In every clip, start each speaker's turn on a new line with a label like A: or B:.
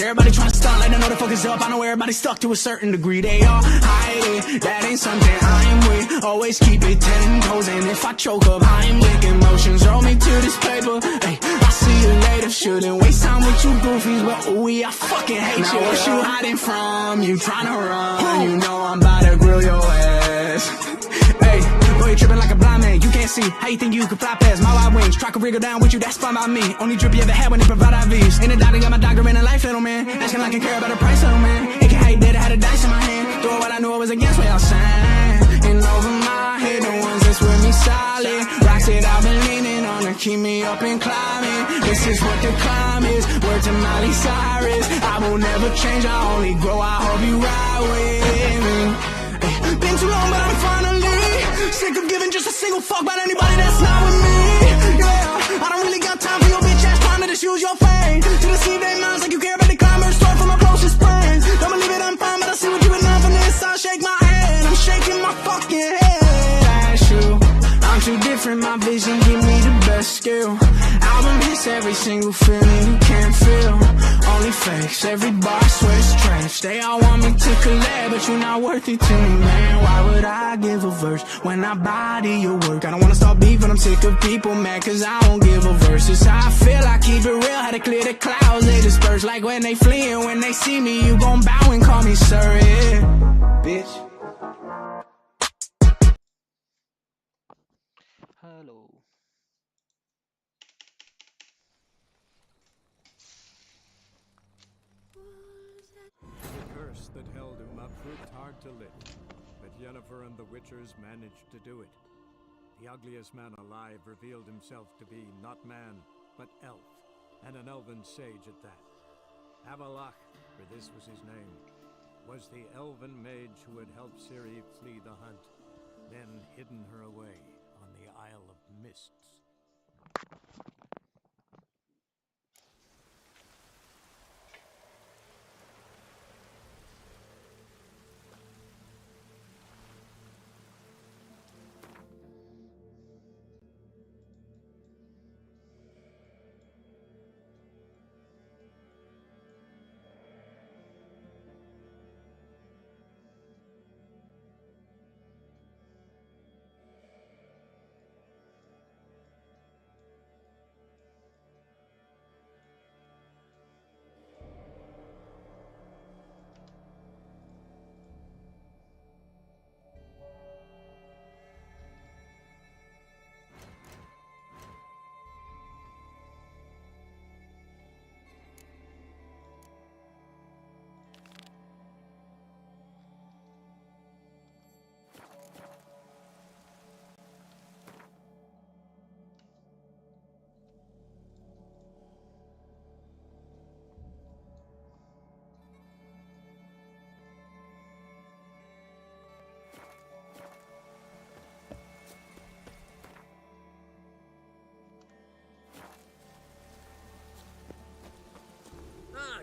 A: Everybody trying to stunt like they know the focus up. I know everybody stuck to a certain degree. They all hide it, that ain't something I'm with. Always keep it 10 toes, and if I choke up, I'm lick emotions. Roll me to this paper, hey, I'll see you later. Shouldn't waste time with you goofies, but ooh, I fucking hate you. What you hiding from? You trying to run? You know I'm about to grill your ass. Hey, boy, you tripping like a blind man. You can't see how you think you can fly past my wide wings. Try to wriggle down with you, that's fine by me. Only drip you ever had when they provide IVs. Ain't a doctor, got my doctor in a life, little man. Asking like I care about the price, little man. It can how you did, I had a dice in my hand. Doing what I knew I was against, what y'all saying. And over my head, the ones that's with me solid. Rocks that I've been leaning on to keep me up and climbing. This is what the climb is. Word to Miley Cyrus. I will never change, I only grow. I hope you ride with me. Been too long, but I'm finally sick of giving just a single fuck about anybody that's not with me. Yeah, I don't really got time for your bitch ass trying to just use your fame to deceive their minds like you care about the climbers. Start from my closest friends. Don't believe it, I'm fine, but I see what you been on from this. I shake my head, I'm shaking my fucking head at you. I'm too different, my vision give me the best skill. Album hits every single feeling you can't feel. Only fakes, every bar swears trash. They all want me to collab, but you're not worth it to me, man. Why would I give a verse when I body your work? I don't wanna start beef, but I'm sick of people mad cause I don't give a verse. It's how I feel, I keep it real. How to clear the clouds, they disperse. Like when they flee and when they see me, you gon' bow and call me sir, yeah. Bitch.
B: Hello.
C: The curse that held him up proved hard to lift, but Yennefer and the Witchers managed to do it. The ugliest man alive revealed himself to be not man, but elf, and an elven sage at that. Avalach, for this was his name, was the elven mage who had helped Ciri flee the hunt, then hidden her away on the Isle of Mists.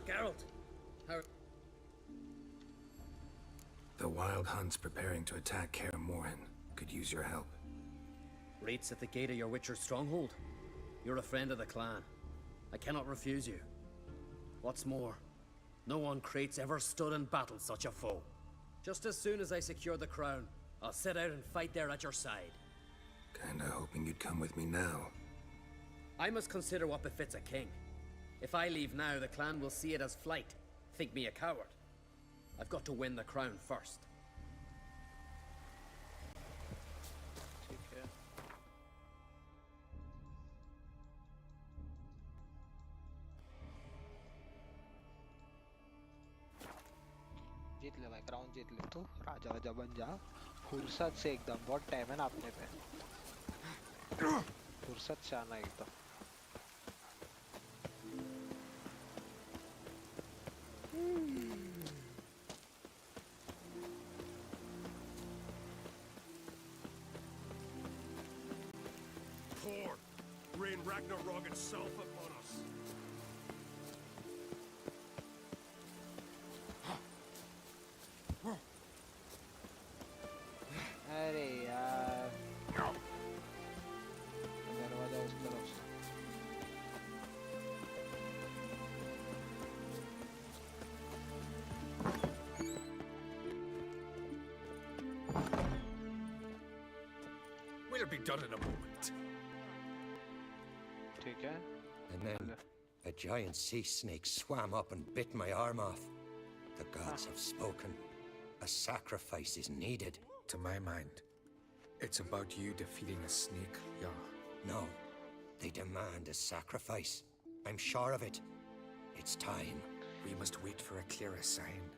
D: Geralt! How...
E: The Wild Hunt's preparing to attack Kaer Morhen. Could use your help.
D: Raid's at the gate of your Witcher's stronghold. You're a friend of the clan. I cannot refuse you. What's more, no one Crate's ever stood in battle such a foe. Just as soon as I secure the crown, I'll set out and fight there at your side.
E: Kinda hoping you'd come with me now.
D: I must consider what befits a king. If I leave now, the clan will see it as flight, think me a coward. I've got to win the crown first.
B: ठीक है. जीत ले भाई, crown जीत ले तू, राजा राजा बन जा. फुर्सत से एकदम, बहुत टाइम है ना अपने पे. फुर्सत से आना एकदम.
C: Rain Ragnarok itself upon us.
B: अरे यार, दरवाजा उस तरफ से.
E: could be done in a moment.
B: ठीक है
F: And then a giant sea snake swam up and bit my arm off. The gods have spoken. A sacrifice is needed.
E: To my mind, it's about you defeating a snake, Jarl.
F: No, they demand a sacrifice. I'm sure of it. It's time.
E: We must wait for a clearer sign.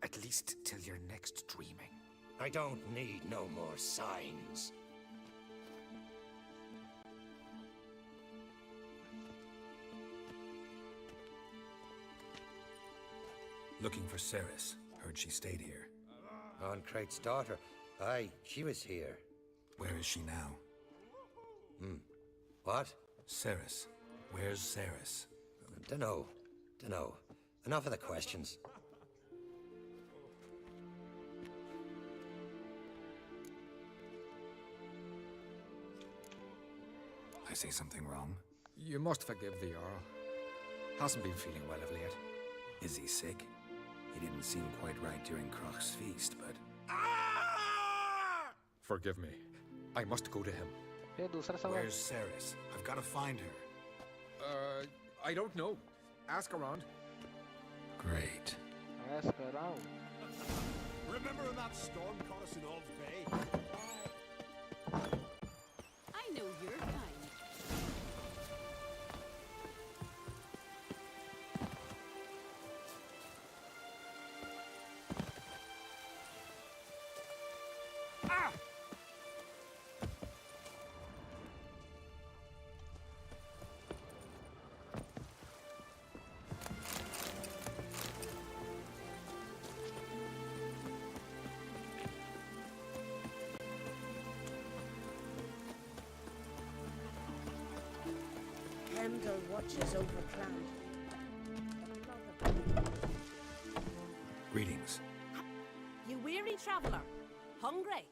E: At least till your next dreaming.
F: I don't need no more signs.
E: Looking for Ceres. Heard she stayed here.
F: Crate's daughter. Aye, she was here.
E: Where is she now?
F: What?
E: Ceres. Where's Ceres?
F: Dunno. Enough of the questions.
E: I say something wrong?
G: You must forgive the Jarl. Hasn't been feeling well of late.
E: Is he sick? He didn't seem quite right during Croc's feast, but...
G: Forgive me. I must go to him.
B: ये दूसरा सवाल
E: Where's Ceres? I've got to find her.
G: I don't know. Ask around.
E: Great.
B: ask around
C: Remember when that storm caught us in Ald's Bay?
H: I know your kind.
I: Heimdall watches over Cloud.
E: Greetings.
H: You weary traveler? Hungry?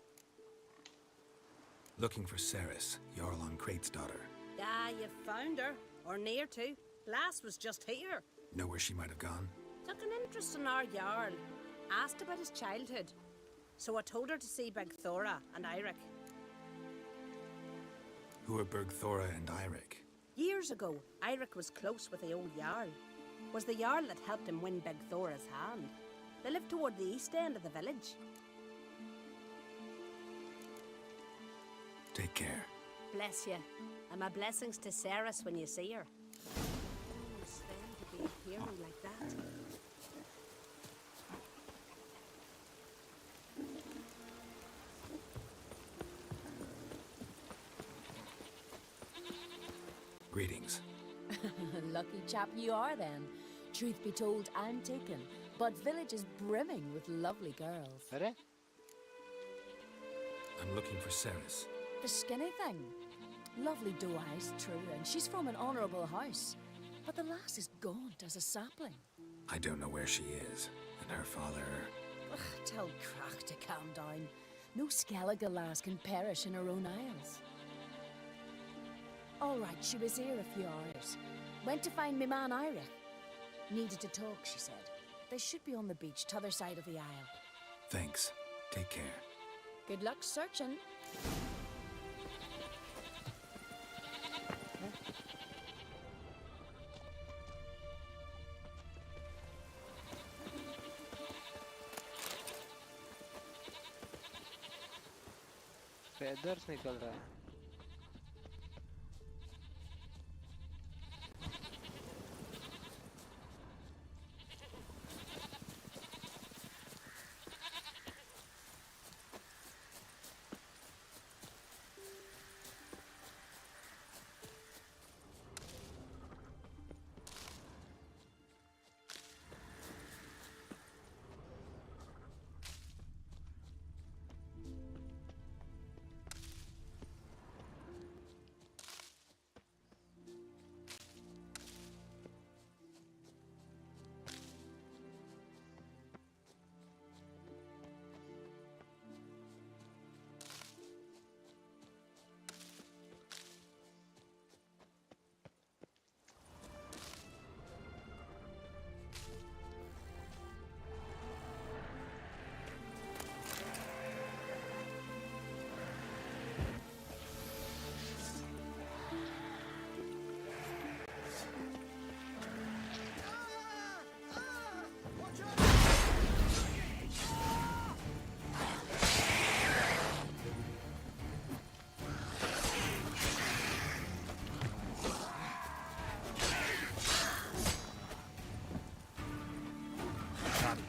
E: Looking for Ceres, Jarl on Crate's daughter.
I: Ah, you found her. Or near to. Lass was just here.
E: Know where she might have gone?
I: Took an interest in our Jarl. Asked about his childhood. So I told her to see Bergthora and Eirik.
E: Who are Bergthora and Eirik?
I: Years ago, Eirik was close with the old Jarl. Was the Jarl that helped him win Bergthora's hand. They lived toward the east end of the village.
E: Take care.
I: Bless you. And my blessings to Ceres when you see her. Oh, Sven to be a hero like that.
E: Greetings.
H: Lucky chap you are then. Truth be told, I'm taken, but village is brimming with lovely girls.
B: अरे
E: I'm looking for Ceres.
H: The skinny thing. Lovely doe eyes, true, and she's from an honourable house. But the lass is gaunt as a sapling.
E: I don't know where she is, and her father...
H: Ugh, tell Crack to calm down. No Skellige lass can perish in her own isles. All right, she was here a few hours. Went to find me man Eirik. Needed to talk, she said. They should be on the beach, t'other side of the isle.
E: Thanks. Take care.
H: Good luck searching.
B: feathers निकल रहा है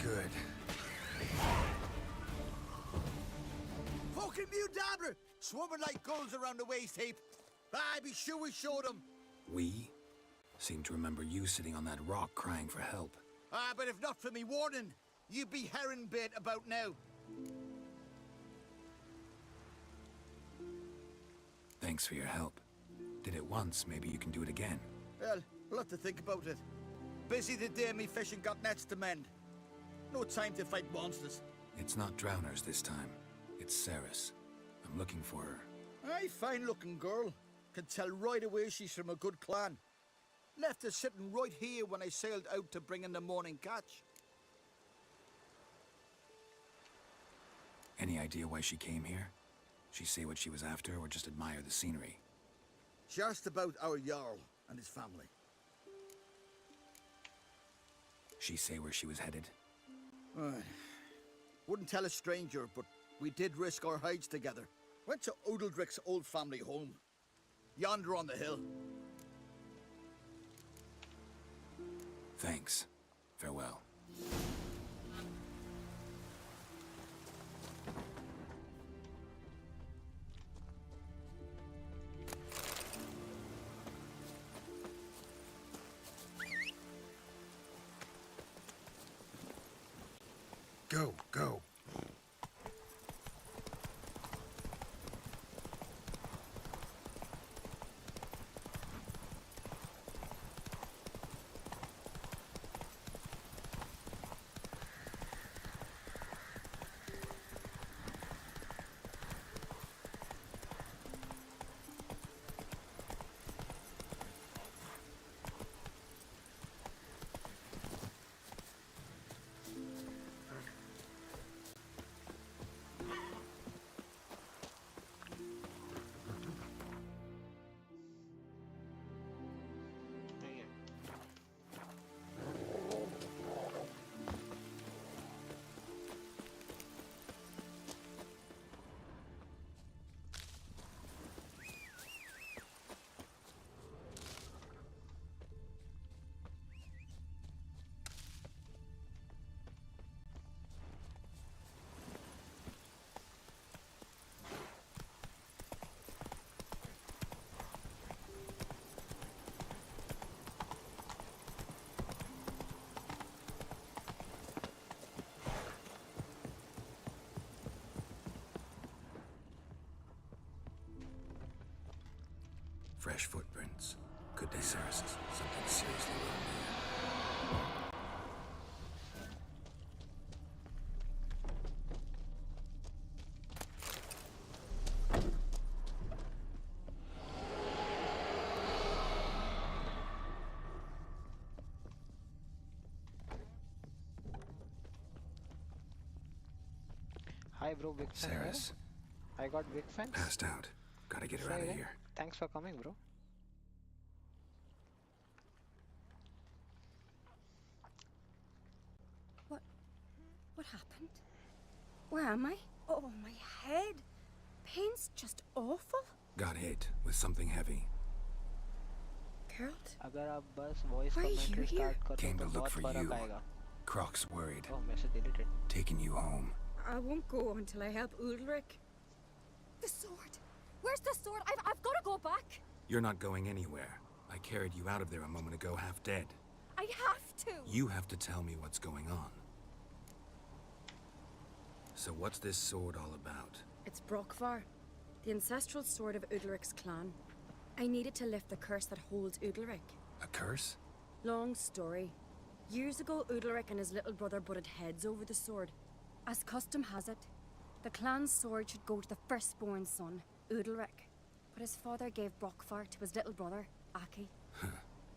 E: good.
J: Fucking mute dabbler! Swarming like gulls around the waste heap. I be sure we showed them.
E: We? Seem to remember you sitting on that rock crying for help.
J: But if not for me warning, you'd be herring bait about now.
E: Thanks for your help. Did it once, maybe you can do it again.
J: Well, we'll have to think about it. Busy the day me fishing got nets to mend. No time to fight monsters.
E: It's not drowners this time. It's Ceres. I'm looking for her.
J: Aye, fine-looking girl. Can tell right away she's from a good clan. Left her sitting right here when I sailed out to bring in the morning catch.
E: Any idea why she came here? She say what she was after, or just admire the scenery?
J: She asked about our Jarl and his family.
E: She say where she was headed?
J: Wouldn't tell a stranger, but we did risk our hides together. Went to Udaldric's old family home. Yonder on the hill.
E: Thanks. Farewell. Go, go. Fresh footprints. Could they Ceres? Something seriously wrong here.
B: Hi bro, big fan.
E: Ceres.
B: I got big fans.
E: Passed out. Gotta get her out of here.
B: Thanks for coming, bro.
I: What happened? Where am I? Oh, my head. Pain's just awful.
E: Got hit with something heavy.
I: Geralt?
B: अगर आप बस voice
I: Why are you
B: commentary
I: here?
B: start करो
E: Came to
B: तो
E: look
B: बहुत
E: for
B: फर्क
E: you.
B: आएगा.
E: Croc's worried.
B: Oh, message deleted.
E: Taking you home.
I: I won't go until I help Udalric.
H: The sword! Where's the sword? I've got to go back!
E: You're not going anywhere. I carried you out of there a moment ago half dead.
H: I have to!
E: You have to tell me what's going on. So what's this sword all about?
I: It's Brokvar, the ancestral sword of Udalric's clan. I needed to lift the curse that holds Udalric.
E: A curse?
I: Long story. Years ago, Udalric and his little brother butted heads over the sword. As custom has it, the clan's sword should go to the firstborn son, Udalric. But his father gave Brokvar to his little brother, Aki.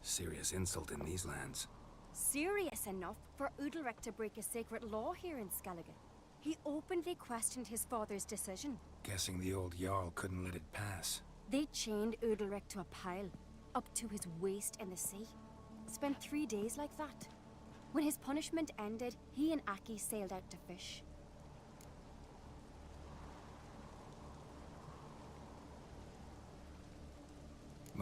E: Serious insult in these lands.
I: Serious enough for Udalric to break a sacred law here in Skellige. He openly questioned his father's decision.
E: Guessing the old Jarl couldn't let it pass.
I: They chained Udalric to a pile, up to his waist in the sea. Spent 3 days like that. When his punishment ended, he and Aki sailed out to fish.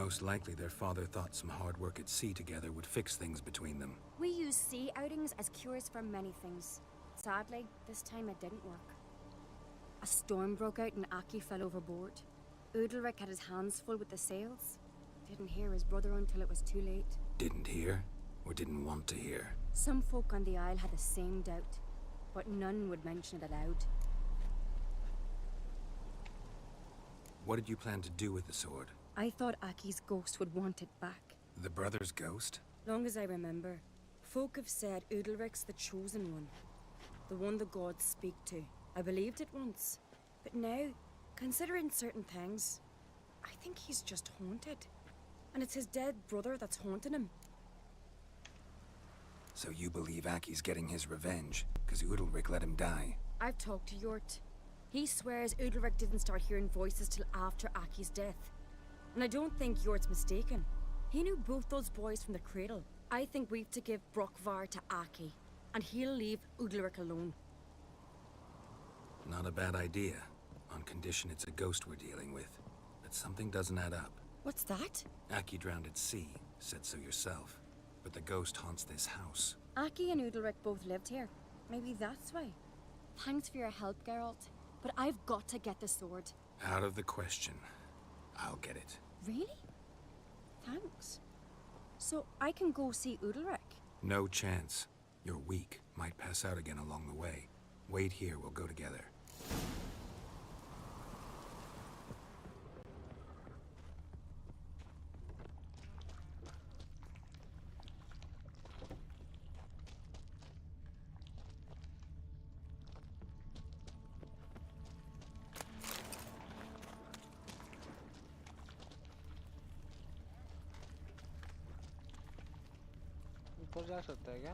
E: Most likely their father thought some hard work at sea together would fix things between them.
I: We use sea outings as cures for many things. Sadly, this time it didn't work. A storm broke out and Aki fell overboard. Udalric had his hands full with the sails. Didn't hear his brother until it was too late.
E: Didn't hear, or didn't want to hear?
I: Some folk on the isle had the same doubt, but none would mention it aloud.
E: What did you plan to do with the sword?
I: I thought Aki's ghost would want it back.
E: The brother's ghost?
I: Long as I remember, folk have said Udalric's the chosen one. The one the gods speak to. I believed it once. But now, considering certain things, I think he's just haunted. And it's his dead brother that's haunting him.
E: So you believe Aki's getting his revenge, because Udalric let him die?
I: I've talked to Yort. He swears Udalric didn't start hearing voices till after Aki's death. And I don't think Yort's mistaken. He knew both those boys from the cradle. I think we've to give Brockvar to Aki, and he'll leave Udalric alone.
E: Not a bad idea, on condition it's a ghost we're dealing with. But something doesn't add up.
I: What's that?
E: Aki drowned at sea, said so yourself. But the ghost haunts this house.
I: Aki and Udalric both lived here. Maybe that's why. Thanks for your help, Geralt. But I've got to get the sword.
E: Out of the question. I'll get it.
I: Really? Thanks. So I can go see Udalric?
E: No chance. You're weak. Might pass out again along the way. Wait here, we'll go together.
B: ऊपर जा सकता है क्या?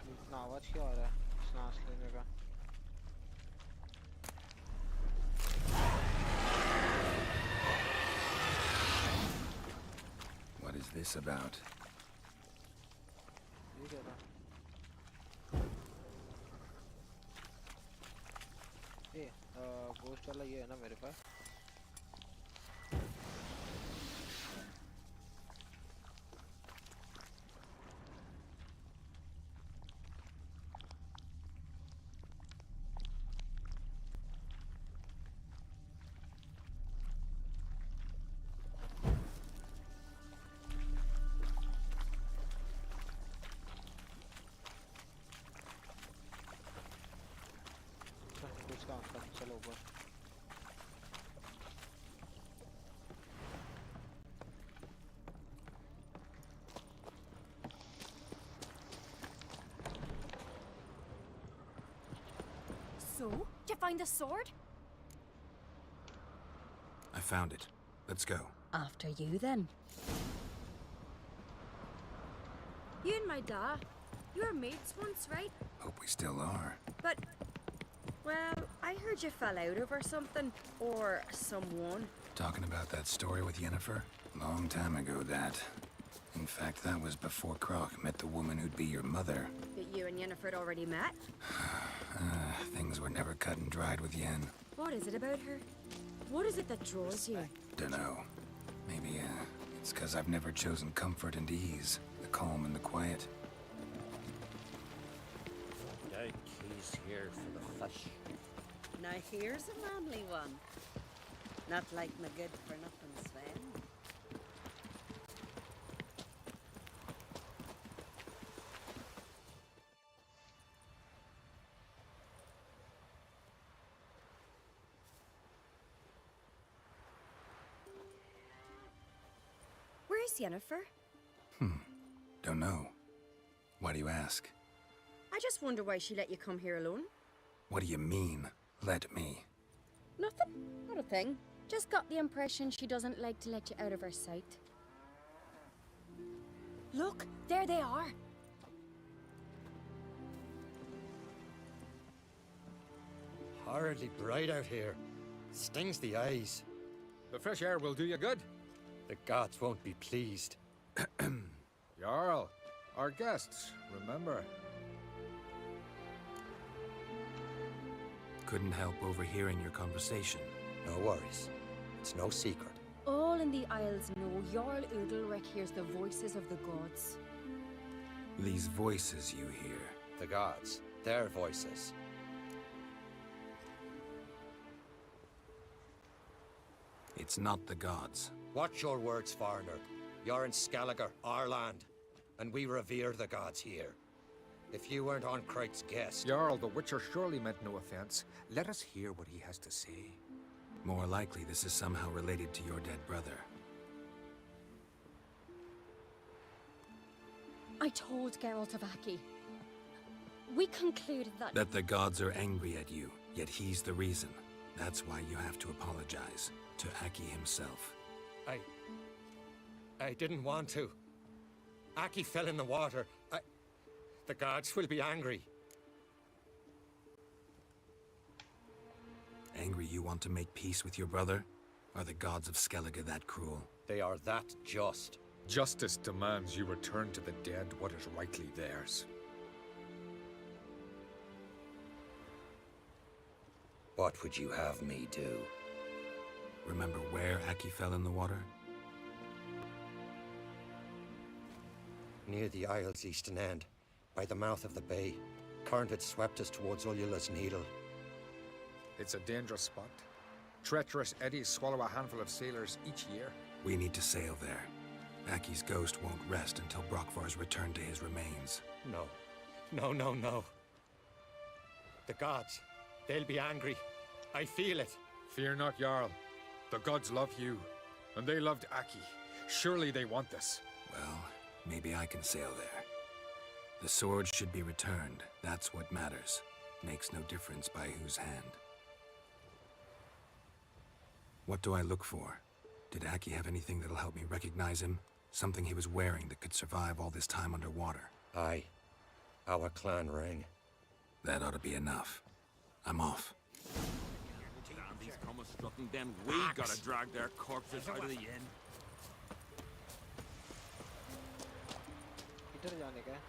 B: इतना आवाज क्यों आ रहा है सांस लेने का?
E: What is this about?
B: ये क्या था? ये गोश्त वाला ये है ना मेरे पास. कुछ काम कर चलो ऊपर.
I: So, did you find the sword?
E: I found it. Let's go.
I: After you, then. You and my dad, you were mates once, right?
E: Hope we still are.
I: But, well, I heard you fell out over something, or someone.
E: Talking about that story with Yennefer? Long time ago, that. In fact, that was before Croc met the woman who'd be your mother.
I: But you and Yennefer had already met?
E: Things were never cut and dried with Yen.
I: What is it about her? What is it that draws you?
E: Dunno. Maybe, it's 'cause I've never chosen comfort and ease. The calm and the quiet.
K: No keys here for the fish.
L: Now here's a manly one. Not like my good for nothing Sven.
I: Where's Yennefer?
E: Don't know. Why do you ask?
I: I just wonder why she let you come here alone.
E: What do you mean, let me?
I: Nothing. Not a thing. Just got the impression she doesn't like to let you out of her sight. Look, there they are.
F: horridly bright out here. Stings the eyes.
G: The fresh air will do you good.
F: The gods won't be pleased.
G: Jarl, our guests, remember.
E: Couldn't help overhearing your conversation.
F: No worries. It's no secret.
I: All in the Isles know Jarl Udalric hears the voices of the gods.
E: These voices you hear.
F: The gods. Their voices.
E: It's not the gods.
F: Watch your words, foreigner. You're in Skelliger, our land, and we revere the gods here. If you weren't on Kright's guest...
G: Jarl, the Witcher surely meant no offense. Let us hear what he has to say.
E: More likely this is somehow related to your dead brother.
I: I told Geralt of Aki. We concluded that...
E: That the gods are angry at you, yet he's the reason. That's why you have to apologize. To Aki himself.
F: I didn't want to. Aki fell in the water. The gods will be angry.
E: Angry you want to make peace with your brother? Are the gods of Skellige that cruel?
F: They are that just.
G: Justice demands you return to the dead what is rightly theirs.
F: What would you have me do?
E: Remember where Aki fell in the water?
F: Near the Isle's eastern end, by the mouth of the bay. Current had swept us towards Ullula's Needle.
G: It's a dangerous spot. Treacherous eddies swallow a handful of sailors each year.
E: We need to sail there. Aki's ghost won't rest until Brokvar's returned to his remains.
F: No. No. The gods, they'll be angry. I feel it.
G: Fear not, Jarl. The gods love you, and they loved Aki. Surely they want this.
E: Well, maybe I can sail there. The sword should be returned. That's what matters. Makes no difference by whose hand. What do I look for? Did Aki have anything that'll help me recognize him? Something he was wearing that could survive all this time underwater?
F: Aye. Our clan ring.
E: That ought to be enough. I'm off.
M: These come strutting, then we gotta drag their corpses out of the inn.
B: इधर जाने का है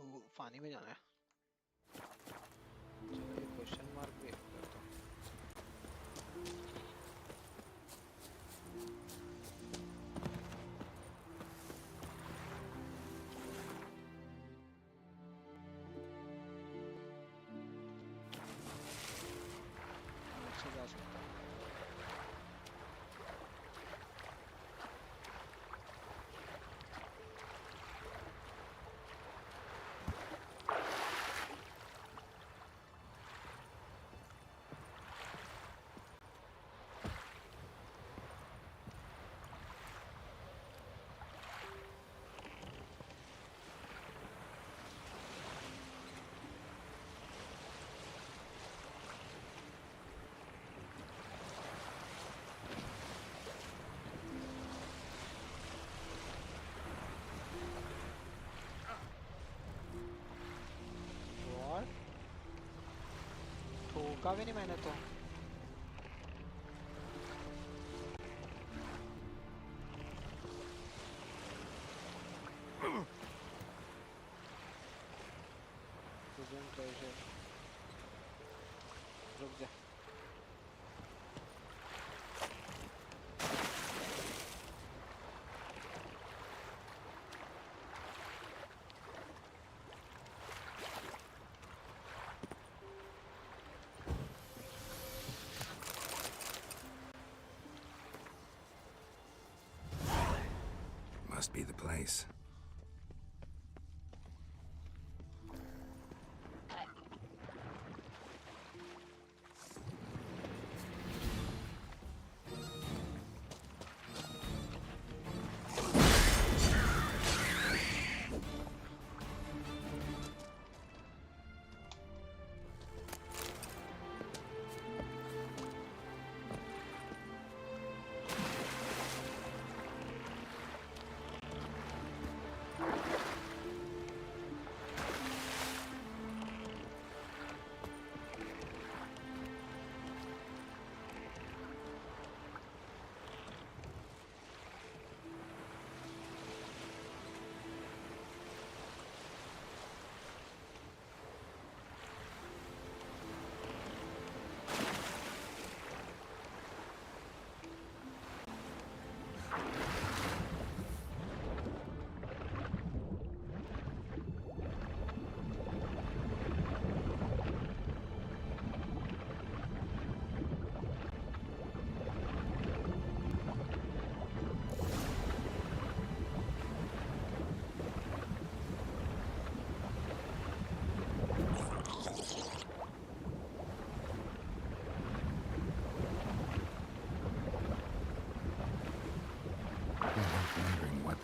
B: वो पानी में जाना है चलो ये क्वेश्चन मार्क भी करता हूँ अच्छा जा सकता हूँ ठोका भी नहीं मैंने तो रुक जा
E: Must be the place.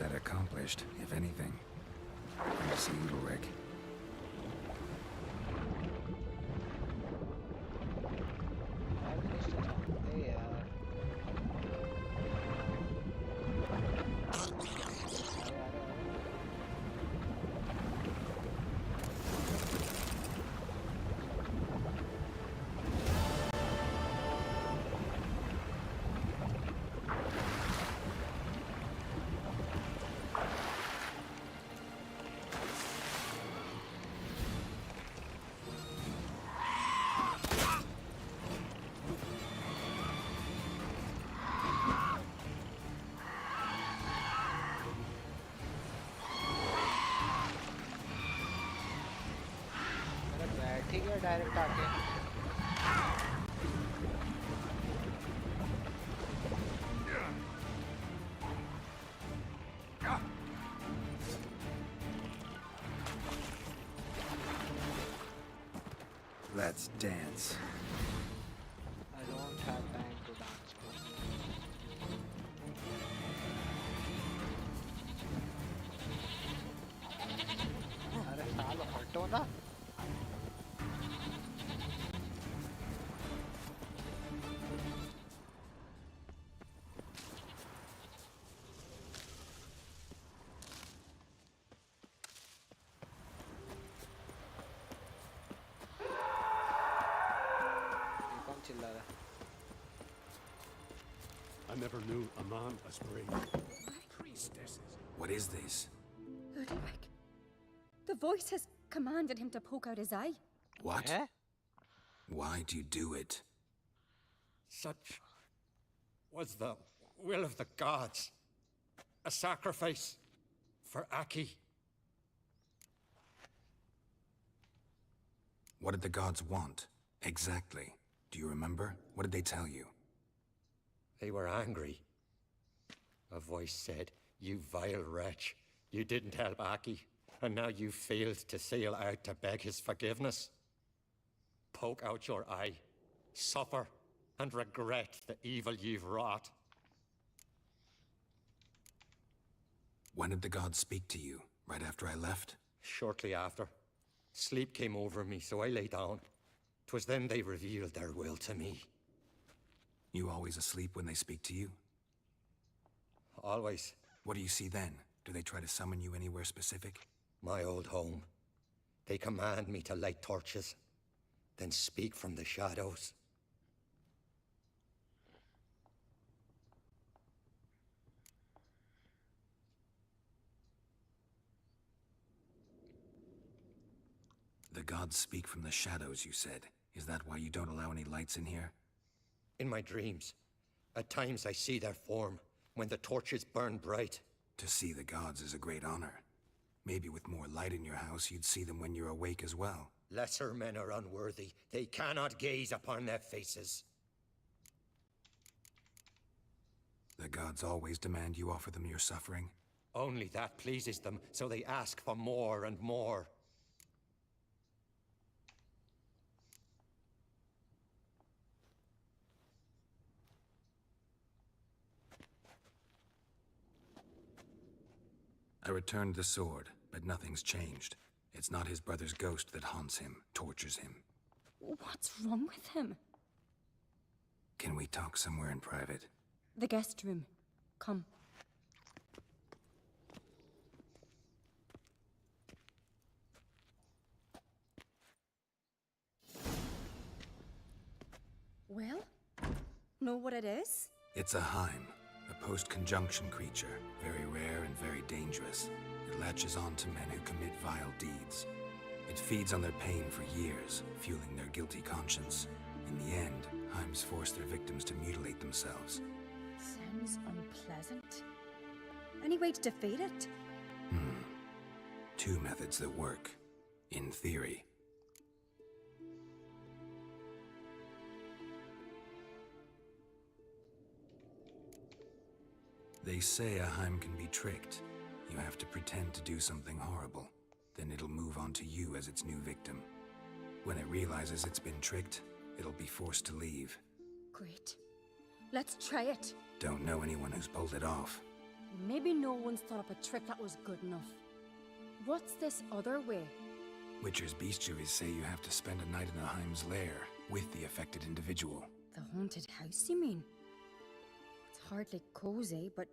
E: that accomplished, if anything? I see Ulrich.
B: ठीक है डायरेक्ट आके
E: Let's dance.
B: I don't have time to dance. अरे सालो हटो ना
C: I never knew a man as brave.
E: Priestesses. What is this?
I: Ulrich. The voice has commanded him to poke out his eye.
E: What? Why do you do it?
F: Such was the will of the gods. A sacrifice for Aki.
E: What did the gods want? Exactly. Do you remember? What did they tell you?
F: They were angry. A voice said, "You vile wretch, you didn't help Aki, and now you failed to sail out to beg his forgiveness. Poke out your eye, suffer, and regret the evil you've wrought."
E: When did the gods speak to you? Right after I left?
F: Shortly after. Sleep came over me, so I lay down. 'Twas then they revealed their will to me.
E: You always asleep when they speak to you?
F: Always.
E: What do you see then? Do they try to summon you anywhere specific?
F: My old home. They command me to light torches, then speak from the shadows.
E: The gods speak from the shadows, you said. Is that why you don't allow any lights in here?
F: In my dreams, at times I see their form, when the torches burn bright.
E: To see the gods is a great honor. Maybe with more light in your house, you'd see them when you're awake as well.
F: Lesser men are unworthy. They cannot gaze upon their faces.
E: The gods always demand you offer them your suffering?
F: Only that pleases them, so they ask for more and more.
E: I returned the sword, but nothing's changed. It's not his brother's ghost that haunts him, tortures him.
I: What's wrong with him?
E: Can we talk somewhere in private?
I: The guest room. Come. Well, know what it is?
E: It's a Heim, a post-conjunction creature, very rare and very dangerous. It latches on to men who commit vile deeds. It feeds on their pain for years, fueling their guilty conscience. In the end, Heims force their victims to mutilate themselves.
I: Sounds unpleasant. Any way to defeat it?
E: Two methods that work. In theory. They say a Heim can be tricked. You have to pretend to do something horrible. Then it'll move on to you as its new victim. When it realizes it's been tricked, it'll be forced to leave.
I: Great. Let's try it.
E: Don't know anyone who's pulled it off.
I: Maybe no one's thought up a trick that was good enough. What's this other way?
E: Witcher's bestiaries say you have to spend a night in the Heim's lair with the affected individual.
I: The haunted house, you mean? It's hardly cozy, but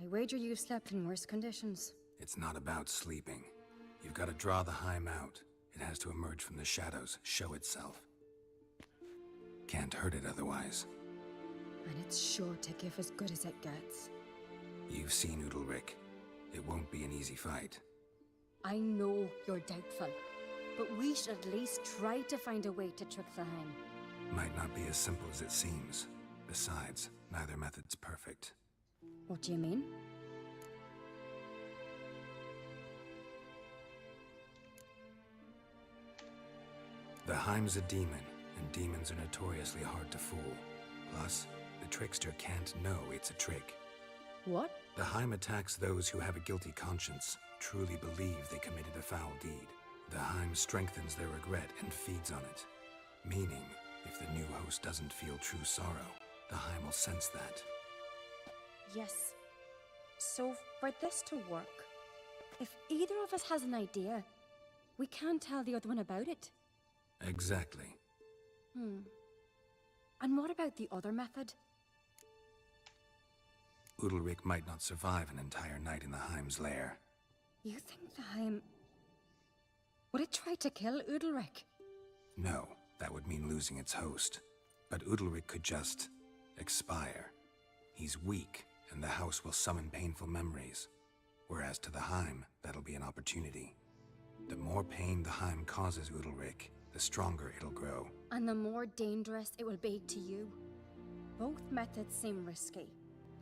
I: I wager you've slept in worse conditions.
E: It's not about sleeping. You've got to draw the Heim out. It has to emerge from the shadows, show itself. Can't hurt it otherwise.
I: And it's sure to give as good as it gets.
E: You've seen Udalric. It won't be an easy fight.
I: I know you're doubtful, but we should at least try to find a way to trick the Heim.
E: Might not be as simple as it seems. Besides, neither method's perfect.
I: What do you mean?
E: The Heim's a demon, and demons are notoriously hard to fool. Plus, the trickster can't know it's a trick.
I: What?
E: The Heim attacks those who have a guilty conscience, truly believe they committed a foul deed. The Heim strengthens their regret and feeds on it. Meaning, if the new host doesn't feel true sorrow, the Heim will sense that.
I: Yes. So, for this to work, if either of us has an idea, we can't tell the other one about it.
E: Exactly.
I: And what about the other method?
E: Udalric might not survive an entire night in the Heim's lair.
I: You think the Heim... would it try to kill Udalric?
E: No, that would mean losing its host. But Udalric could just... expire. He's weak, and the house will summon painful memories. Whereas to the Heim, that'll be an opportunity. The more pain the Heim causes Udalric, the stronger it'll grow.
I: And the more dangerous it will be to you. Both methods seem risky,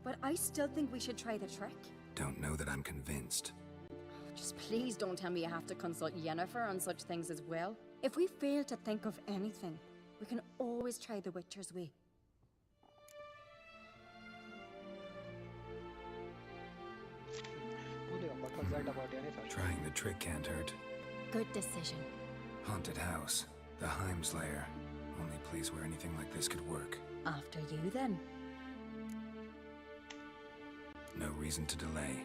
I: but I still think we should try the trick.
E: Don't know that I'm convinced.
I: Just please don't tell me you have to consult Yennefer on such things as well. If we fail to think of anything, we can always try the Witcher's way.
E: Trying the trick can't hurt.
I: Good decision.
E: Haunted house. The Heim's lair. Only place where anything like this could work.
I: After you, then.
E: No reason to delay.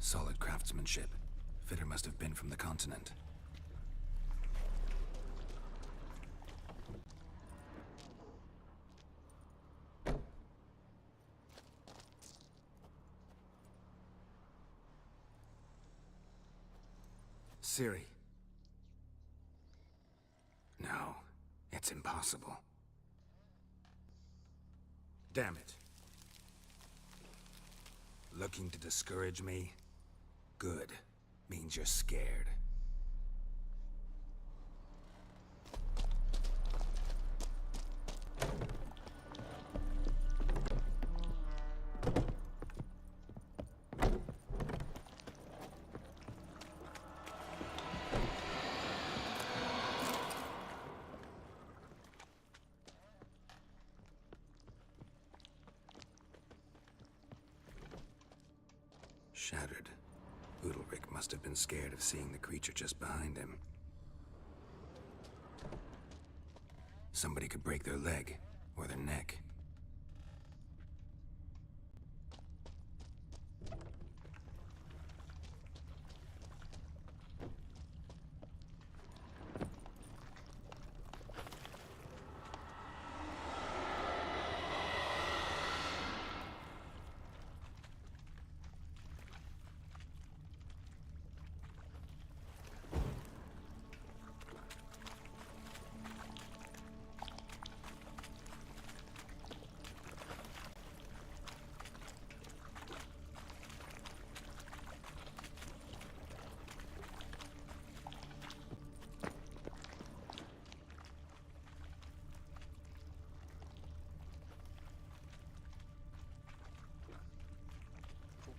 E: Solid craftsmanship. Fitter must have been from the continent. Ciri. No, it's impossible. Damn it. Looking to discourage me? Good. Means you're scared. Shattered. Udalric must have been scared of seeing the creature just behind him. Somebody could break their leg, or their neck.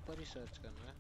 B: ऊपर ही search करना है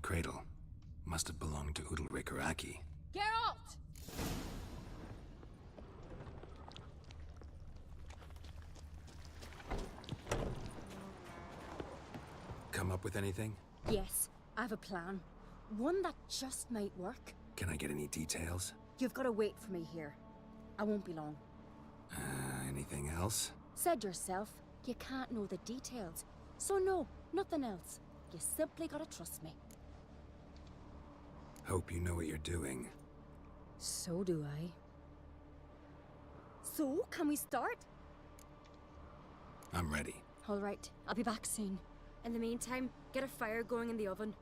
E: cradle. Must have belonged to Udalric or Aki.
H: Geralt!
E: Come up with anything?
I: Yes, I have a plan. One that just might work.
E: Can I get any details?
I: You've got to wait for me here. I won't be long.
E: Anything else?
I: Said yourself, you can't know the details. So no, nothing else. You simply gotta trust me.
E: Hope you know what you're doing.
I: So do I. So, can we start?
E: I'm ready.
I: All right, I'll be back soon. In the meantime, get a fire going in the oven.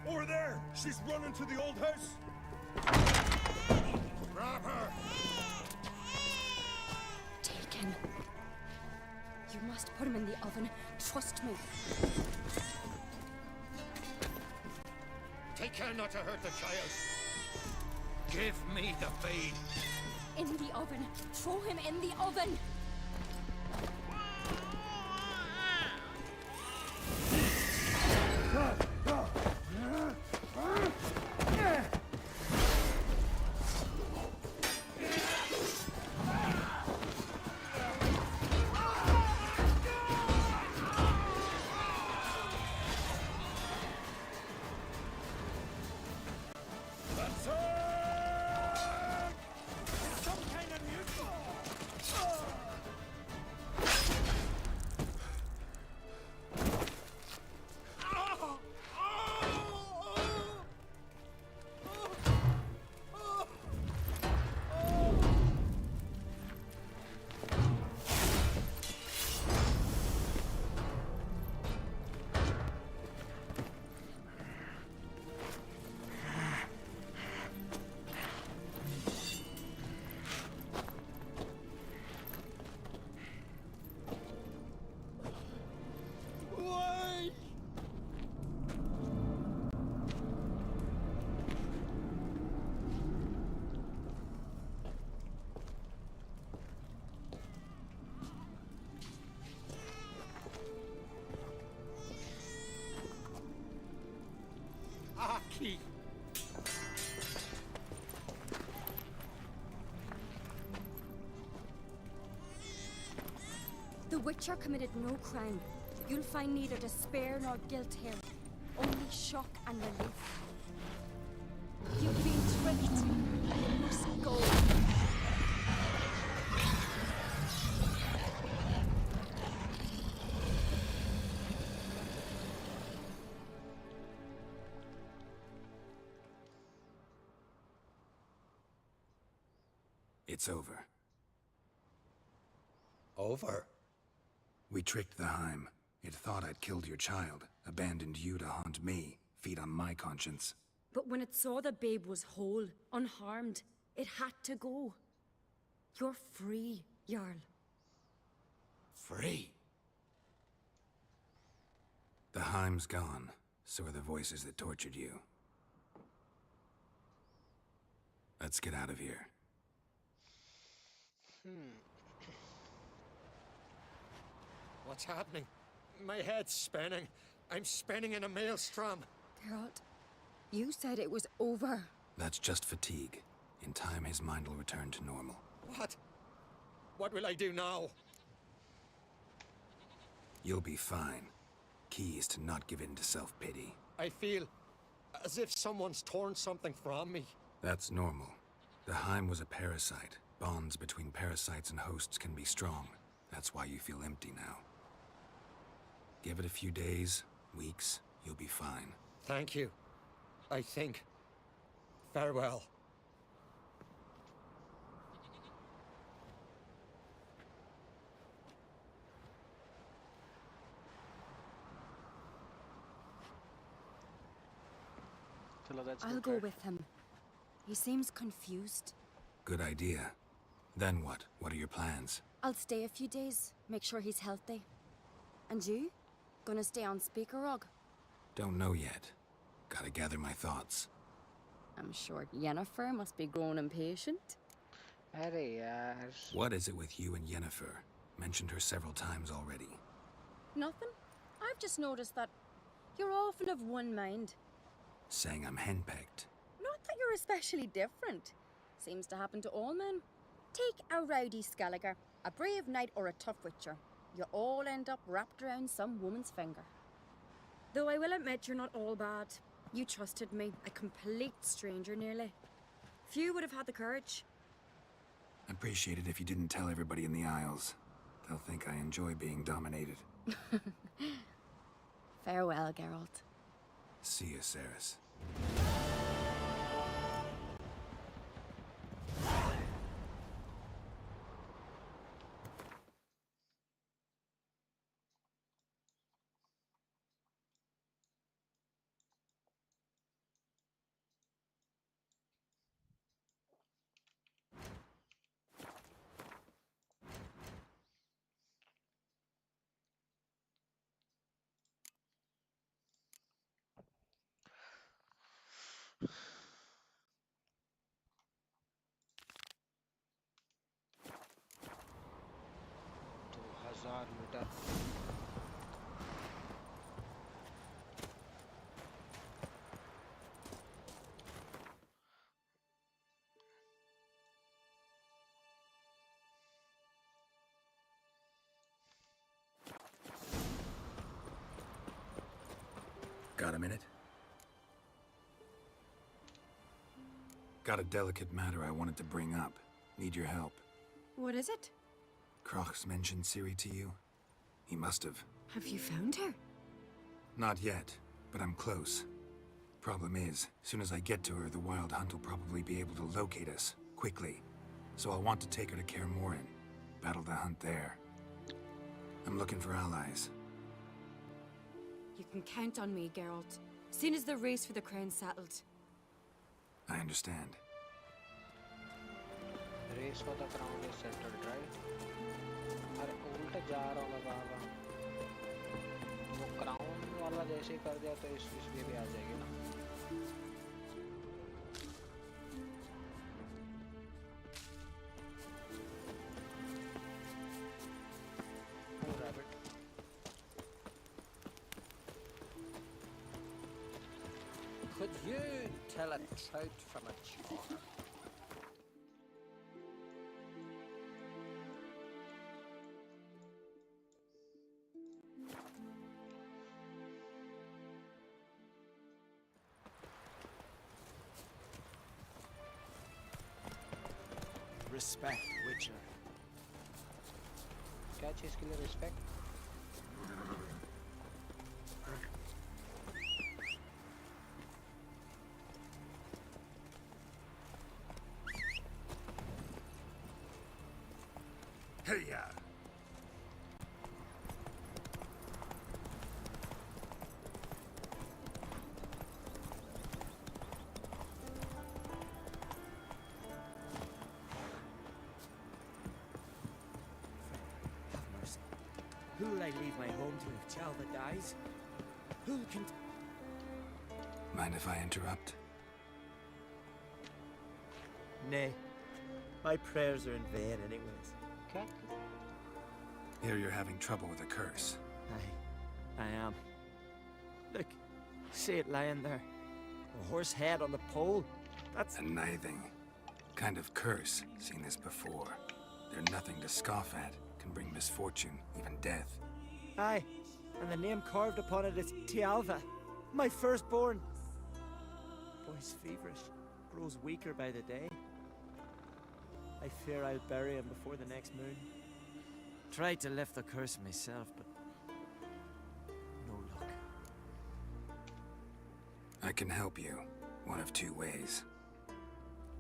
N: Over there! She's running to the old house! Grab her!
I: Take him. You must put him in the oven. Trust me.
F: Take care not to hurt the child. Give me the babe.
I: In the oven. Throw him in the oven.
F: Aki!
I: The Witcher committed no crime. You'll find neither despair nor guilt here. Only shock and relief. You've been tricked. You must go.
E: It's over.
F: Over?
E: We tricked the Heim. It thought I'd killed your child, abandoned you to haunt me, feed on my conscience.
I: But when it saw the babe was whole, unharmed, it had to go. You're free, Jarl.
F: Free?
E: The Heim's gone, so are the voices that tortured you. Let's get out of here.
F: What's happening? My head's spinning. I'm spinning in a maelstrom.
I: Geralt, you said it was over.
E: That's just fatigue. In time, his mind will return to normal.
F: What? What will I do now?
E: You'll be fine. Key is to not give in to self-pity.
F: I feel as if someone's torn something from me.
E: That's normal. The Heim was a parasite. Bonds between parasites and hosts can be strong. That's why you feel empty now. Give it a few days, weeks, you'll be fine.
F: Thank you. I think. Farewell.
I: I'll go with him. He seems confused.
E: Good idea. Then what? What are your plans?
I: I'll stay a few days, make sure he's healthy. And you? Gonna stay on Speaker Rog?
E: Don't know yet. Gotta gather my thoughts.
I: I'm sure Yennefer must be growing impatient.
B: अरे यार.
E: What is it with you and Yennefer? Mentioned her several times already.
I: Nothing. I've just noticed that you're often of one mind.
E: Saying I'm henpecked.
I: Not that you're especially different. Seems to happen to all men. Take a rowdy Skelliger, a brave knight or a tough witcher. You all end up wrapped around some woman's finger.
H: Though I will admit you're not all bad. You trusted me, a complete stranger nearly. Few would have had the courage.
E: I'd appreciate it if you didn't tell everybody in the Isles. They'll think I enjoy being dominated.
I: Farewell, Geralt.
E: See you, Ceres.
B: Metre.
E: Got a minute? Got a delicate matter I wanted to bring up. Need your help.
H: What is it?
E: Kroch's mentioned Ciri to you? He must have.
H: Have you found her?
E: Not yet, but I'm close. Problem is, soon as I get to her, the Wild Hunt will probably be able to locate us, quickly. So I'll want to take her to Kaer Morhen. Battle the hunt there. I'm looking for allies.
H: You can count on me, Geralt. Soon as the race for the crown's settled.
E: I understand.
B: Race for the crown is settled, right? अरे उल्टा जा रहा हूँ मैं बाबा. वो crown वाला जैसे ही कर दिया तो इसलिए भी आ जाएगी ना. Oh, rabbit.
K: Could you tell a trout from a char?
A: Respect, Witcher.
B: क्या चीज़ के लिए respect?
E: Hey-ya!
A: Have mercy. Who'll I leave my home to if Chalva dies? Who can...
E: Mind if I interrupt?
A: Nay. My prayers are in vain anyways.
B: क्या?
E: Here you're having trouble with a curse.
A: I am. Look, see it lying there. A horse head on the pole. That's...
E: A nithing. Kind of curse. Seen this before. They're nothing to scoff at. Can bring misfortune, even death.
A: Aye, and the name carved upon it is Tialva, my firstborn. Boy's feverish, grows weaker by the day. I fear I'll bury him before the next moon. Tried to lift the curse myself, but no luck.
E: I can help you, one of two ways.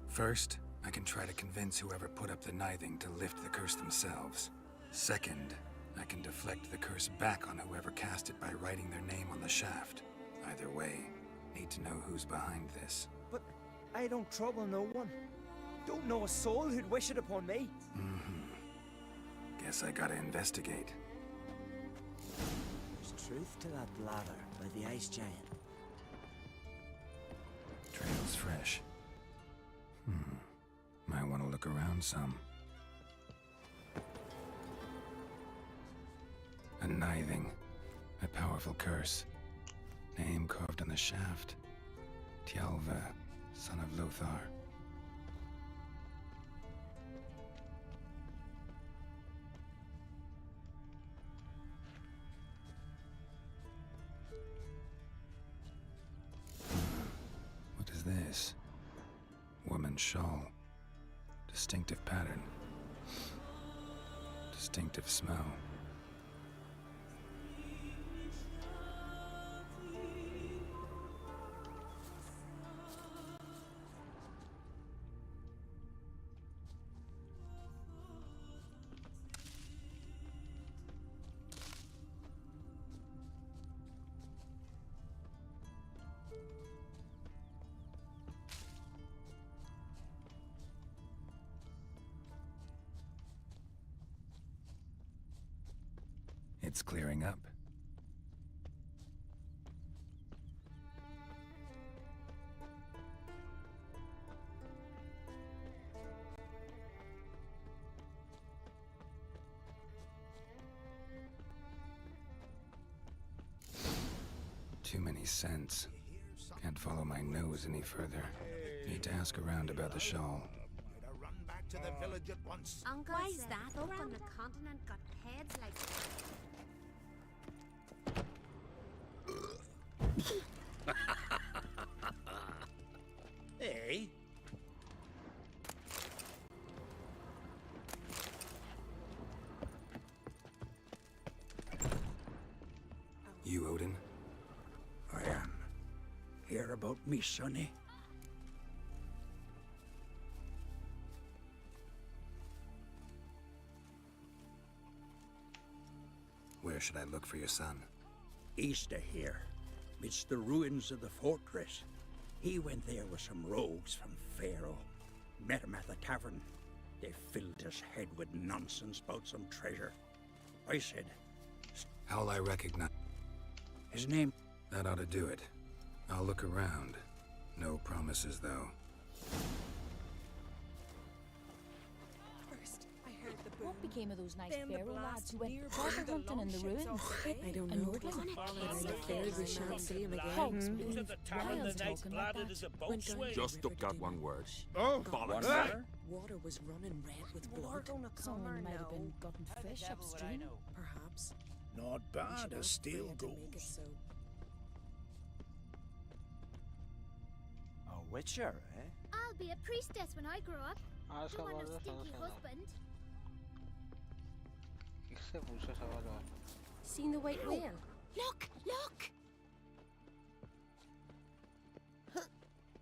E: First, I can try to convince whoever put up the nithing to lift the curse themselves. Second, I can deflect the curse back on whoever cast it by writing their name on the shaft. Either way, need to know who's behind this.
A: But I don't trouble no one. Don't know a soul who'd wish it upon me.
E: Guess I gotta investigate.
A: There's truth to that blather by the ice giant.
E: Trail's fresh. Might want to look look around some. A nithing. A powerful curse. Name carved on the shaft. Tjalva, son of Lothar. What is this? Woman's shawl. Distinctive pattern. Distinctive smell. It's clearing up. Too many scents. Can't follow my nose any further. Need to ask around about the shawl.
J: Run back to the village at once.
H: Uncle,
L: Why is that folk on the continent got heads like...
J: Hey?
E: You, Odin?
O: I am. Hear about me, sonny?
E: Where should I look for your son?
O: East of here, midst the ruins of the fortress. He went there with some rogues from Pharaoh. Met him at the tavern. They filled his head with nonsense about some treasure. I said...
E: How'll I recognize...
O: His name...
E: That ought to do it. I'll look around. No promises, though.
H: First, I heard the boom. What became of those nice Pharaoh lads who went treasure hunting in the ruins?
L: I don't know. We shan't see him again.
H: Hogs,
M: Who's at the tavern the night glad it is a boatswain?
N: Just took that one word.
G: Oh,
N: bollocks.
L: Water was running red with blood.
H: Someone might have been gutting fish upstream.
L: Perhaps.
J: Not bad as steel
L: To make it
J: goes.
L: so.
P: A witcher, eh?
Q: I'll be a priestess when I grow up.
B: आज
Q: Don't
B: का
Q: want no
B: बात है
Q: stinky husband.
B: इससे पूछो सवाल और
I: Seen the white whale?
H: Look, look!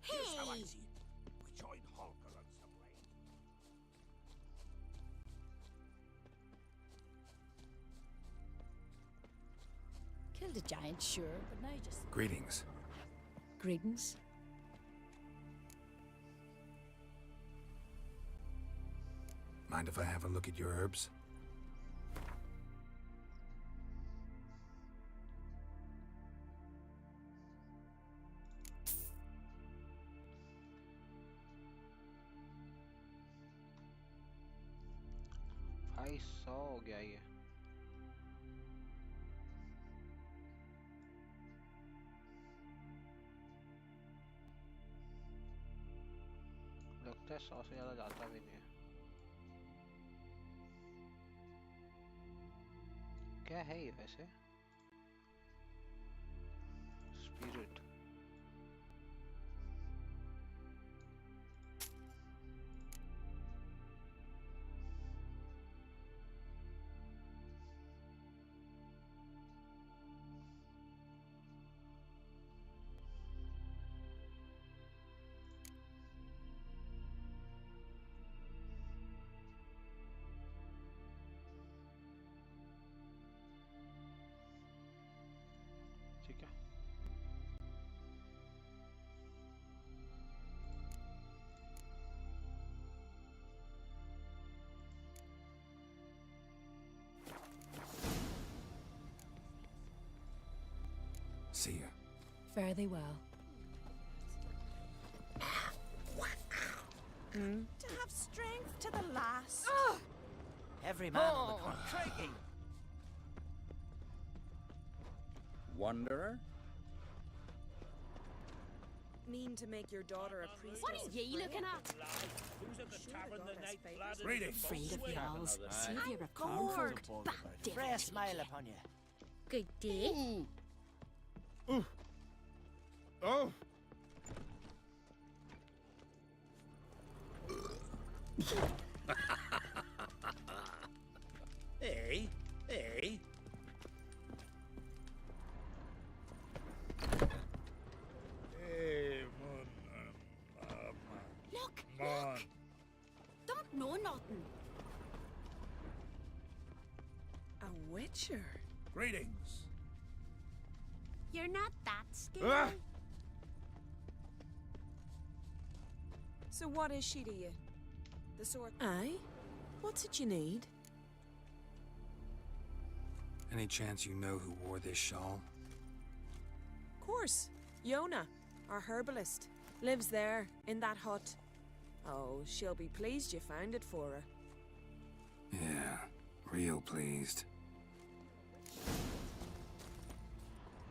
N: Here's how I see it. We join Holger and Sabray.
H: Killed a giant, sure, but now just...
E: Greetings.
H: Greetings.
E: Mind if I have a look at your herbs?
B: भाई 100 हो गया ये लगता है 100 से ज्यादा जाता भी नहीं है क्या है ये वैसे स्पिरिट ठीक है
E: See you.
H: Fare thee well.
L: To have have strength to the last.
K: Every man on the corner.
J: Crikey!
O: Wanderer?
L: Mean to make your daughter a priestess?
H: What are ye looking at?
N: Who's at the tavern the night lad?
O: Reading.
H: Afraid of the owls. Saviour of
L: Lord.
H: Cornford. Bad devil.
K: Fresh smile upon you.
H: Good day.
J: Oh!
N: Hey, hey. Hey,
H: Look,
N: man.
H: look. Don't know nothing.
L: A witcher.
N: Greetings.
L: You're not that scared.
N: Ah!
L: So what is she to you? The sort... Aye? What's it you need?
E: Any chance you know who wore this shawl?
L: Of course. Yona, our herbalist. Lives there, in that hut. Oh, she'll be pleased you found it for her.
E: Yeah, real pleased.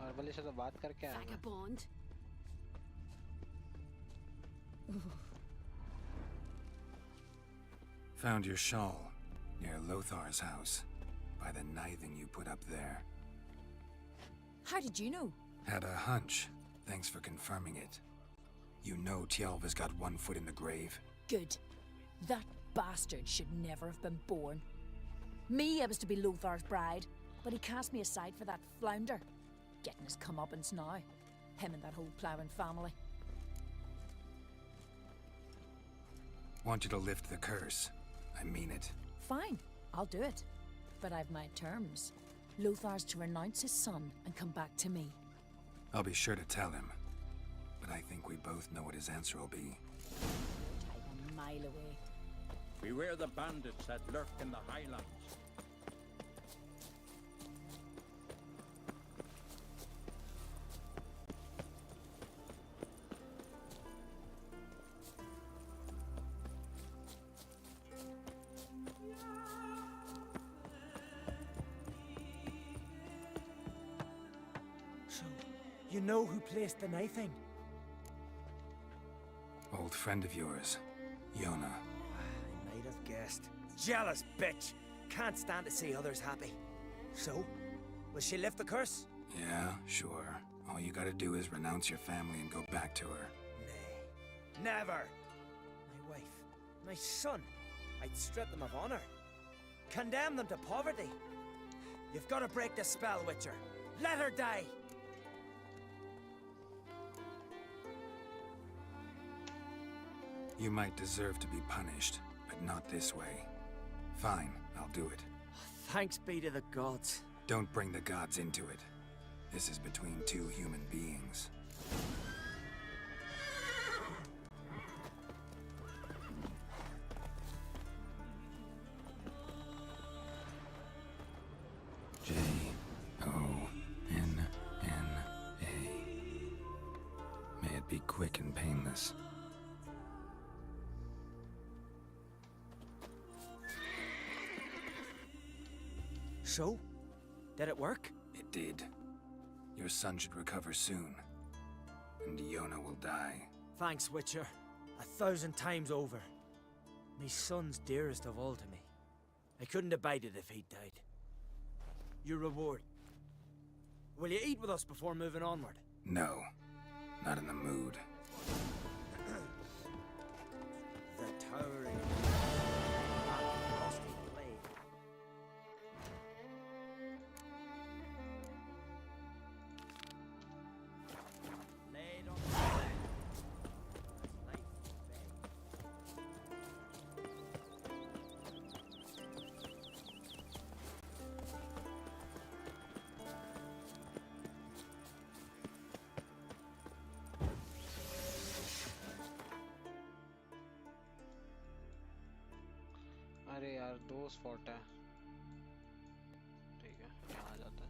B: हर्बली से तो बात करके आया मैं।
H: Vagabond.
E: Found your shawl near Lothar's house by the knithing you put up there.
H: How did you know?
E: Had a hunch. Thanks for confirming it. You know Tjalva's got one foot in the grave.
H: Good. That bastard should never have been born. Me, I was to be Lothar's bride, but he cast me aside for that flounder. Getting his comeuppance now. Him and that whole ploughing family.
E: Want you to lift the curse. I mean it.
H: Fine, I'll do it. But I've my terms. Lothar's to renounce his son and come back to me.
E: I'll be sure to tell him. But I think we both know what his answer will be.
H: I'm a mile away.
O: Beware the bandits that lurk in the highlands.
K: So, you know who placed the knifing?
E: Old friend of yours, Yona.
K: I might have guessed. Jealous bitch! Can't stand to see others happy. So, will she lift the curse?
E: Yeah, sure. All you gotta do is renounce your family and go back to her.
K: Nay. Never! My wife, my son, I'd strip them of honor. Condemn them to poverty. You've got to break the spell, Witcher. Let her die!
E: You might deserve to be punished, but not this way. Fine, I'll do it.
K: Thanks be to the gods.
E: Don't bring the gods into it. This is between two human beings. J-O-N-N-A. May it be quick and painless.
K: So? Did it work?
E: It did. Your son should recover soon. And Yona will die.
K: Thanks, Witcher. 1,000 times over. My son's dearest of all to me. I couldn't abide it if he'd died. Your reward. Will you eat with us before moving onward?
E: No. Not in the mood.
K: The towering... rusty blade. Laid on the bed. Life bed.
B: अरे यार 2 spot है ठीक है यहाँ आ जाता है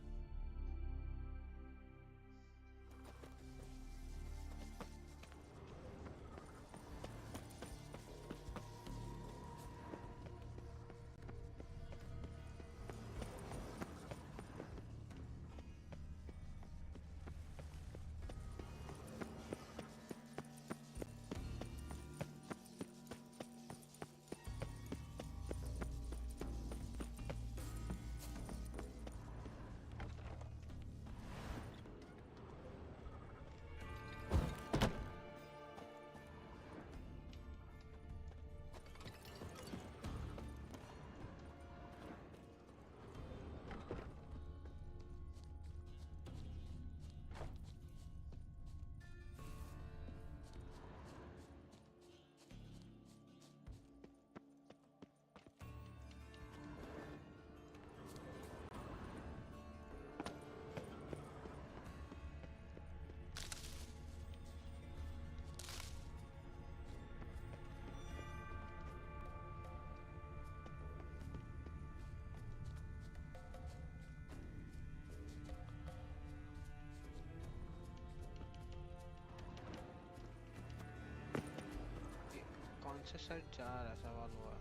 B: से side जा रहा है, सवाल हुआ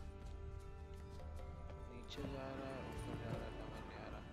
B: नीचे जा रहा है ऊपर जा रहा है समझ नहीं आ रहा।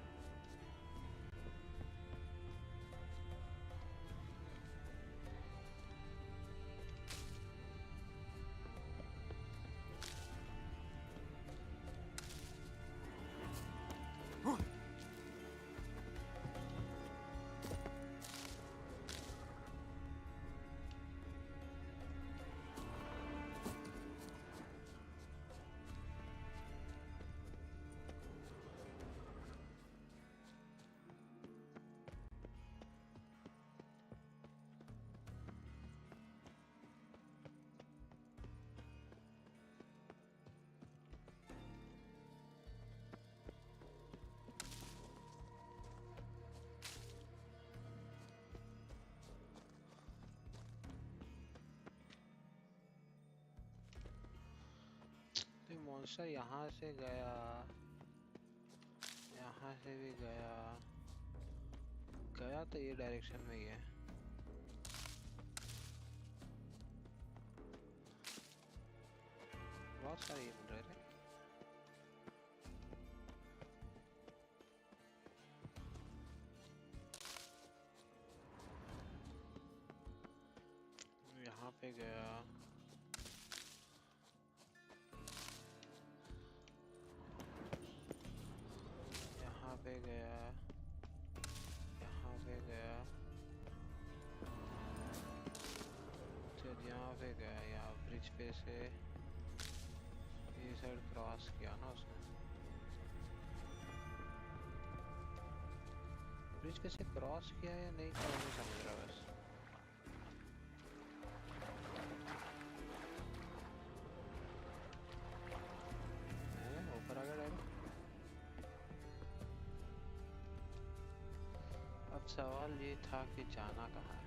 B: मॉन्स्टर यहाँ से गया, यहाँ से भी गया, गया तो ये डायरेक्शन में ही है। बहुत सारे मिल रहे थे। यहाँ पे गया, पे गया, यहाँ पे गया, फिर यहाँ पे गया, यहाँ ब्रिज पे से ये साइड क्रॉस किया ना उसने, ब्रिज पे से क्रॉस किया या नहीं किया नहीं समझ रहा बस। ऊपर आ गया डायरेक्ट। अब सवाल ये था कि जाना कहाँ है।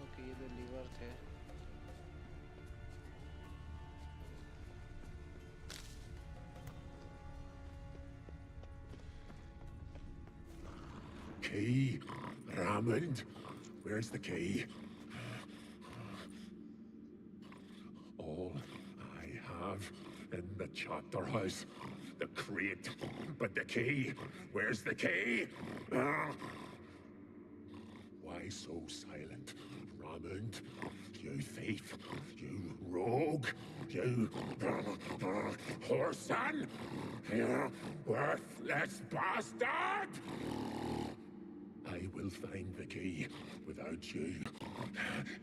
B: ओके, ये तो लीवर थे।
P: Key, Raymond, where's the key? All I have in the chapter house, the crate, but the key, where's the key? Why so silent, Raymond? You thief, you rogue, you whoreson, you worthless bastard! I will find the key without you,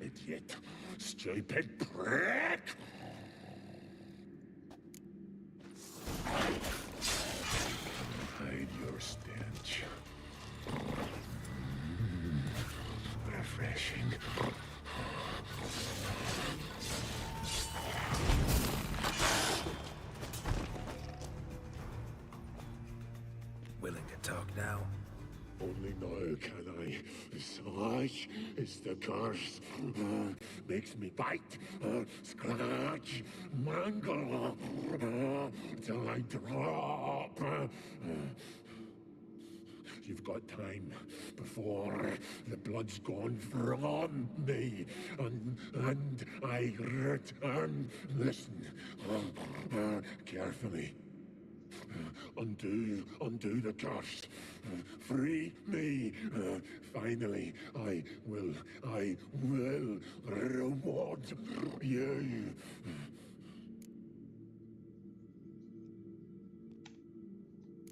P: idiot, stupid prick! Hide your stench. Refreshing.
E: Willing to talk now?
P: Only now can I. Such is the curse. Makes me bite, scratch, mangle, till I drop. You've got time before the blood's gone from me, and I return. Listen, carefully. Undo the curse. Free me. Finally, I will reward you.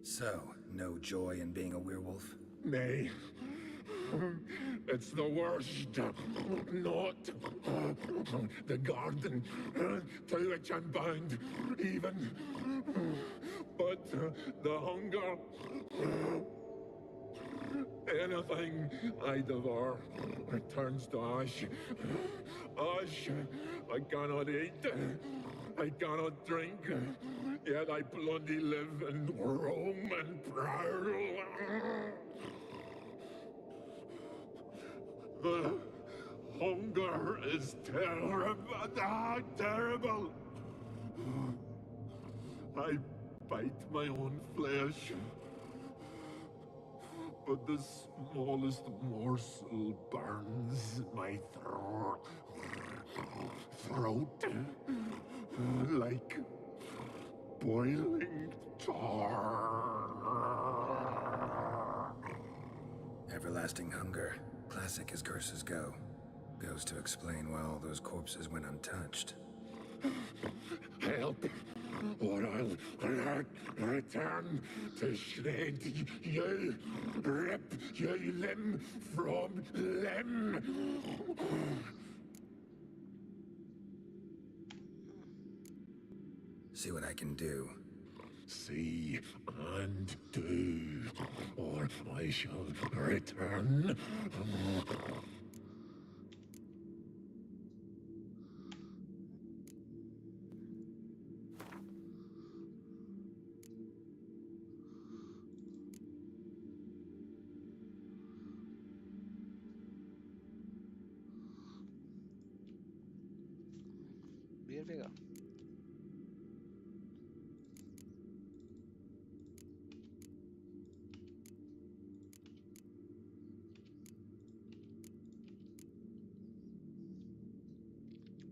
E: So, no joy in being a werewolf?
P: Nay. It's the worst. Not the garden to which I'm bound, even. But the hunger. Anything I devour turns to ash. Ash I cannot eat. I cannot drink. Yet I bloody live and roam and prowl. The hunger is terrible. Terrible. I bite my own flesh. but the smallest morsel burns my throat like boiling tar.
E: Everlasting hunger, classic as curses go. Goes to explain why all those corpses went untouched.
P: Help, or I'll return to shred you, rip you limb from limb.
E: See what I can do.
P: See and do, or I shall return.
B: Beer पिएगा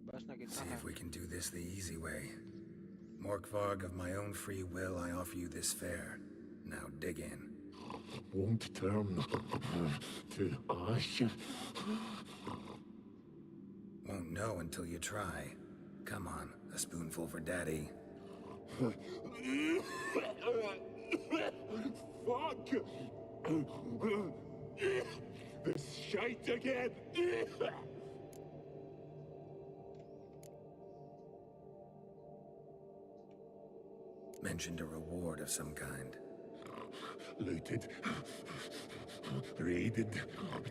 B: बस ना कितना
E: See
B: है
E: if we can do this the easy way. Morkvarg, of my own free will, I offer you this fare. Now dig in.
P: Won't turn to ash.
E: Won't know until you try. Come on, a spoonful for Daddy.
P: Fuck! This shite again!
E: Mentioned a reward of some kind.
P: Looted, raided,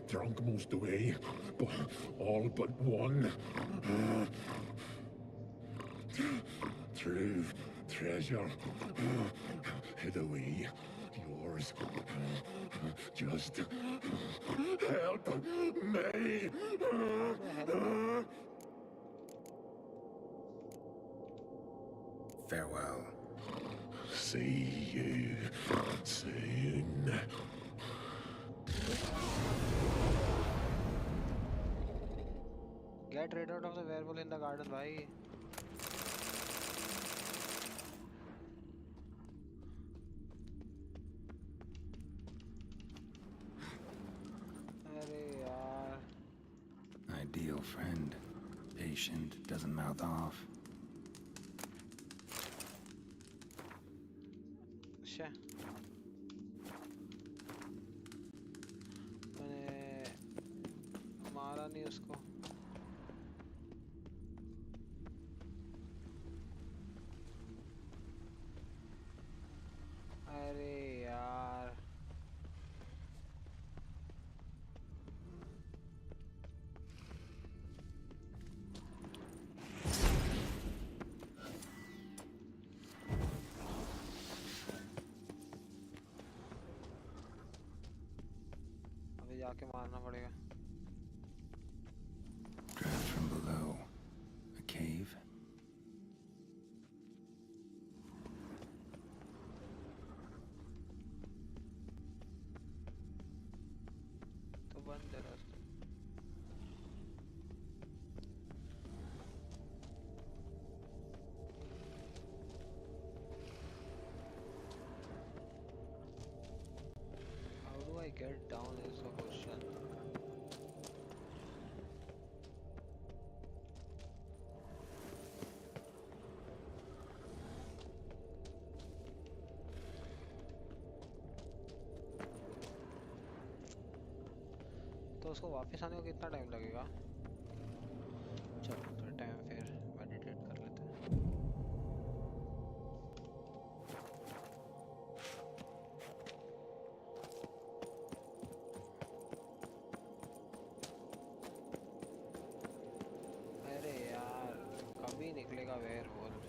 P: drunk most away, but all but one. True treasure hid away. Yours. Just help me.
E: Farewell.
P: See you soon.
B: Get rid out of the werewolf in the garden, भाई. अरे यार.
E: Ideal friend. Patient, doesn't mouth off.
B: अच्छा. मैंने मारा नहीं उसको. अरे यार. अभी जाके मारना पड़ेगा.
E: Draft from below. A cave.
B: तो बंद है रास्ता. How do I get down is the question. तो उसको वापस आने को कितना टाइम लगेगा? चलो थोड़ा टाइम फिर मेडिटेट कर लेते हैं. अरे यार कभी निकलेगा वेयरवुल्फ.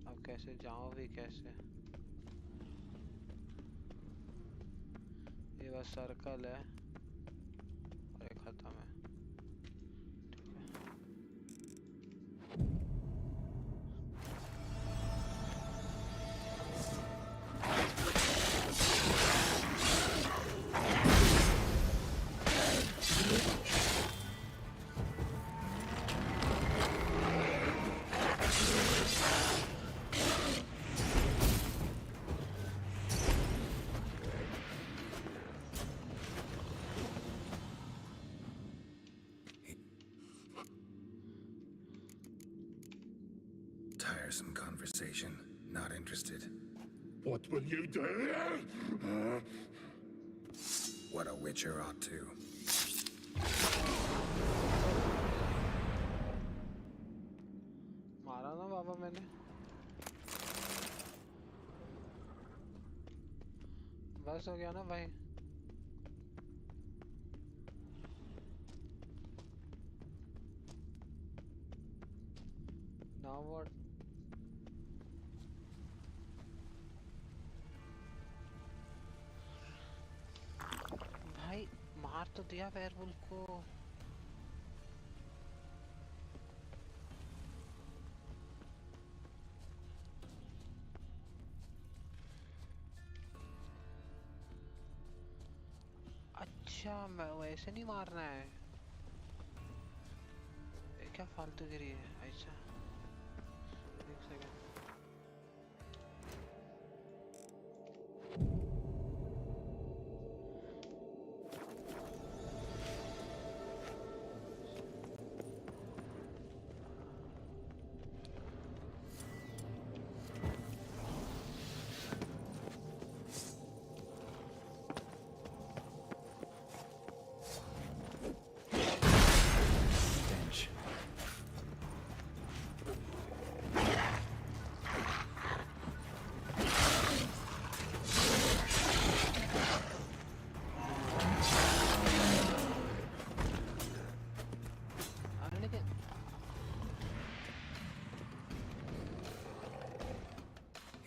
B: अब कैसे जाऊं भी कैसे? ये ये बस सर्कल है और एक खत्म है।
E: Tiresome conversation. Not interested.
P: What will you do?
E: What a witcher ought to.
B: मारा ना बाबा मैंने। बस हो गया ना भाई। Now what? भाई मार तो दिया वेयरवुल्फ को। अच्छा मैं वैसे नहीं मारना है। ये क्या फालतूगिरी है। अच्छा एक second.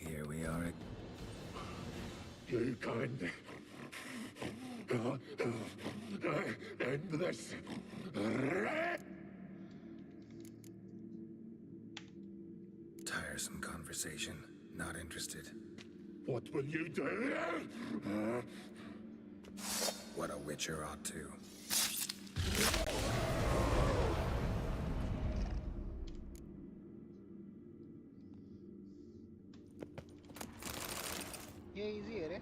E: Here we are.
P: You can't end this.
E: Tiresome conversation. Not interested.
P: What will you do?
E: What a witcher ought to.
B: ये इजी है रे।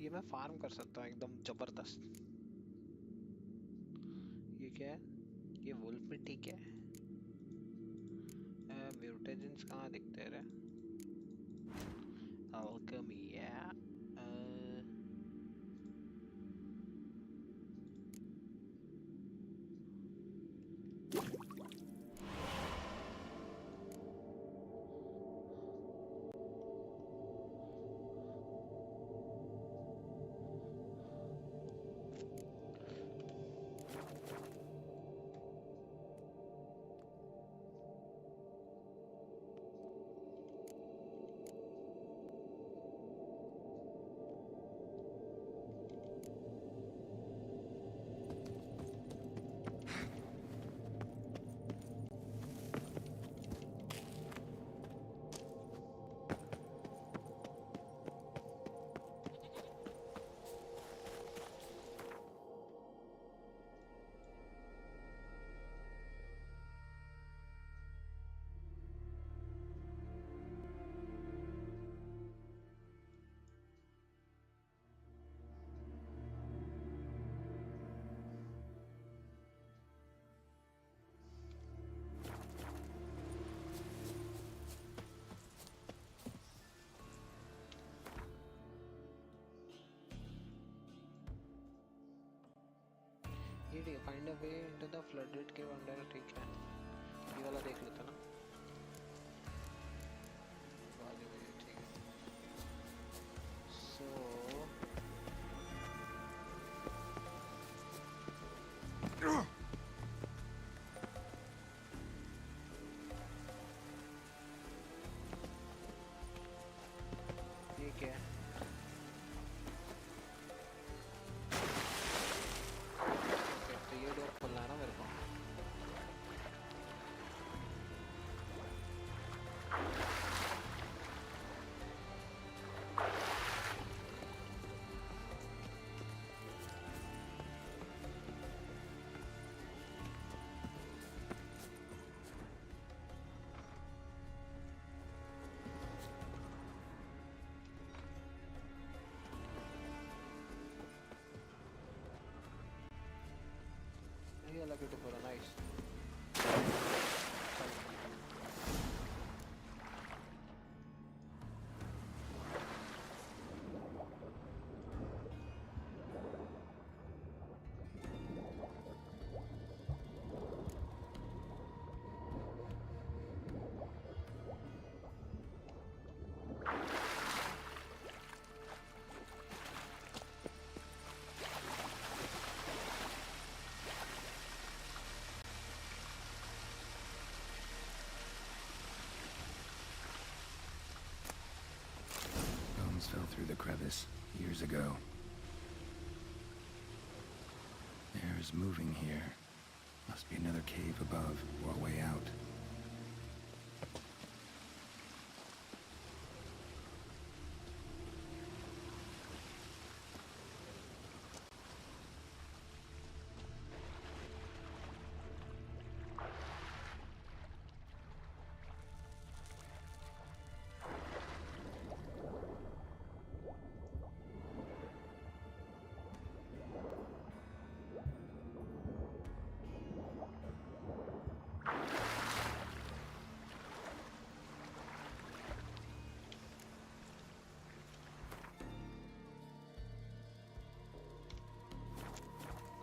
B: ये मैं फार्म कर सकता हूँ एकदम जबरदस्त। ये क्या है? ये वुल्फ भी ठीक है। म्यूटेजेंस कहाँ दिखते हैं रे? अल्केमी या ये ठीक है। Find a way into the flooded cave under. ठीक है ये वाला देख लेता ना। ठीक है सो ये क्या है?
E: through the crevice years ago. Air's moving here. Must be another cave above, or a way out.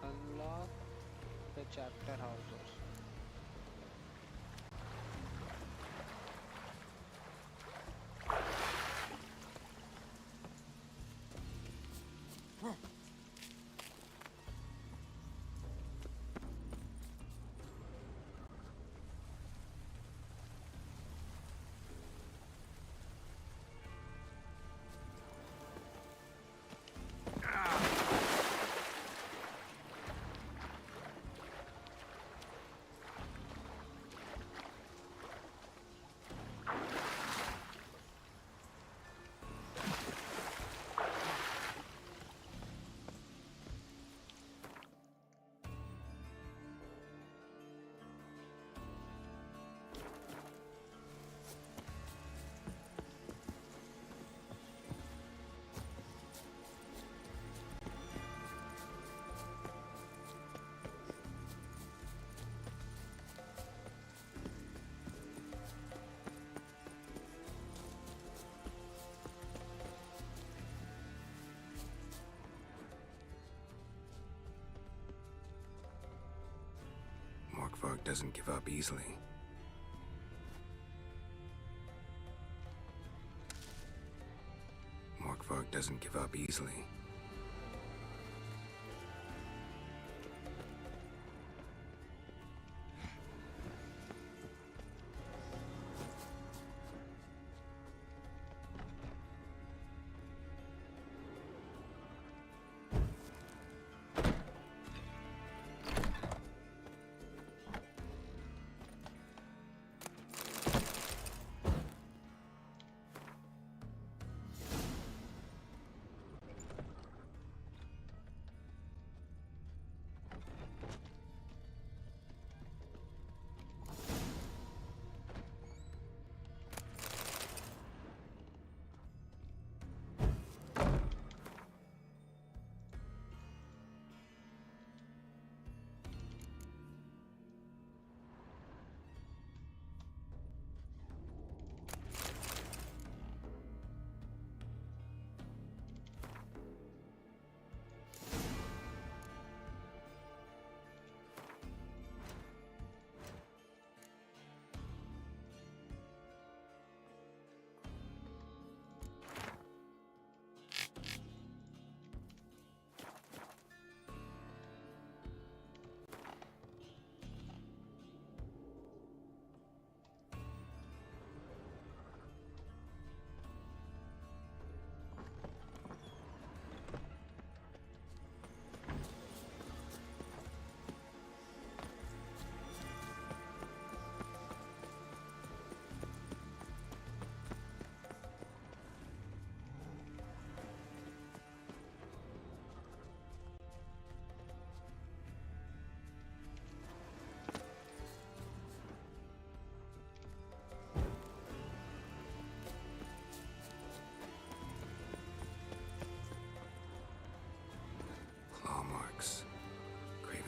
B: Unlock the chapter house doors. Morkvarg doesn't give up easily. Morkvarg doesn't give up easily.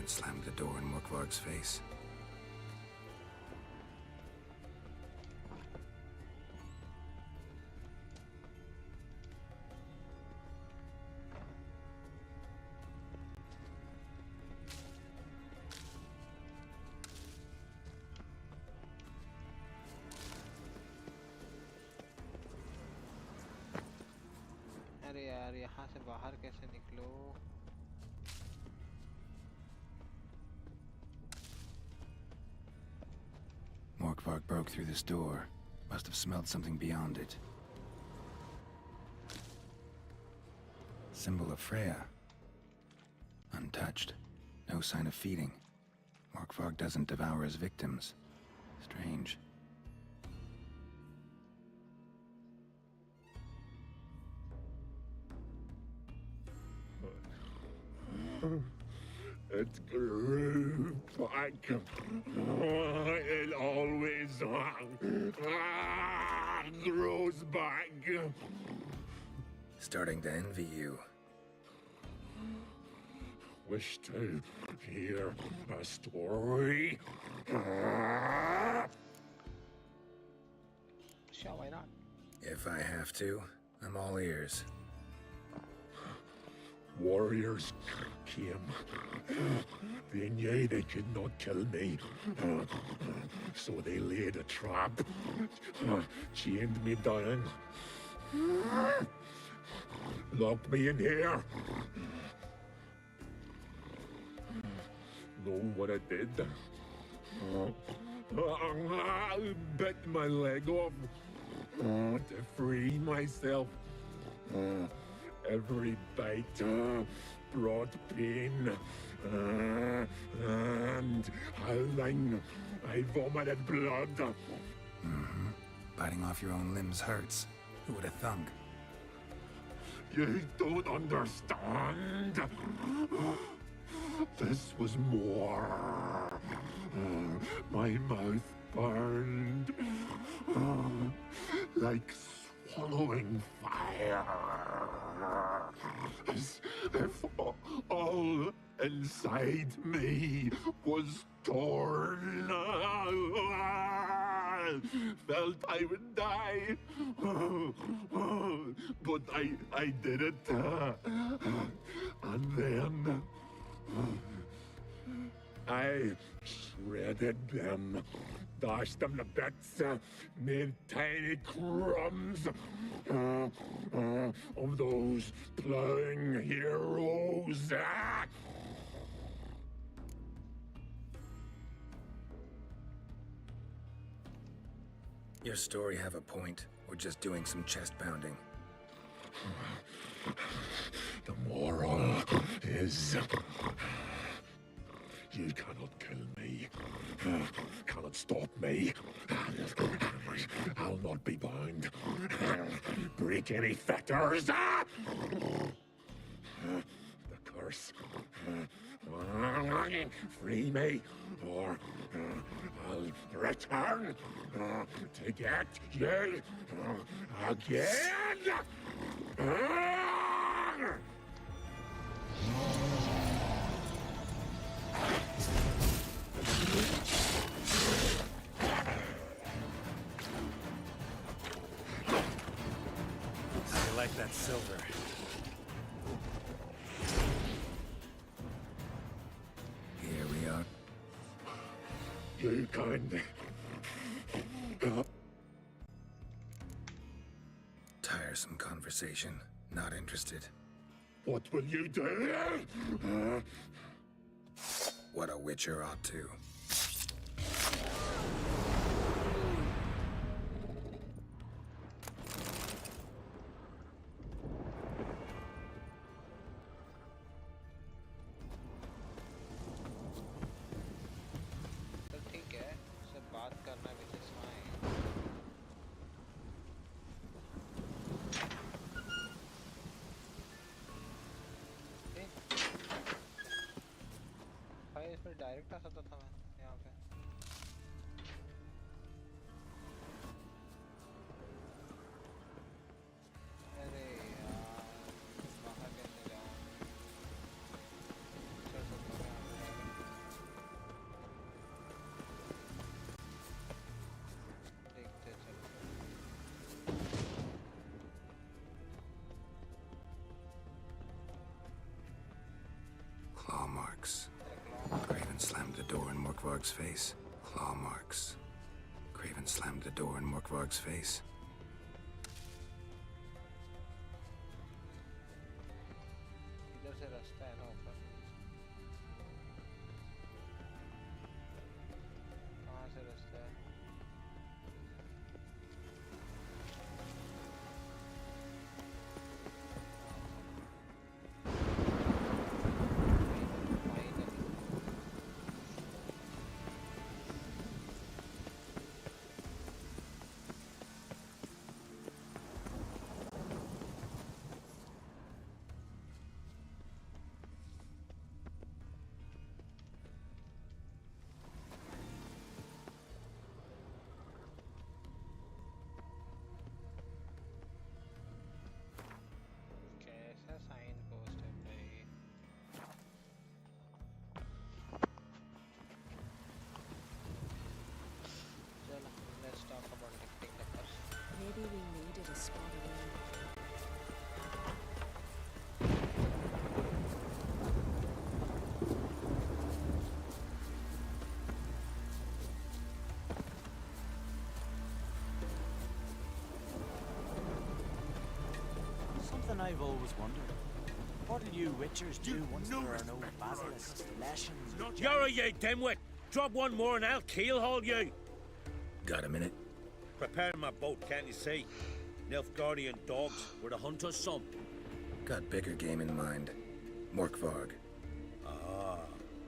B: Slammed the door in Morkvarg's face. अरे यार यहाँ से बाहर कैसे निकलो?
E: Morkvarg broke through this door. Must have smelled something beyond it. symbol of Freya. Untouched. No sign of feeding. Morkvarg doesn't devour his victims. Strange.
P: It grew back. It always grows back.
E: Starting to envy you.
P: Wish to hear a story?
B: Sure, why not?
E: If I have to, I'm all ears.
P: Warriors came. They knew they could not kill me. So they laid a trap. Chained me down. Locked me in here. Know what I did? I bit my leg off to free myself. Every bite brought pain and howling. I vomited blood.
E: Mm-hmm. Biting off your own limbs hurts. Who would have thunk?
P: You don't understand. This was more. My mouth burned like swallowing fire. As if all inside me was torn. Felt I would die. But I did it. And then I shredded them, dashed them to bits, made tiny crumbs of those plowing heroes.
E: Your story have a point, or just doing some chest pounding?
P: The moral is you cannot kill me, cannot stop me. I'll not be bound, break any fetters. The curse. Free me, or I'll return to get you again.
E: I like that silver. Here we are.
P: You kind.
E: Tiresome conversation. Not interested.
P: What will you do?
E: What a witcher ought to.
B: तो ठीक है, उससे बात करना which is fine. भाई इस पर direct आ सकता था मैं यहाँ पे. अरे यार, बाहर कैसे जाऊँ? चल सकता हूँ यहाँ पे. देखते चलो.
E: Claw marks. Craven slammed the door in Morkvarg's face. Claw marks. Craven slammed the door in Morkvarg's face.
B: इधर से रास्ता है ना ऊपर. कहाँ से रास्ता है?
L: really needed a spot away.
K: Something I've always wondered. What'll you witchers do once there are no basilisks, lashings?
M: You're you dimwit! Drop one more and I'll keelhaul you!
E: Got a minute?
M: Preparing my boat, can't you see? Nilfgaardian dogs were to hunt us some.
E: Got bigger game in mind. Morkvarg.
M: Ah,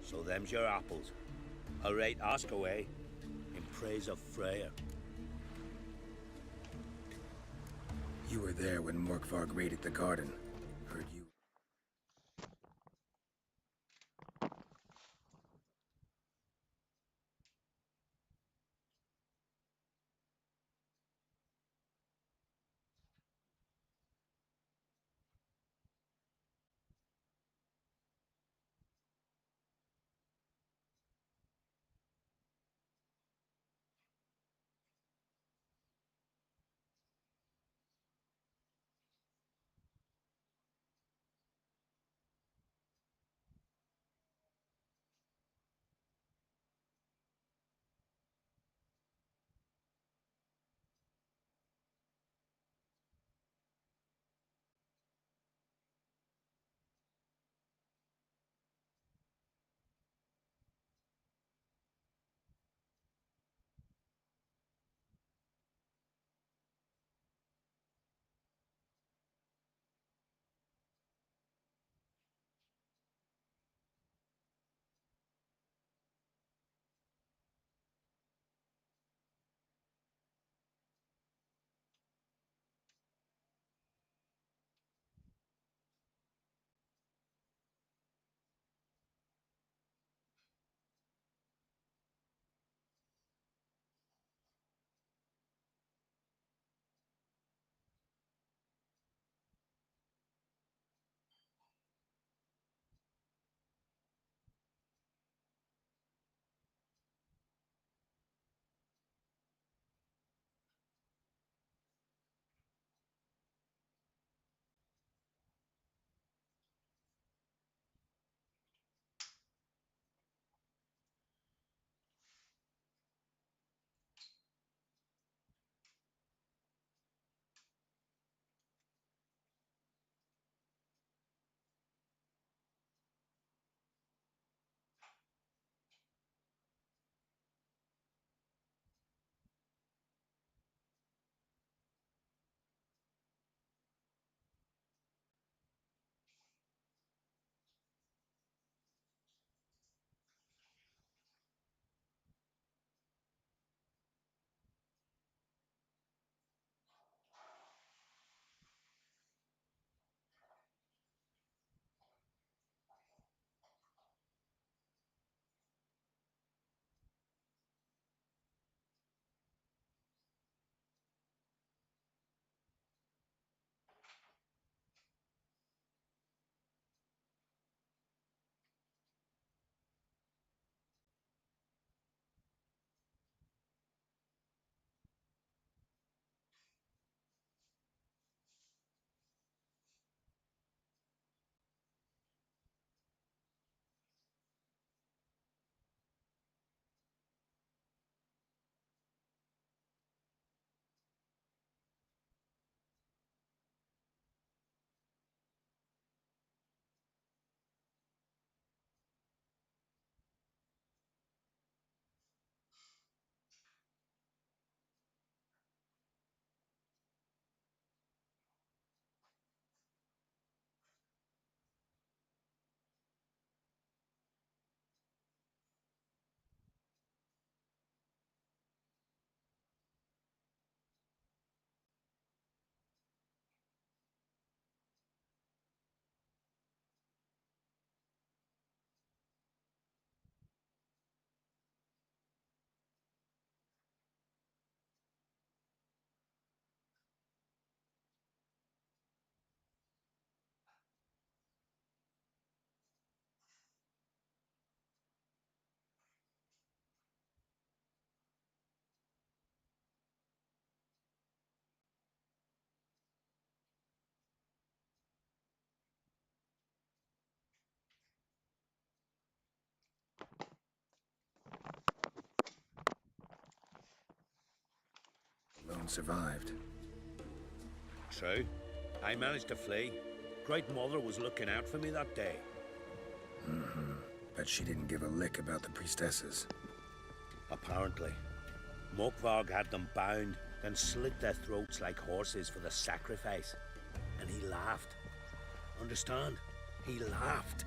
M: so them's your apples. All right, ask away. In praise of Freya.
E: You were there when Morkvarg raided the garden. Heard you. Lone survived.
M: True. I managed to flee. Great Mother was looking out for me that day.
E: Mm-hmm. Bet she didn't give a lick about the priestesses.
M: Apparently. Mokvarg had them bound, then slit their throats like horses for the sacrifice. And he laughed. Understand? He laughed.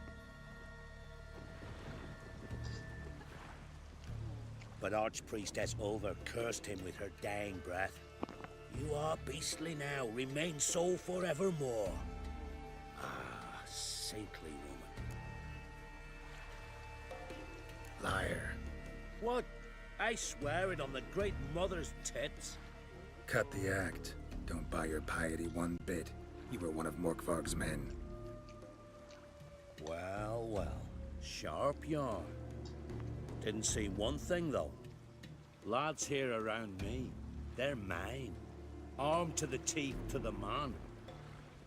M: But Archpriestess Ulver cursed him with her dying breath. You are beastly now, remain so forevermore. Ah, saintly woman.
E: Liar.
M: What? I swear it on the Great Mother's tits.
E: Cut the act. Don't buy your piety one bit. You were one of Morkvarg's men.
M: Well, well. Sharp yarn. Didn't see one thing, though. Lads here around me, they're mine. Armed to the teeth to the man.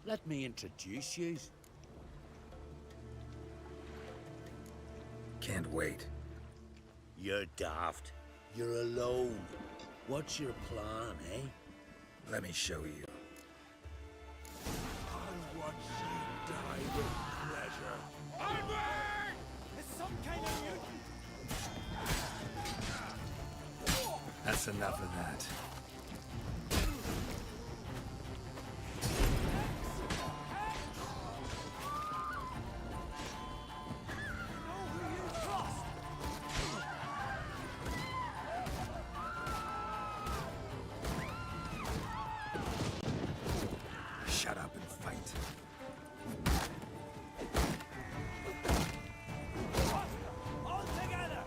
M: Let me introduce you.
E: Can't wait.
M: You're daft. You're alone. What's your plan, eh?
E: Let me show you.
N: I watch you die with pleasure. Onward! It's some kind of mutant.
E: That's enough of that. Shut up and fight.
N: All together!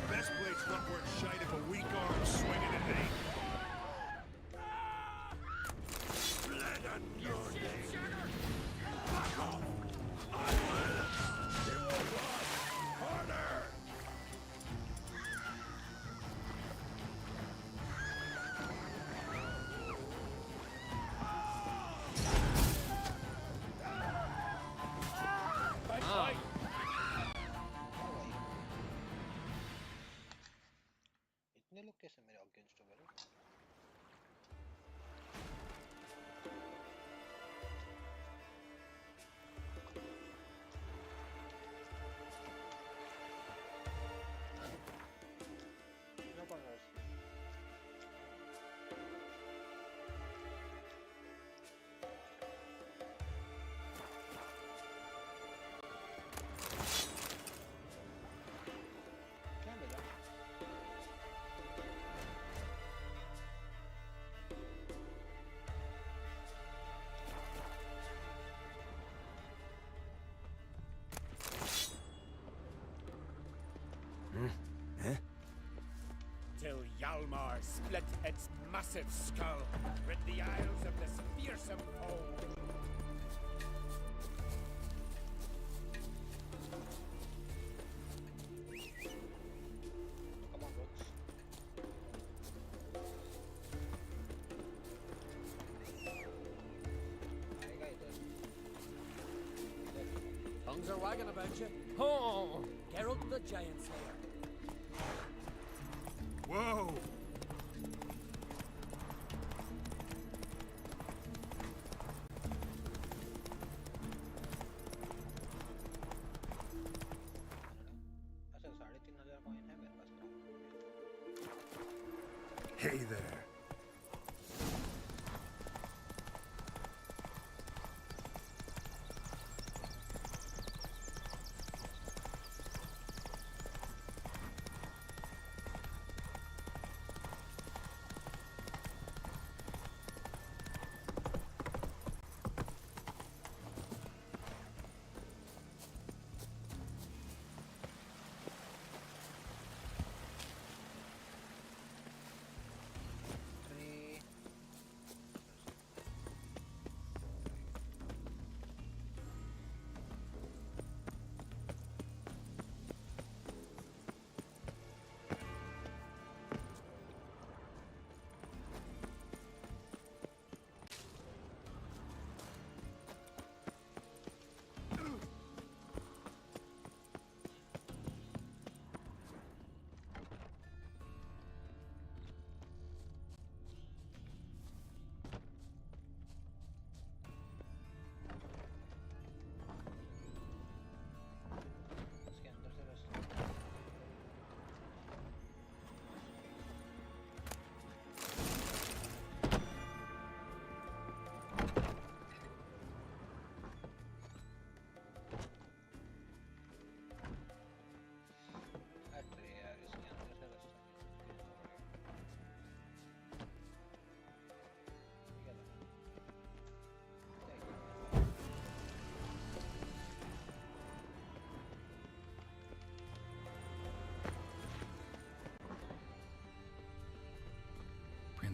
N: Best blade's not worth shite if a weak arm swinging at me. Blood on your name. Back off! I will! You will run! Harder!
B: इतने लोग कैसे मेरे against हो गए?
N: Till Yalmar split its massive skull, rid the Isles of this fearsome foe.
B: Come on, books.
K: Tongues are wagging about you. Oh, Geralt the Giant Slayer.
N: Whoa!
B: अच्छा 3,500 coin है मेरे पास।
E: Hey there.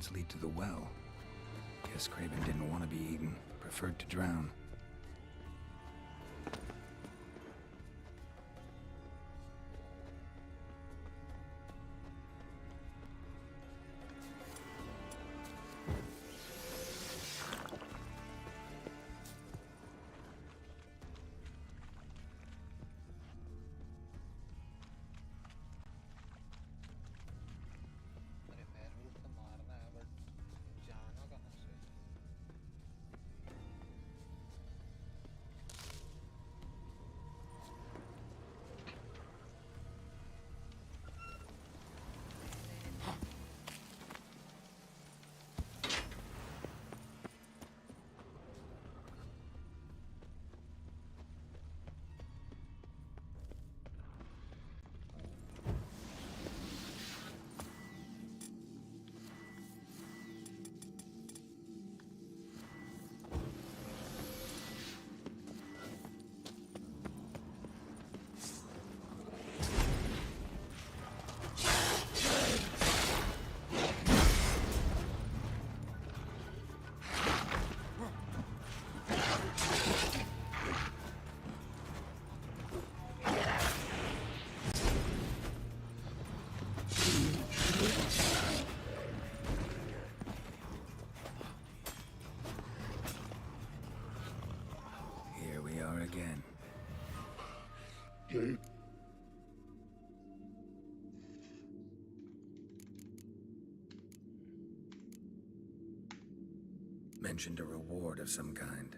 E: entrance lead to the well. Guess Craven didn't want to be eaten, preferred to drown.
B: अरे werewolf को मारना है but जाना कहाँ से?
E: Here we are again. Mentioned a reward of some kind.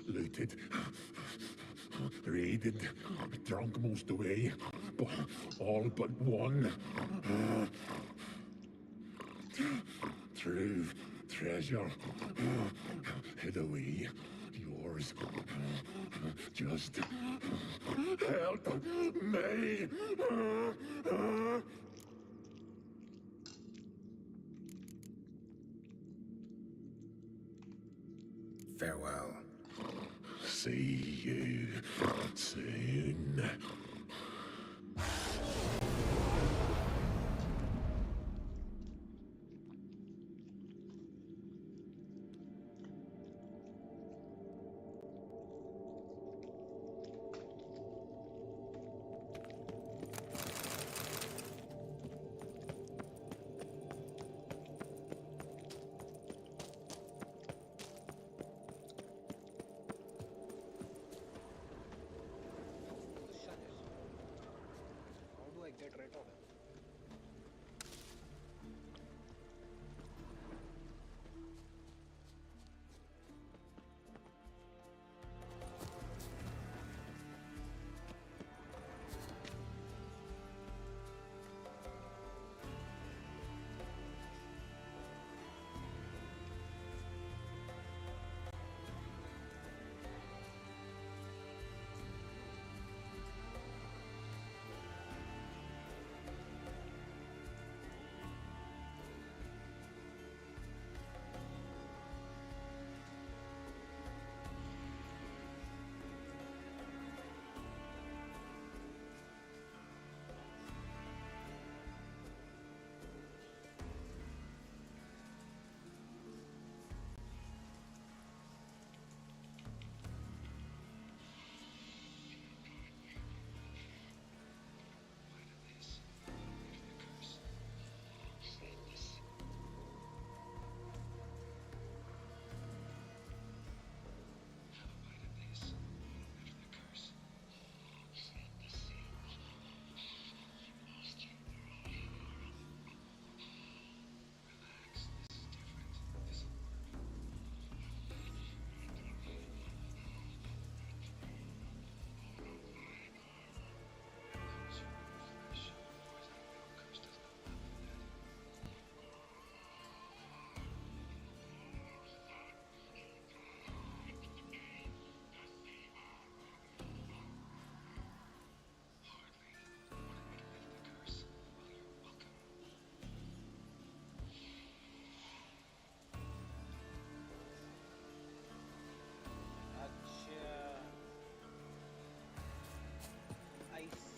P: Looted, raided, drunk most away, but all but one. True treasure hid away. Yours. Just help me.
E: Farewell.
P: See you soon.
B: How do I get rid of him?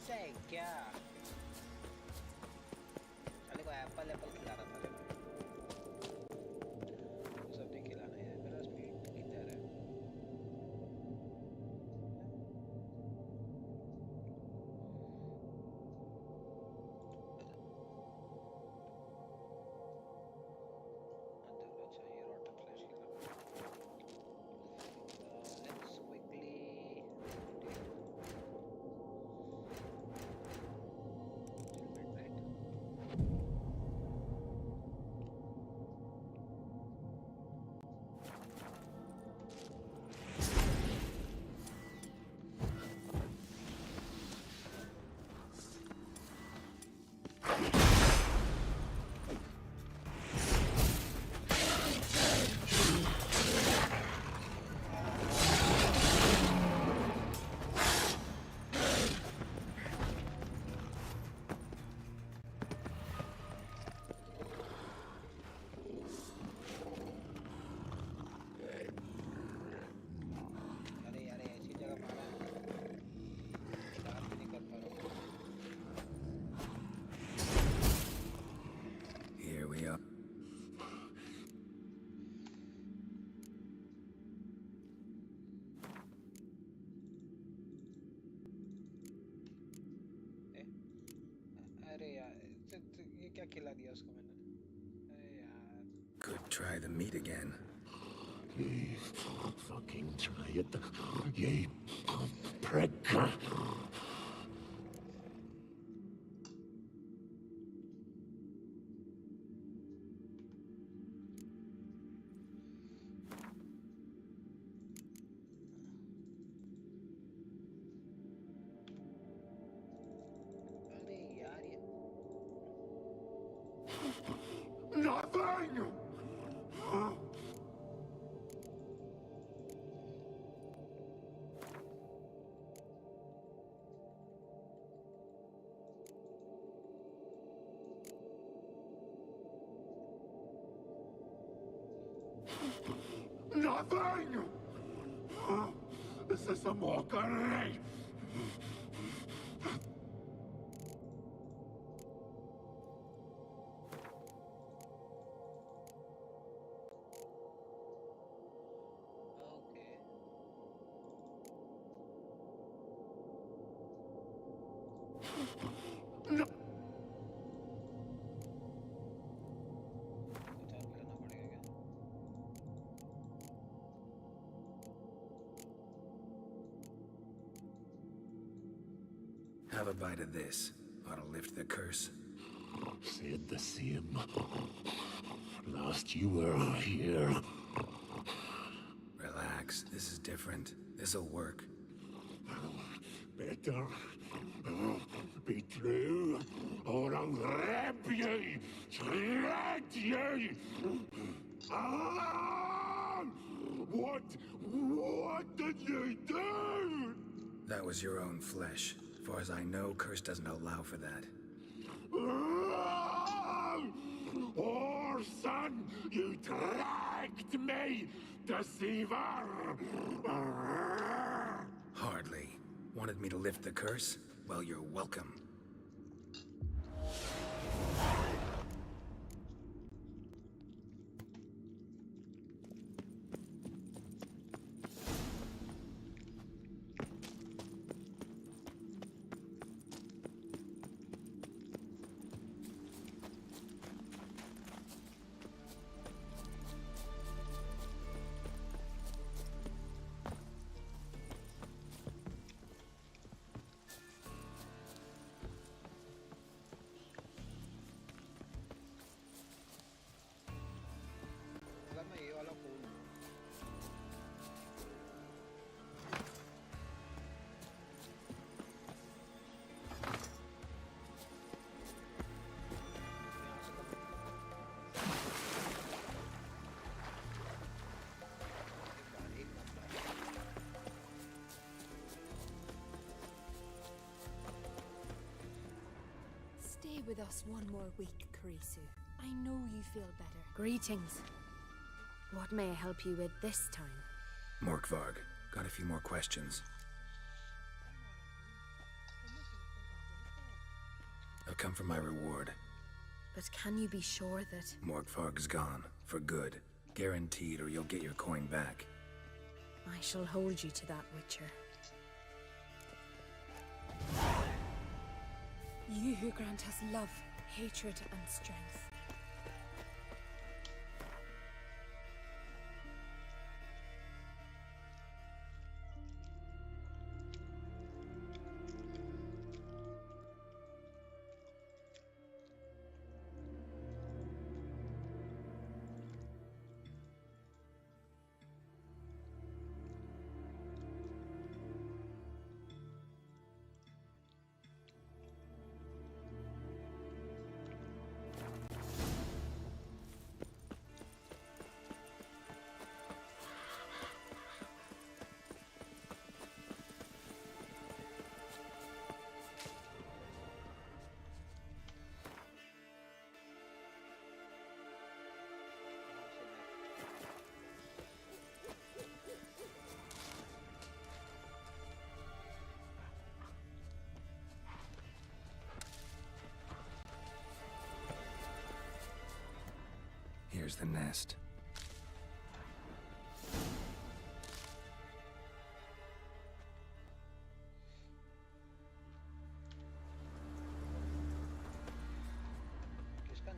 B: है क्या? साले को Apple खिला रहा था। खिला दिया उसको मैंने। अरे यार।
E: Could try the meat again.
P: Ye fucking try it. Ye prick.
B: अरे यार ये
P: Nothing! Nothing! This is a mockery!
B: Okay. कुछ और भी करना पड़ेगा क्या?
E: Have a bite of this. Ought to lift the curse.
P: Said the same. Last you were here.
E: Relax. This is different. This'll work.
P: Better be true, or I'll rip ye, shred ye. Ah! What did you do?
E: That was your own flesh. As far as I know, curse doesn't allow for that.
P: Orson, you tracked me, deceiver!
E: Hardly. Wanted me to lift the curse? Well, you're welcome.
B: अगर मैं ये वाला खोल दूँ
I: Stay with us one more week, Karisu. I know you feel better. Greetings. What may I help you with this time?
E: Morkvarg, got a few more questions. I'll come for my reward.
I: But can you be sure that...
E: Morkvarg's gone. For good. Guaranteed, or you'll get your coin back.
I: I shall hold you to that, Witcher. You who grant us love, hatred, and strength.
E: Here's the nest.
B: किसका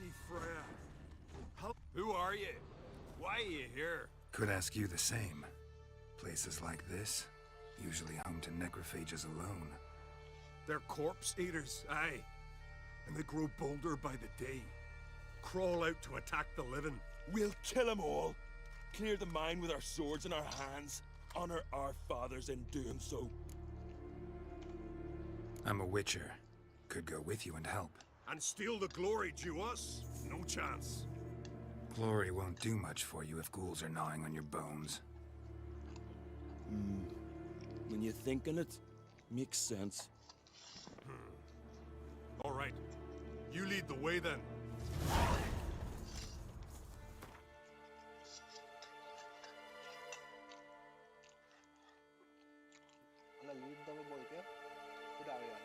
R: see Freya. Who are you? Why are you here?
E: Could ask you the same. Places like this, usually home to necrophages alone.
R: They're corpse eaters, aye. And they grow bolder by the day. Crawl out to attack the living.
S: We'll kill them all. Clear the mine with our swords in our hands. Honor our fathers in doing so.
E: I'm a witcher. Could go with you and help.
R: And steal the glory due us? No chance.
E: Glory won't do much for you if ghouls are gnawing on your bones.
S: When you think on it, makes sense.
R: All right. You lead the way then.
B: Alla lead the way boy pe. Udah ya.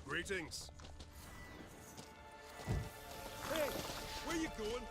R: Greetings. Hey, where you going?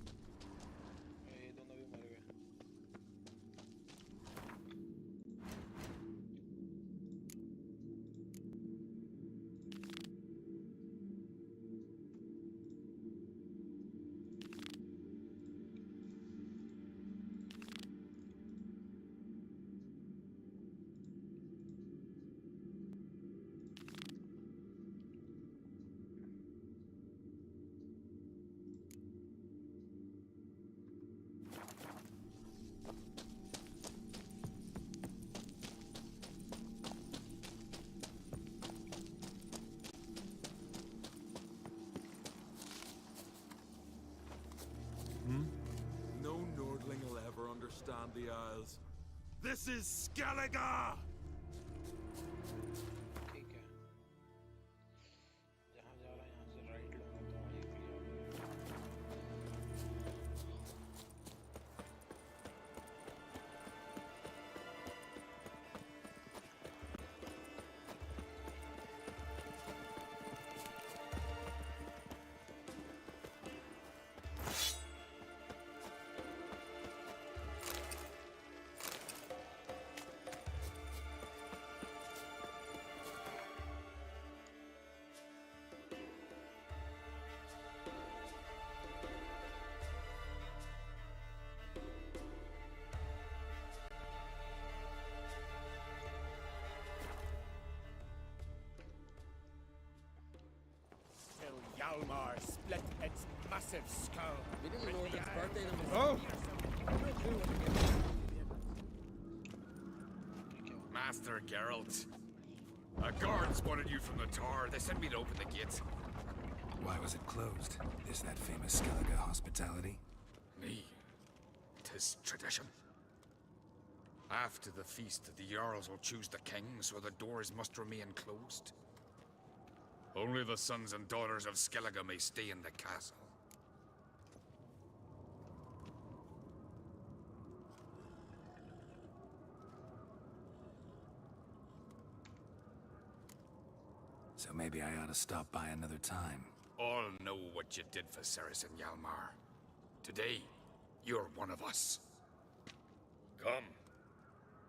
B: ये दोनों भी मर गए।
S: No Nordling will ever understand the Isles. This is Skellige!
B: ठीक है। जहाँ जा रहा है यहाँ से राइट लूँगा तो वहीं क्लियर हो
N: Till Hjalmar split its massive skull.
D: We didn't know
N: Rid
D: its
N: the
D: birthday
N: isles
D: number.
N: of
G: Oh!
N: the fearsome-
G: Master Geralt. Guards wanted you from the tower. They sent me to open the gates.
E: Why was it closed? Is that famous Skellige hospitality?
G: Me. 'Tis tradition. After the feast, the Jarls will choose the king, so the doors must remain closed. Only the sons and daughters of Skellige may stay in the castle.
E: So maybe I ought to stop by another time.
G: All know what you did for Saracen Hjalmar. Today, you're one of us. Come.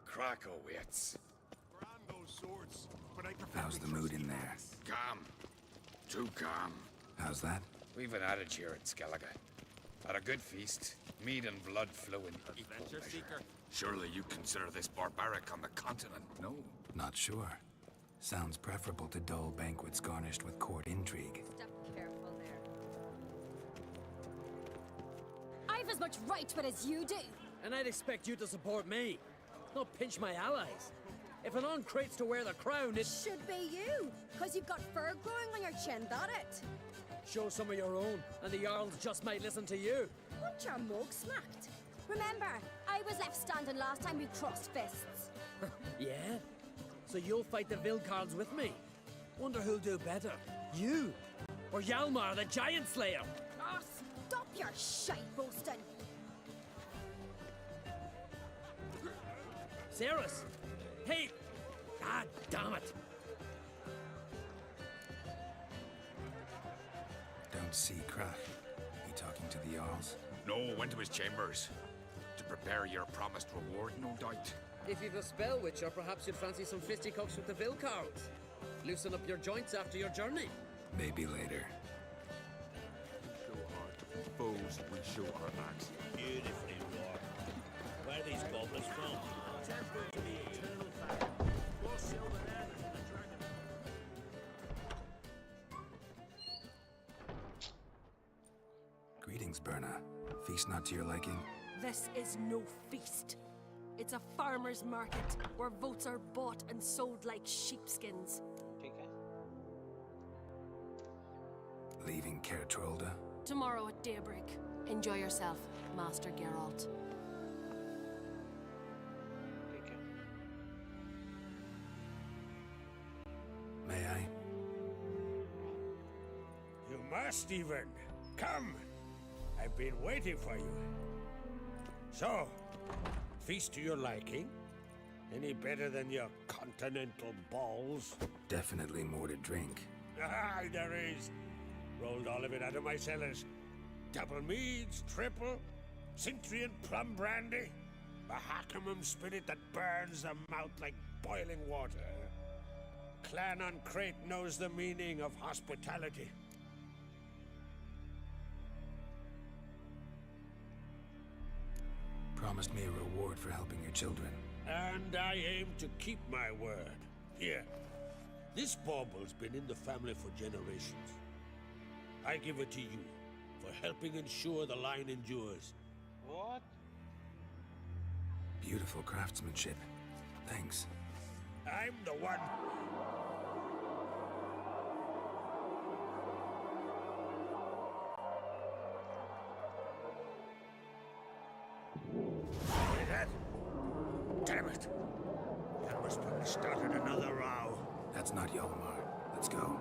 G: Krakow waits.
S: Brand those swords, but I prefer
E: How's the mood in there?
G: Calm. Too calm.
E: How's that?
G: We've an adage here at Skellige. At a good feast, mead and blood flow in equal
S: Adventure
G: measure.
S: seeker.
G: Surely you consider this barbaric on the continent, no?
E: Not sure. Sounds preferable to dull banquets garnished with court intrigue.
I: Step careful there. I've as much right to it as you do.
D: And I'd expect you to support me, not pinch my allies. If an on crates to wear the crown, it
I: Should be you, because you've got fur growing on your chin, that it?
D: show some of your own, and the Jarls just might listen to you.
I: Want your mug smacked? Remember, I was left standing last time we crossed fists.
D: Yeah? So you'll fight the Vilcards with me? Wonder who'll do better, you or Hjalmar the Giant Slayer?
I: Oh, stop your shite boasting.
D: Ceres! Hey! God damn it!
E: Don't see Krach. He talking to the Jarls?
G: No, went to his chambers. To prepare your promised reward, no doubt.
D: If you've a spell witcher, perhaps you'd fancy some fisticuffs with the Vilcards. Loosen up your joints after your journey.
E: Maybe later.
S: Go hard, suppose we show our axe.
M: Beautifully wrought. Where are these goblins from? Tempered to the eternal fire. More silver there than the dragon.
E: Greetings, Berna. Feast not to your liking?
T: This is no feast. It's a farmer's market where votes are bought and sold like sheepskins.
E: Leaving Caer Trolda?
T: Tomorrow at daybreak. Enjoy yourself, Master Geralt.
E: May I?
M: You must even. Come! I've been waiting for you. So, feast to your liking? Any better than your continental balls?
E: Definitely more to drink.
M: Ah, there is. Rolled all of it out of my cellars. Double meads, triple, Cintrian plum brandy, Mahakimum spirit that burns the mouth like boiling water. Clan on Crate knows the meaning of hospitality.
E: Promised me a reward for helping your children.
M: And I aim to keep my word. Here, this bauble's been in the family for generations. I give it to you for helping ensure the line endures.
B: What?
E: Beautiful craftsmanship. Thanks.
M: I'm the one. Hear that? Damn it! That must have started another row.
E: That's not Yalmar. Let's go.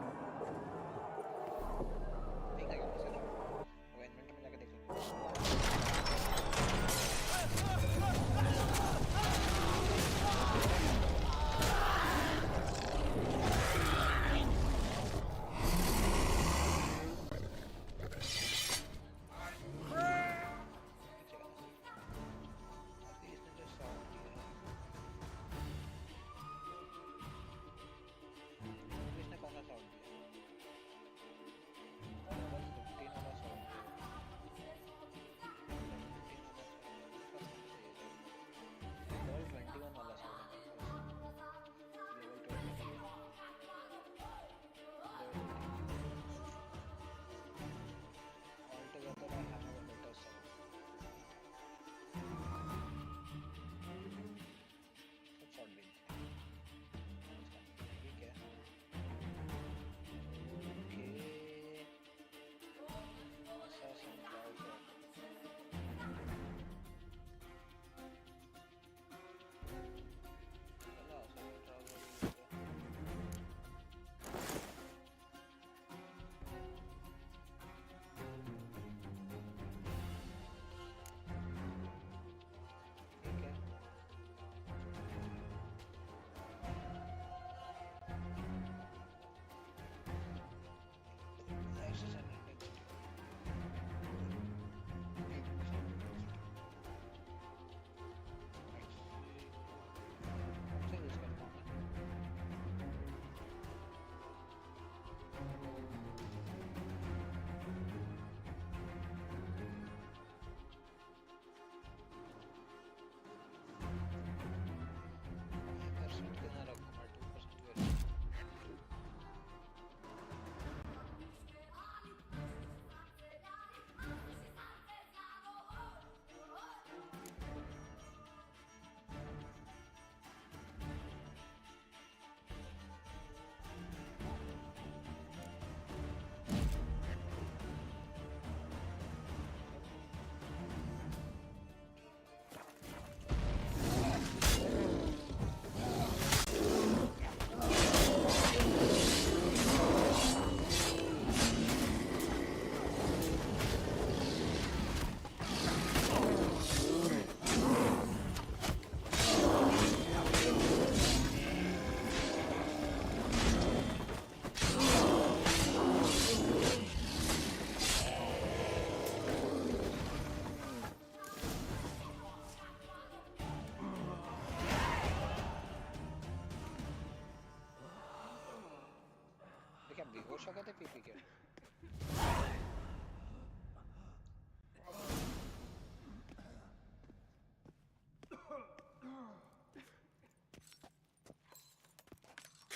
B: बेहोश हो गए थे P P के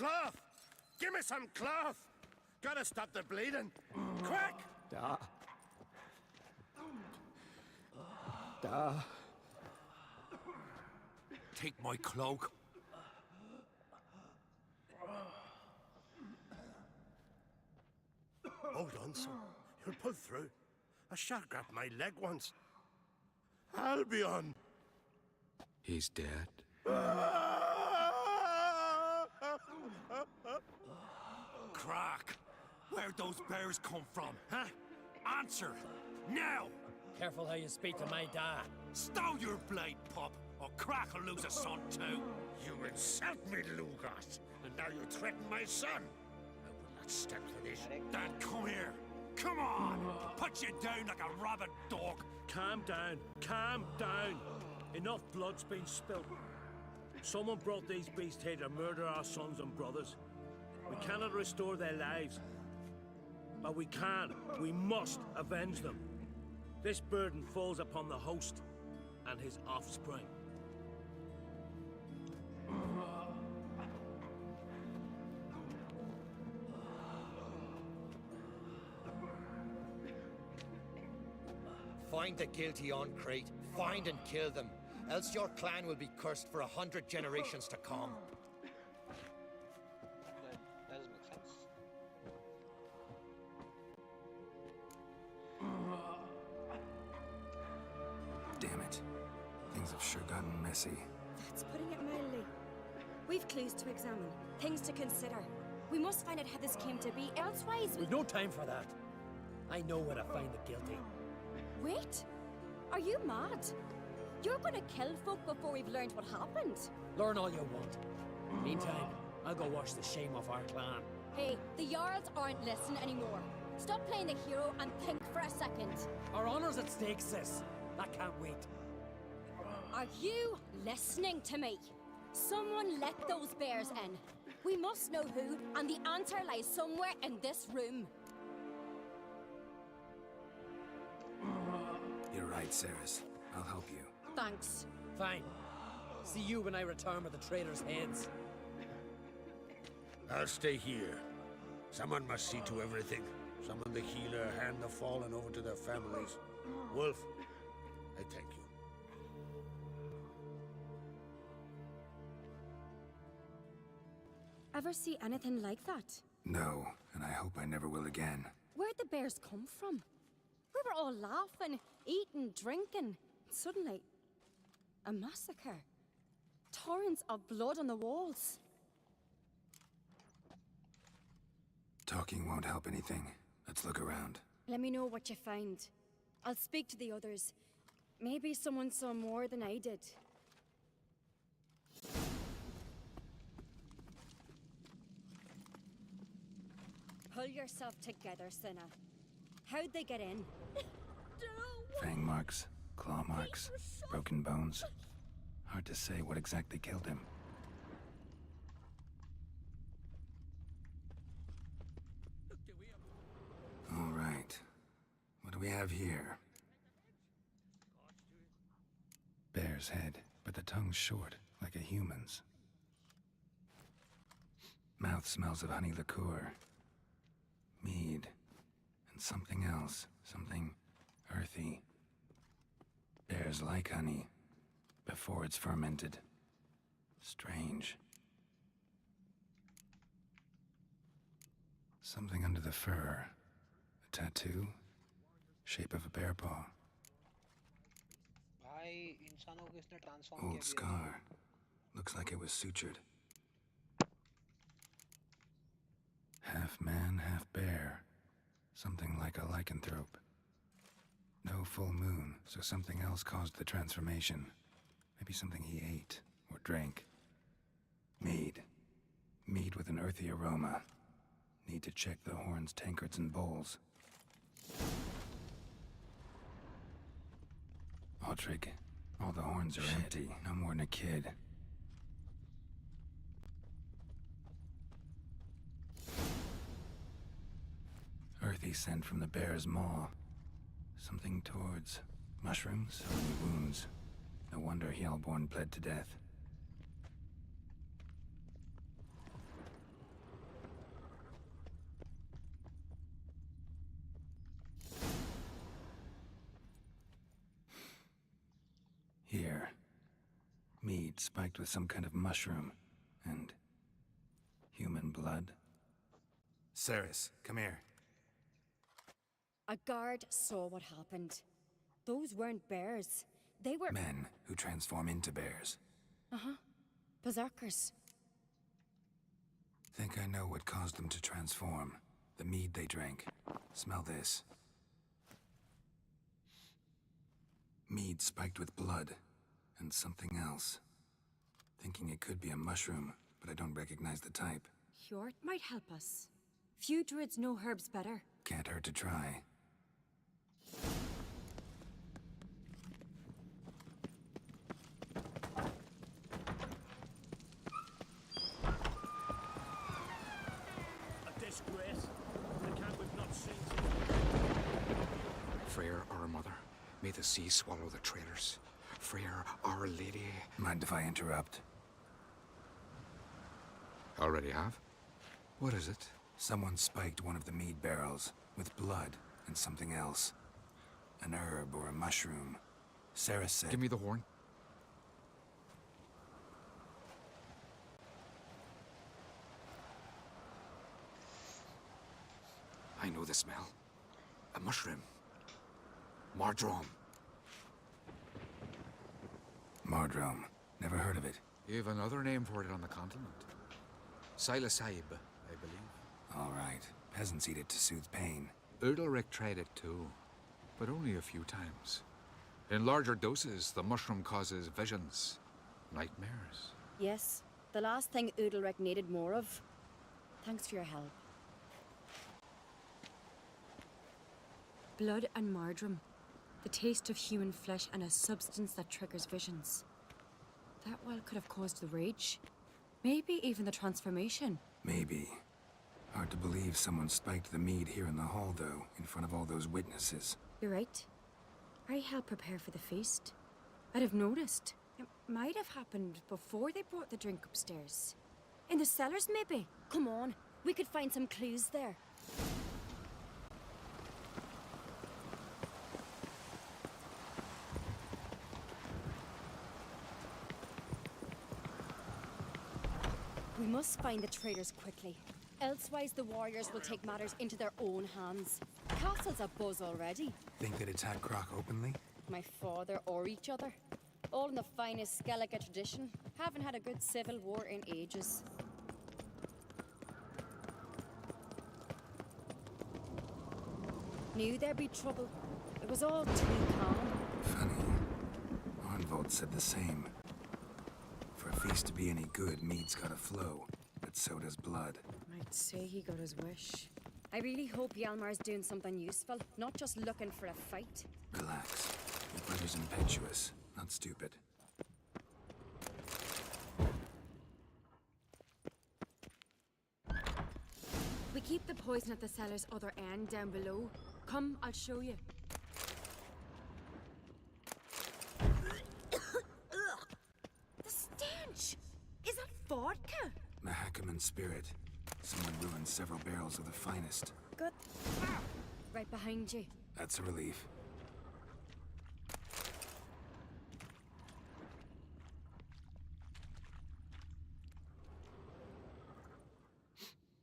N: Cloth! Give me some cloth! Gotta stop the bleeding. Quick!
R: Da. Da.
M: Take my cloak.
N: Hold on, son. You'll pull through. A shark grabbed my leg once. Albion!
E: He's dead.
M: Crack! Where'd those bears come from, huh? Answer! Now!
D: Careful how you speak to my dad.
M: Stow your blade, pup, or Crack will lose a son too.
N: You insult me, Lugas, and now you threaten my son. I will not stand for this.
M: Dad, come here. Come on! Put you down like a rabid dog.
U: Calm down. Calm down. Enough blood's been spilt. Someone brought these beasts here to murder our sons and brothers. We cannot restore their lives. But we can. We must avenge them. This burden falls upon the host and his offspring.
F: Find the guilty on Crete. Find and kill them. Else your clan will be cursed for 100 generations to come.
B: That does make sense.
E: Damn it. Things have sure gotten messy.
I: That's putting it mildly. We've clues to examine, things to consider. We must find out how this came to be, elsewise
D: We've no time for that. I know where to find the guilty.
I: Wait! Are you mad? You're gonna kill folk before we've learned what happened.
D: Learn all you want. Meantime, I'll go wash the shame off our clan.
I: Hey, the Jarls aren't listening anymore. Stop playing the hero and think for a second.
D: Our honor's at stake, sis. That can't wait.
I: Are you listening to me? Someone let those bears in. We must know who, and the answer lies somewhere in this room.
E: You're right, Ceres. I'll help you.
I: Thanks.
D: Fine. See you when I return with the traitors' heads.
N: I'll stay here. Someone must see to everything. Summon the healer, hand the fallen over to their families. Wolf, I thank you.
I: Ever see anything like that?
E: No, and I hope I never will again.
I: Where'd the bears come from? We were all laughing, eating, drinking. Suddenly, a massacre. Torrents of blood on the walls.
E: Talking won't help anything. Let's look around.
I: Let me know what you find. I'll speak to the others. Maybe someone saw more than I did. Pull yourself together, Cinna. How'd they get in?
E: Fang marks, claw marks, broken bones. Hard to say what exactly killed him. All right. What do we have here? Bear's head, but the tongue's short, like a human's. Mouth smells of honey liqueur. Mead. And something else. Something earthy. Bears like honey, before it's fermented. Strange. Something under the fur. A tattoo? Shape of a bear paw.
B: भाई इंसानों को इसने transform किया
E: Old scar. Looks like it was sutured. Half man, half bear. Something like a lycanthrope. No full moon, so something else caused the transformation. Maybe something he ate or drank. Mead. Mead with an earthy aroma. Need to check the horns, tankards, and bowls. Autrig, all the horns are empty. No more than a kid. Earthy scent from the bear's maw. Something towards mushrooms or wounds. No wonder Hellborn bled to death. mead spiked with some kind of mushroom. And human blood. Ceres, come here.
I: A guard saw what happened. Those weren't bears. They were...
E: Men who transform into bears.
I: Uh-huh. Berserkers.
E: Think I know what caused them to transform. The mead they drank. Smell this. Mead spiked with blood. And something else. Thinking it could be a mushroom, but I don't recognize the type.
I: Hjort might help us. Few druids know herbs better.
E: Can't hurt to try.
U: A disgrace. The camp we've not seen.
G: Freyr, our mother, may the sea swallow the traitors. Freyr, our lady.
E: Mind if I interrupt?
G: Already have? What is it?
E: Someone spiked one of the mead barrels with blood and something else. An herb or a mushroom. Ceres said...
G: Give me the horn. I know the smell. A mushroom. Mardrome.
E: Mardrome. Never heard of it.
G: You've another name for it on the continent. Silasib, I believe.
E: All right. Peasants eat it to soothe pain.
G: Udalric tried it too, but only a few times. In larger doses, the mushroom causes visions, nightmares.
I: Yes, the last thing Udalric needed more of. Thanks for your help. Blood and Mardrome. The taste of human flesh and a substance that triggers visions. That well could have caused the rage. Maybe even the transformation.
E: Maybe. Hard to believe someone spiked the mead here in the hall, though, in front of all those witnesses.
I: You're right. I helped prepare for the feast. I'd have noticed. It might have happened before they brought the drink upstairs. In the cellars, maybe. Come on, we could find some clues there. We must find the traitors quickly. Elsewise, the warriors will take matters into their own hands. Castle's abuzz already.
E: Think they'd attack Croc openly?
I: My father or each other. All in the finest Skellige tradition. Haven't had a good civil war in ages. Knew there'd be trouble. It was all too calm.
E: Funny. Arnvold said the same. For a feast to be any good, mead's gotta flow. But so does blood.
I: I'd say he got his wish. I really hope Hjalmar's doing something useful, not just looking for a fight.
E: Relax. Your brother's impetuous, not stupid.
I: We keep the poison at the cellar's other end down below. Come, I'll show you. The stench! Is that vodka?
E: Mahakaman spirit. Someone ruined several barrels of the finest.
I: Good. Right behind you.
E: That's a relief.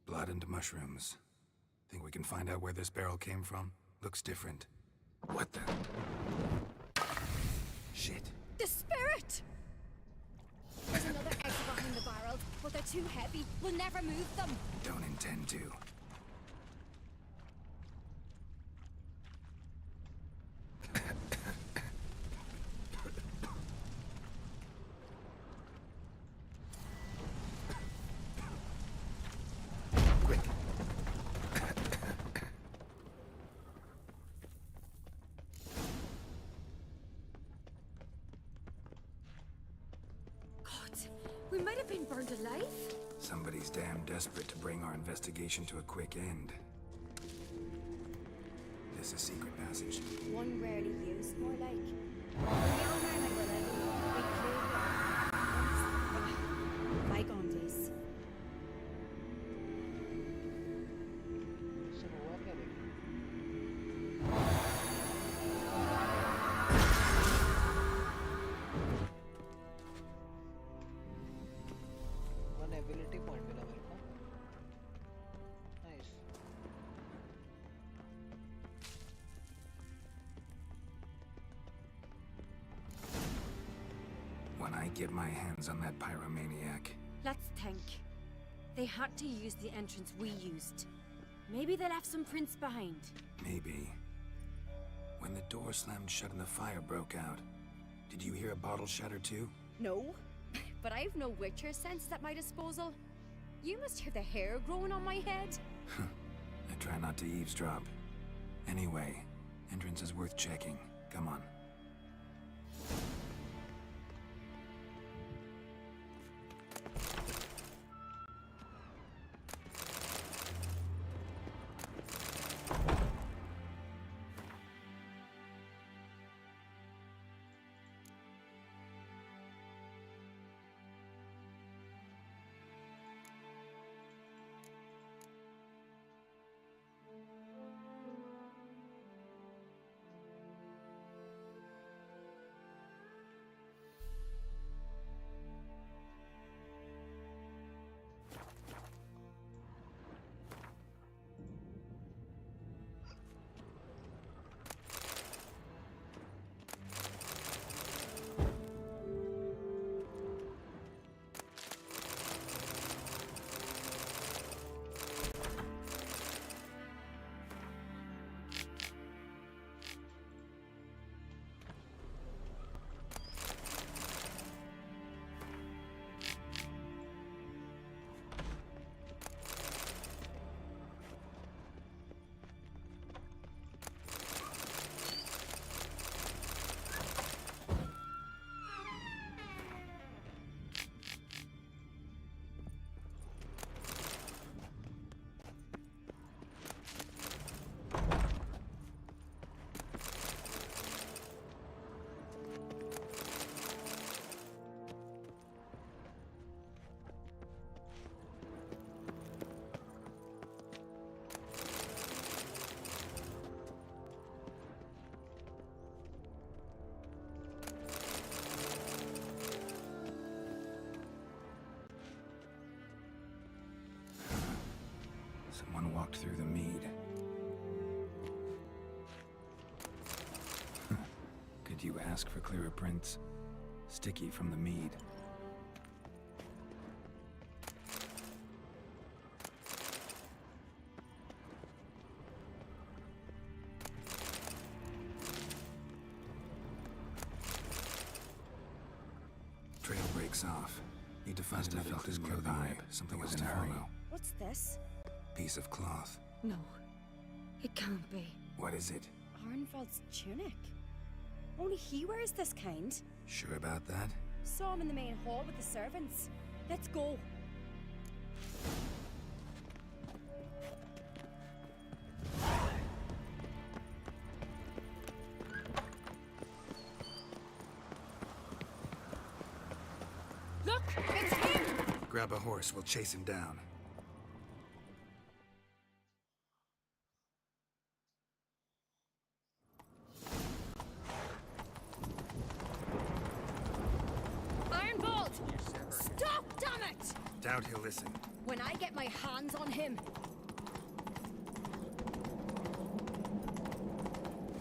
E: Blood and mushrooms. Think we can find out where this barrel came from? Looks different. What the? Shit.
I: The spirit! There's another exit behind the barrels, but they're too heavy. We'll never move them.
E: Don't intend to.
I: We might have been burned alive.
E: Somebody's damn desperate to bring our investigation to a quick end. This is secret passage.
I: One rarely used, more like. When Hjalmar and I were living, we cleared bygone days.
E: I get my hands on that pyromaniac?
I: Let's think. They had to use the entrance we used. Maybe they left some prints behind.
E: Maybe. When the door slammed shut and the fire broke out, did you hear a bottle shatter too?
I: No, but I've no Witcher sense at my disposal. You must hear the hair growing on my head.
E: I try not to eavesdrop. Anyway, entrance is worth checking. Come on. Someone walked through the mead. Could you ask for clearer prints? Sticky from the mead. Trail breaks off. Need to find another clue nearby. Something was to follow.
I: What's this?
E: Piece of cloth.
I: No, it can't be.
E: What is it?
I: Arnvald's tunic. Only he wears this kind.
E: Sure about that?
I: Saw him in the main hall with the servants. Let's go. Look, it's him!
E: Grab a horse, we'll chase him down.
I: Ironbolt! Stop, damn it!
E: Doubt he'll listen.
I: When I get my hands on him.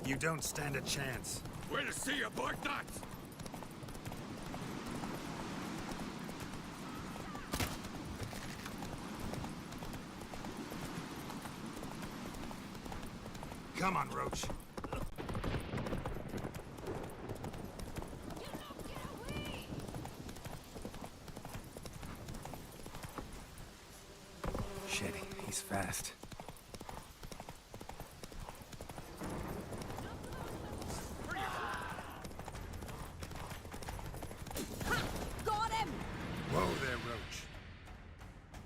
E: You don't stand a chance.
G: We'll see about that!
E: Come on, Roach. Shit, he's fast.
I: Ha! Got him!
E: Whoa there, Roach.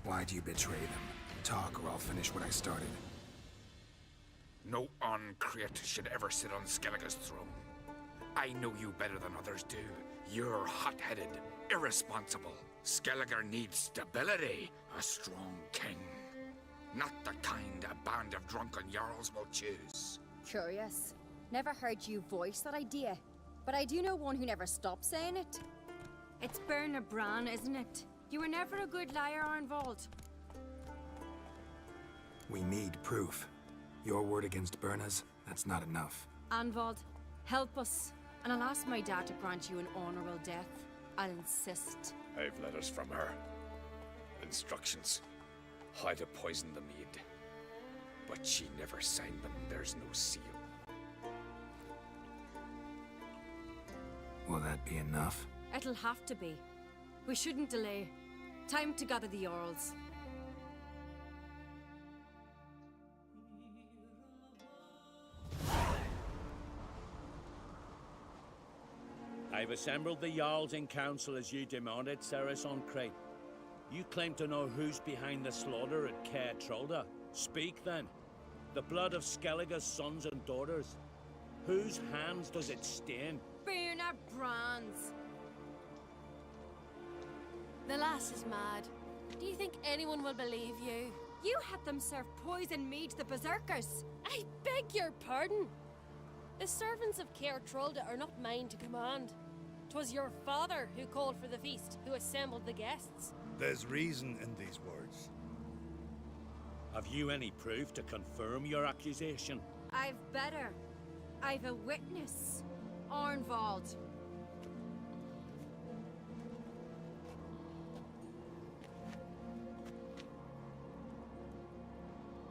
E: Why'd you betray them? Talk or I'll finish what I started.
G: No Uncreate should ever sit on Skellige's throne. I know you better than others do. You're hot-headed, irresponsible. Skellige needs stability, a strong king. Not the kind a band of drunken jarls will choose.
I: Curious. Never heard you voice that idea. But I do know one who never stops saying it. It's Berna Bran, isn't it? You were never a good liar, Arnvald.
E: We need proof. Your word against Berna's, that's not enough.
I: Arnvald, help us. And I'll ask my dad to grant you an honorable death. I'll insist.
G: I've letters from her. Instructions. How to poison the mead. But she never signed them. There's no seal.
E: Will that be enough?
I: It'll have to be. We shouldn't delay. Time to gather the Jarls.
U: I've assembled the Jarls in council as you demanded, Ceres on Crate. You claim to know who's behind the slaughter at Caer Trolda. Speak then. The blood of Skellige's sons and daughters. Whose hands does it stain?
T: Birna Brands. The lass is mad. Do you think anyone will believe you?
I: You had them serve poison mead to the berserkers.
T: I beg your pardon. The servants of Caer Trolda are not mine to command. 'Twas your father who called for the feast, who assembled the guests.
R: There's reason in these words.
U: Have you any proof to confirm your accusation?
I: I've better. I've a witness. Arnvald.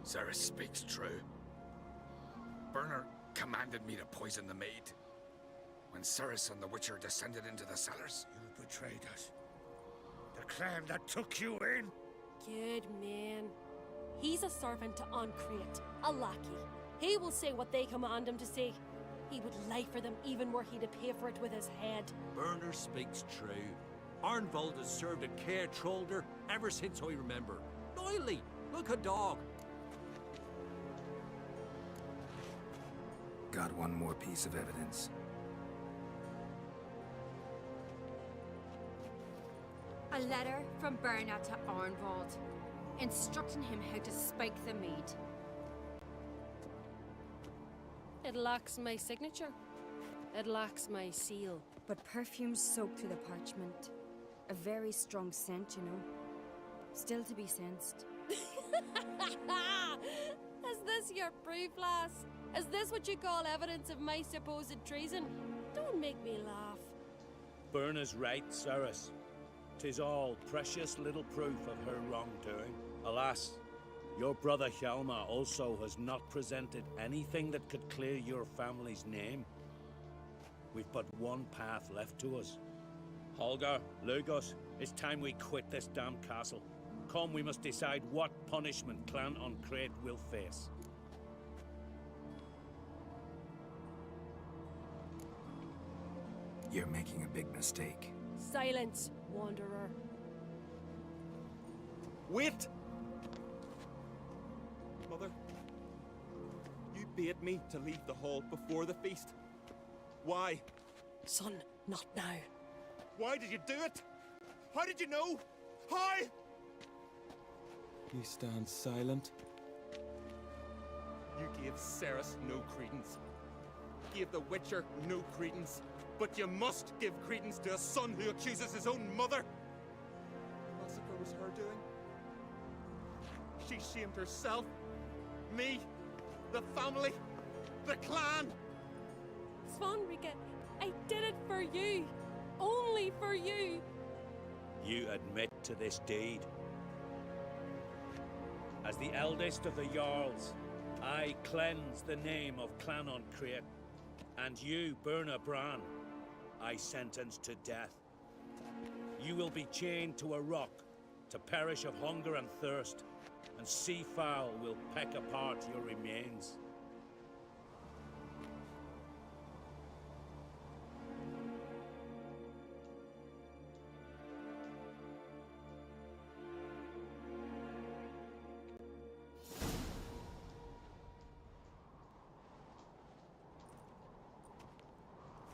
G: Ceres speaks true. Birna commanded me to poison the maid. When Ceres and the Witcher descended into the cellars.
N: You betrayed us. The clan that took you in.
T: Good man. He's a servant to Ancrete, a lackey. He will say what they command him to say. He would lie for them even were he to pay for it with his head.
C: Birna speaks true. Arnvald has served at Caer Trolder ever since I remember. Noily, look a dog.
E: Got one more piece of evidence.
I: A letter from Birna to Arnvald, instructing him how to spike the mead.
T: It lacks my signature. It lacks my seal.
I: But perfume soaked through the parchment. A very strong scent, you know. Still to be sensed.
T: Is this your proof, lass? Is this what you call evidence of my supposed treason? Don't make me laugh.
U: Birna's right, Ceres. 'Tis all precious little proof of her wrongdoing. Alas, your brother Hjalmar also has not presented anything that could clear your family's name. We've but one path left to us. Holger, Lugos, it's time we quit this damn castle. Come, we must decide what punishment Clan Ancrete will face.
E: You're making a big mistake.
T: Silence, wanderer.
S: Wait! Mother, you bade me to leave the hall before the feast. Why?
T: Son, not now.
S: Why did you do it? How did you know? How? He stands silent. You gave Ceres no credence. Gave the Witcher no credence. But you must give credence to a son who accuses his own mother. Massacre was her doing. She shamed herself, me, the family, the clan.
T: Svanrika, I did it for you. Only for you.
U: You admit to this deed. As the eldest of the Jarls, I cleanse the name of Clan Ancrete, and you, Birna Bran, I sentence to death. You will be chained to a rock to perish of hunger and thirst, and sea fowl will peck apart your remains.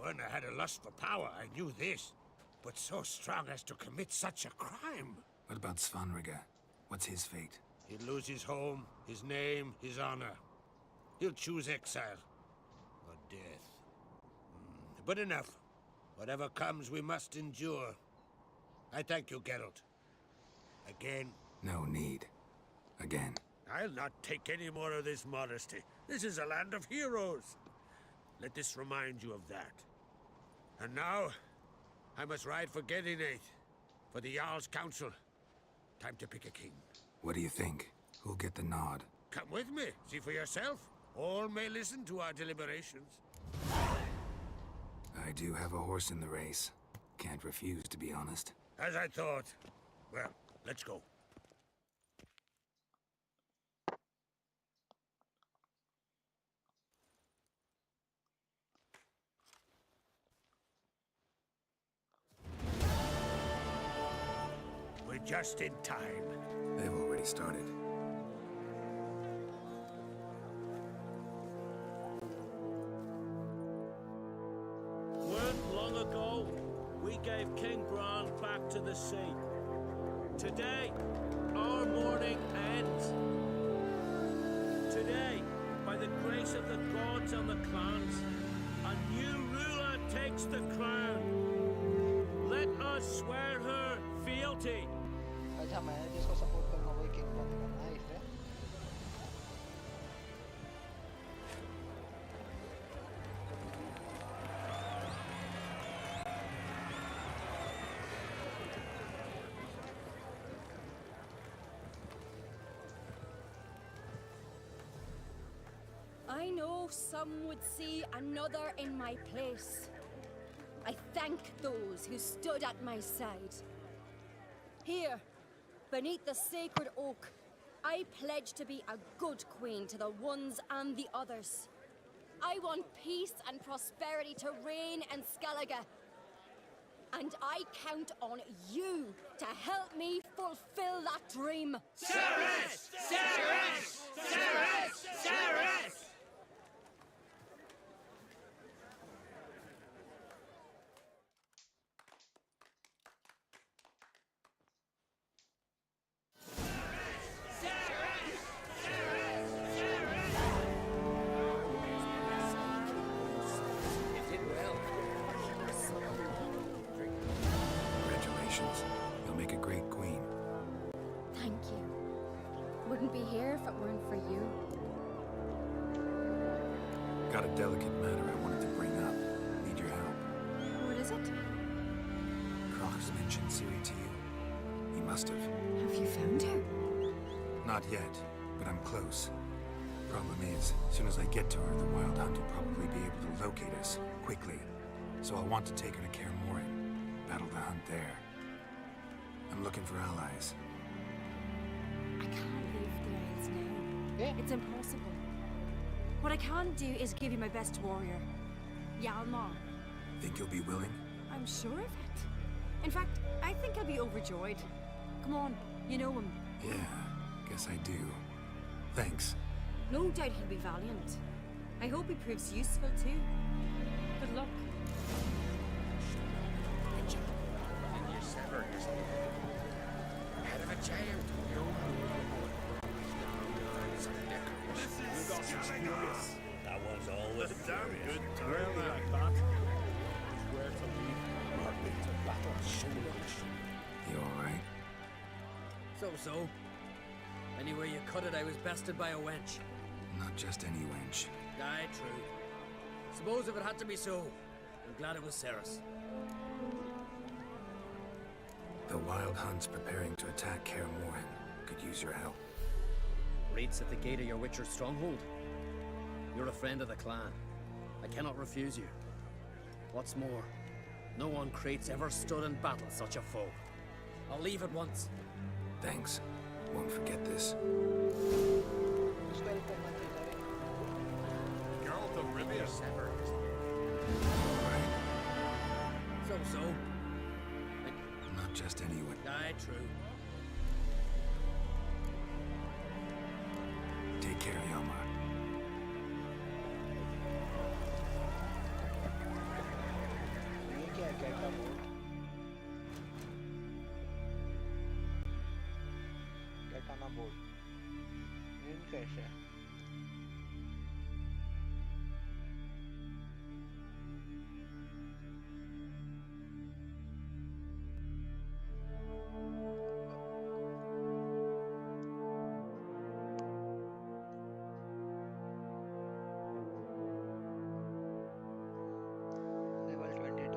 N: Birna had a lust for power, I knew this. But so strong as to commit such a crime.
E: What about Svanrika? What's his fate?
N: He'll lose his home, his name, his honor. He'll choose exile. Or death. But enough. Whatever comes, we must endure. I thank you, Geralt. Again.
E: No need. Again.
N: I'll not take any more of this modesty. This is a land of heroes. Let this remind you of that. And now, I must ride for Gedinate, for the Jarl's council. Time to pick a king.
E: What do you think? Who'll get the nod?
N: Come with me, see for yourself. All may listen to our deliberations.
E: I do have a horse in the race. Can't refuse, to be honest.
N: As I thought. Well, let's go. We're just in time.
E: They've already started.
U: Weren't long ago, we gave King Bran back to the sea. Today, our mourning ends. Today, by the grace of the gods and the clans, a new ruler takes the crown. Let us swear her fealty.
B: अच्छा मैं जिसको support करूंगा वही king बनेगा nice है
I: I know some would see another in my place. I thank those who stood at my side. Here, beneath the sacred oak, I pledge to be a good queen to the ones and the others. I want peace and prosperity to reign in Skellige. And I count on you to help me fulfill that dream.
N: Ceres! Ceres! Ceres! Ceres!
E: Congratulations. You'll make a great queen.
I: Thank you. Wouldn't be here if it weren't for you.
E: Got a delicate matter I wanted to bring up. Need your help.
I: What is it?
E: Croc's mentioned Ciri to you. He must have.
I: Have you found her?
E: Not yet, but I'm close. Problem is, as soon as I get to her, the Wild Hunt will probably be able to locate us quickly. So I'll want to take her to Kaer battle the hunt there. I'm looking for allies.
I: I can't leave the Isles now. It's impossible. What I can do is give you my best warrior, Hjalmar.
E: Think you'll be willing?
I: I'm sure of it. In fact, I think I'll be overjoyed. Come on, you know him.
E: Yeah, guess I do. Thanks.
I: No doubt he'll be valiant. I hope he proves useful too. Good luck.
G: And you severed his head of a child.
M: That was always
U: A damn
M: curious.
U: good turn like that. Where to lead Martin to battle so much.
E: You alright?
D: So. Anyway you cut it, I was bested by a wench.
E: Not just any wench.
D: Aye, true. Suppose if it had to be so, I'm glad it was Ceres.
E: The Wild Hunt's preparing to attack Kaer Could use your help.
D: Raid's at the gate of your Witcher's stronghold. You're a friend of the clan. I cannot refuse you. What's more, no one Crate's ever stood in battle such a foe. I'll leave at once.
E: Thanks. Won't forget this.
R: Geralt of Rivia.
D: So.
E: Not just anyone.
D: Aye, true.
E: Take care, Hjalmar.
B: ये क्या है कैटा boat कैटाना boat in कैसे है level 22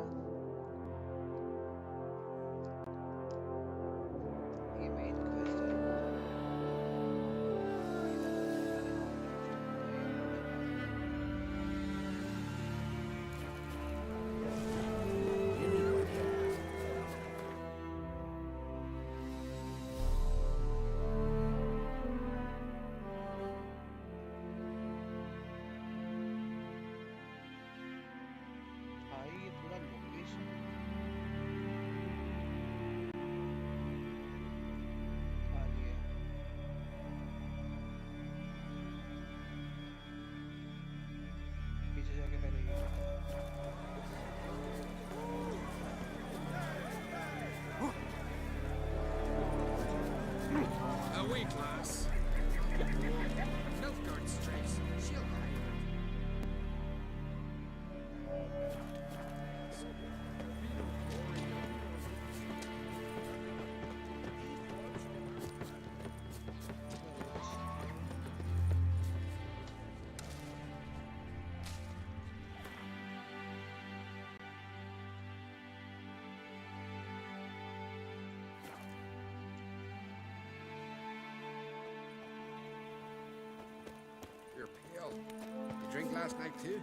J: last night too.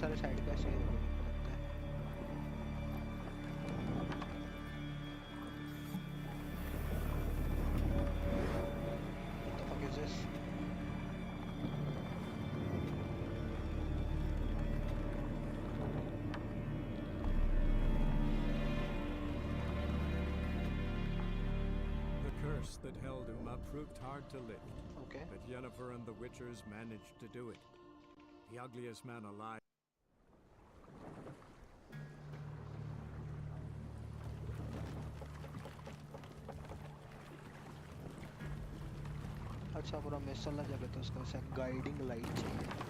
B: सारे side कैसे हो गए लगता है। What the fuck is this?
A: The curse that held Uma proved hard to lift.
B: Okay.
A: But Yennefer and the Witchers managed to do it. The ugliest man alive.
B: अच्छा पूरा miss वाला जगह तो उसको ऐसा गाइडिंग लाइट चाहिए.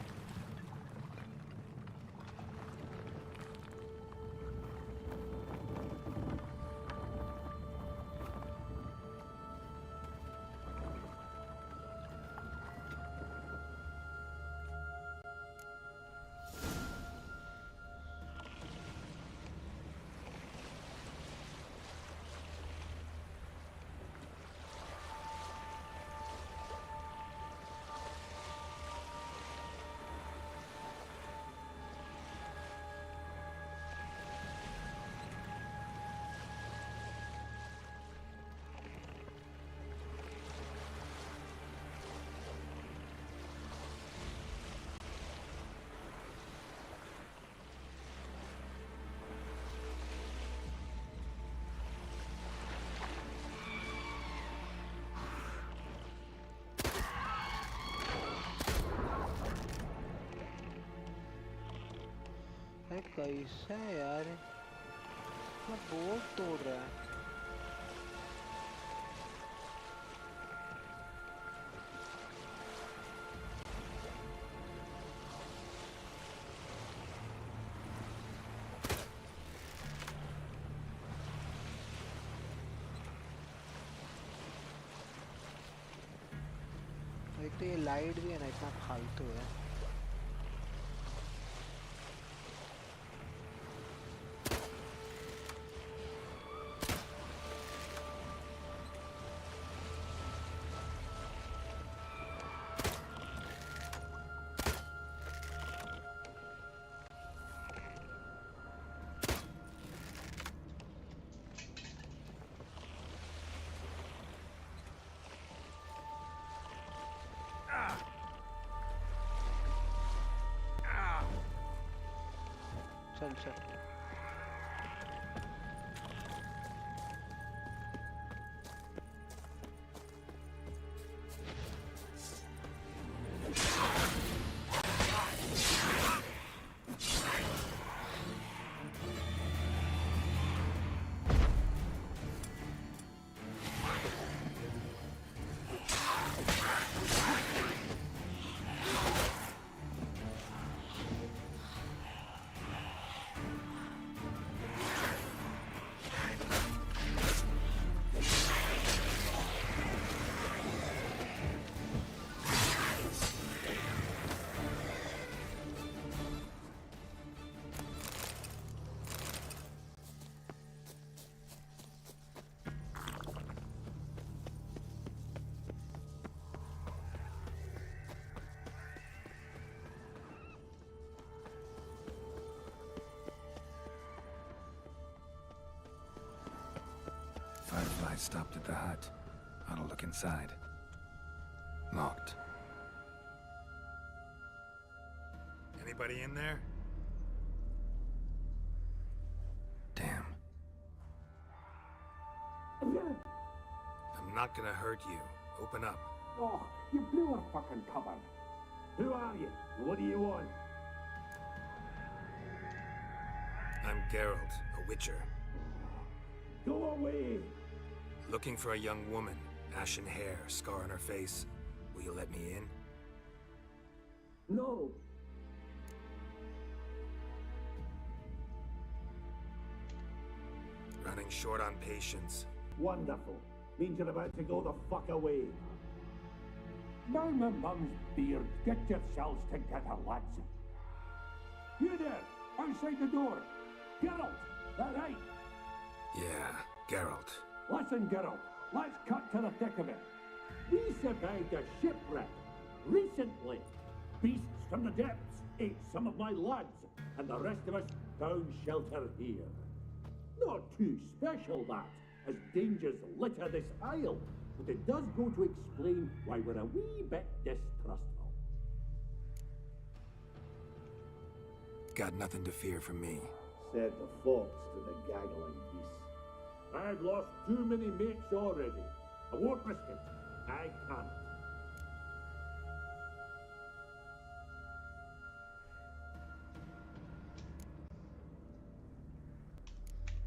B: अरे कैसा है यार, मैं बोर्ड तोड़ रहा है. एक तो ये लाइट भी है ना इतना फालतू है. चल चल.
E: Firefly stopped at the hut. Ought to look inside. Locked.
R: Anybody in there?
E: Damn.
R: I'm not gonna hurt you. Open up.
Q: Oh, you blew our fucking cover. Who are you? What do you want?
E: I'm Geralt, a witcher.
Q: Go away!
E: Looking for a young woman. Ashen hair, scar on her face. Will you let me in?
Q: No.
E: Running short on patience.
Q: Wonderful. Means you're about to go the fuck away. Down my mum's beard. Get yourselves together, lads. You there, outside the door. Geralt, that right?
E: Yeah, Geralt.
Q: Listen, Geralt, let's cut to the thick of it. We survived a shipwreck recently. Beasts from the depths ate some of my lads, and the rest of us found shelter here. Not too special, that, as dangers litter this isle, but it does go to explain why we're a wee bit distrustful.
E: Got nothing to fear from me.
Q: Said the fox to the gaggling beast. I've lost too many mates already. I won't risk it. I can't.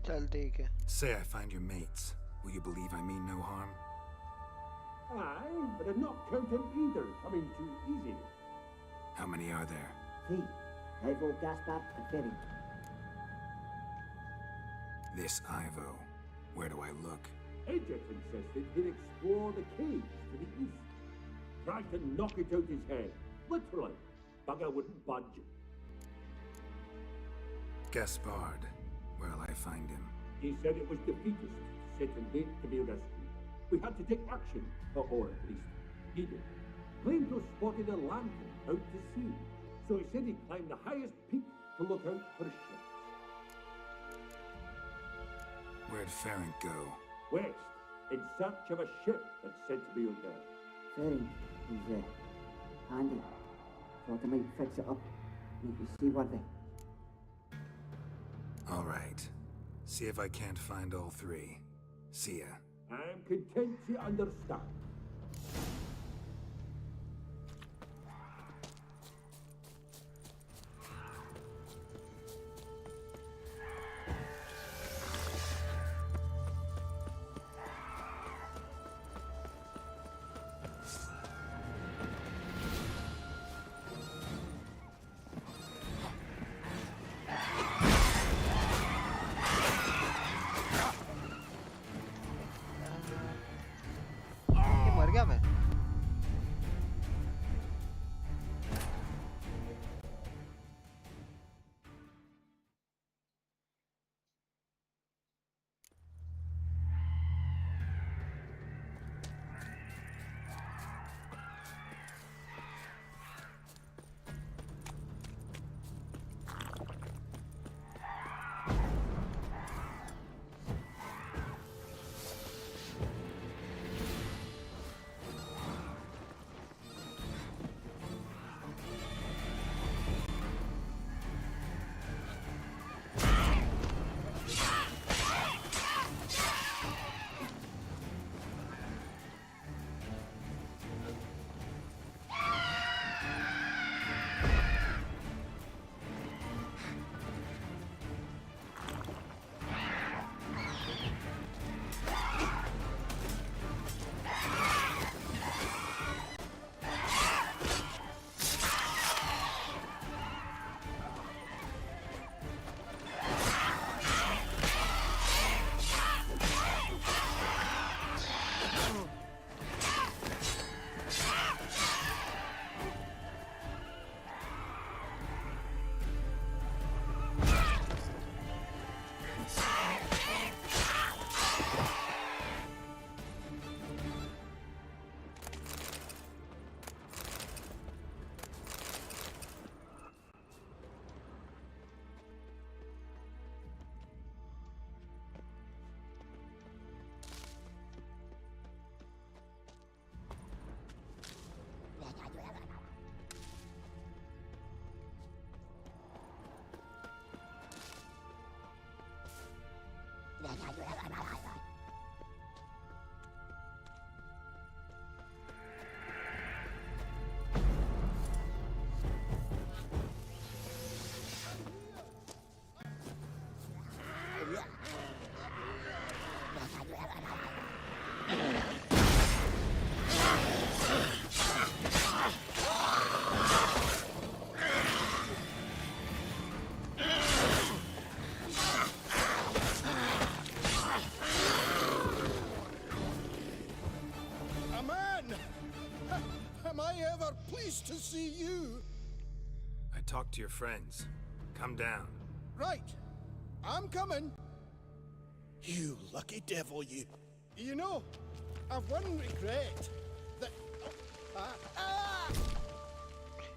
B: चल ठीक है.
E: Say I find your mates. Will you believe I mean no harm?
Q: Aye, but I'm not counting either coming too easy.
E: How many are there?
H: 3. Ivo, Gaspar, and Ferry.
E: This Ivo. Where do I look?
Q: Edric insisted he'd explore the caves to the east. Tried to knock it out his head. Literally. Bugger wouldn't budge.
E: Gaspard. Where'll I find him?
Q: He said it was defeatist, set and wait to be rescued. We had to take action, or at least he did. Claimed to have spotted a lantern out to sea, so he said he'd climb the highest peak to look out for ships.
E: Where'd Ferenc go?
Q: West, in search of a ship that's said to be out there.
H: Ferry, he's handy. Thought I might fix it up. Make you see what they.
E: All right. See if I can't find all 3. See ya.
Q: I'm content to understand.
B: मर गया मैं
J: To see you.
E: I talked to your friends. Come down.
J: Right. I'm coming. You lucky devil, you. You know, I've one regret. That...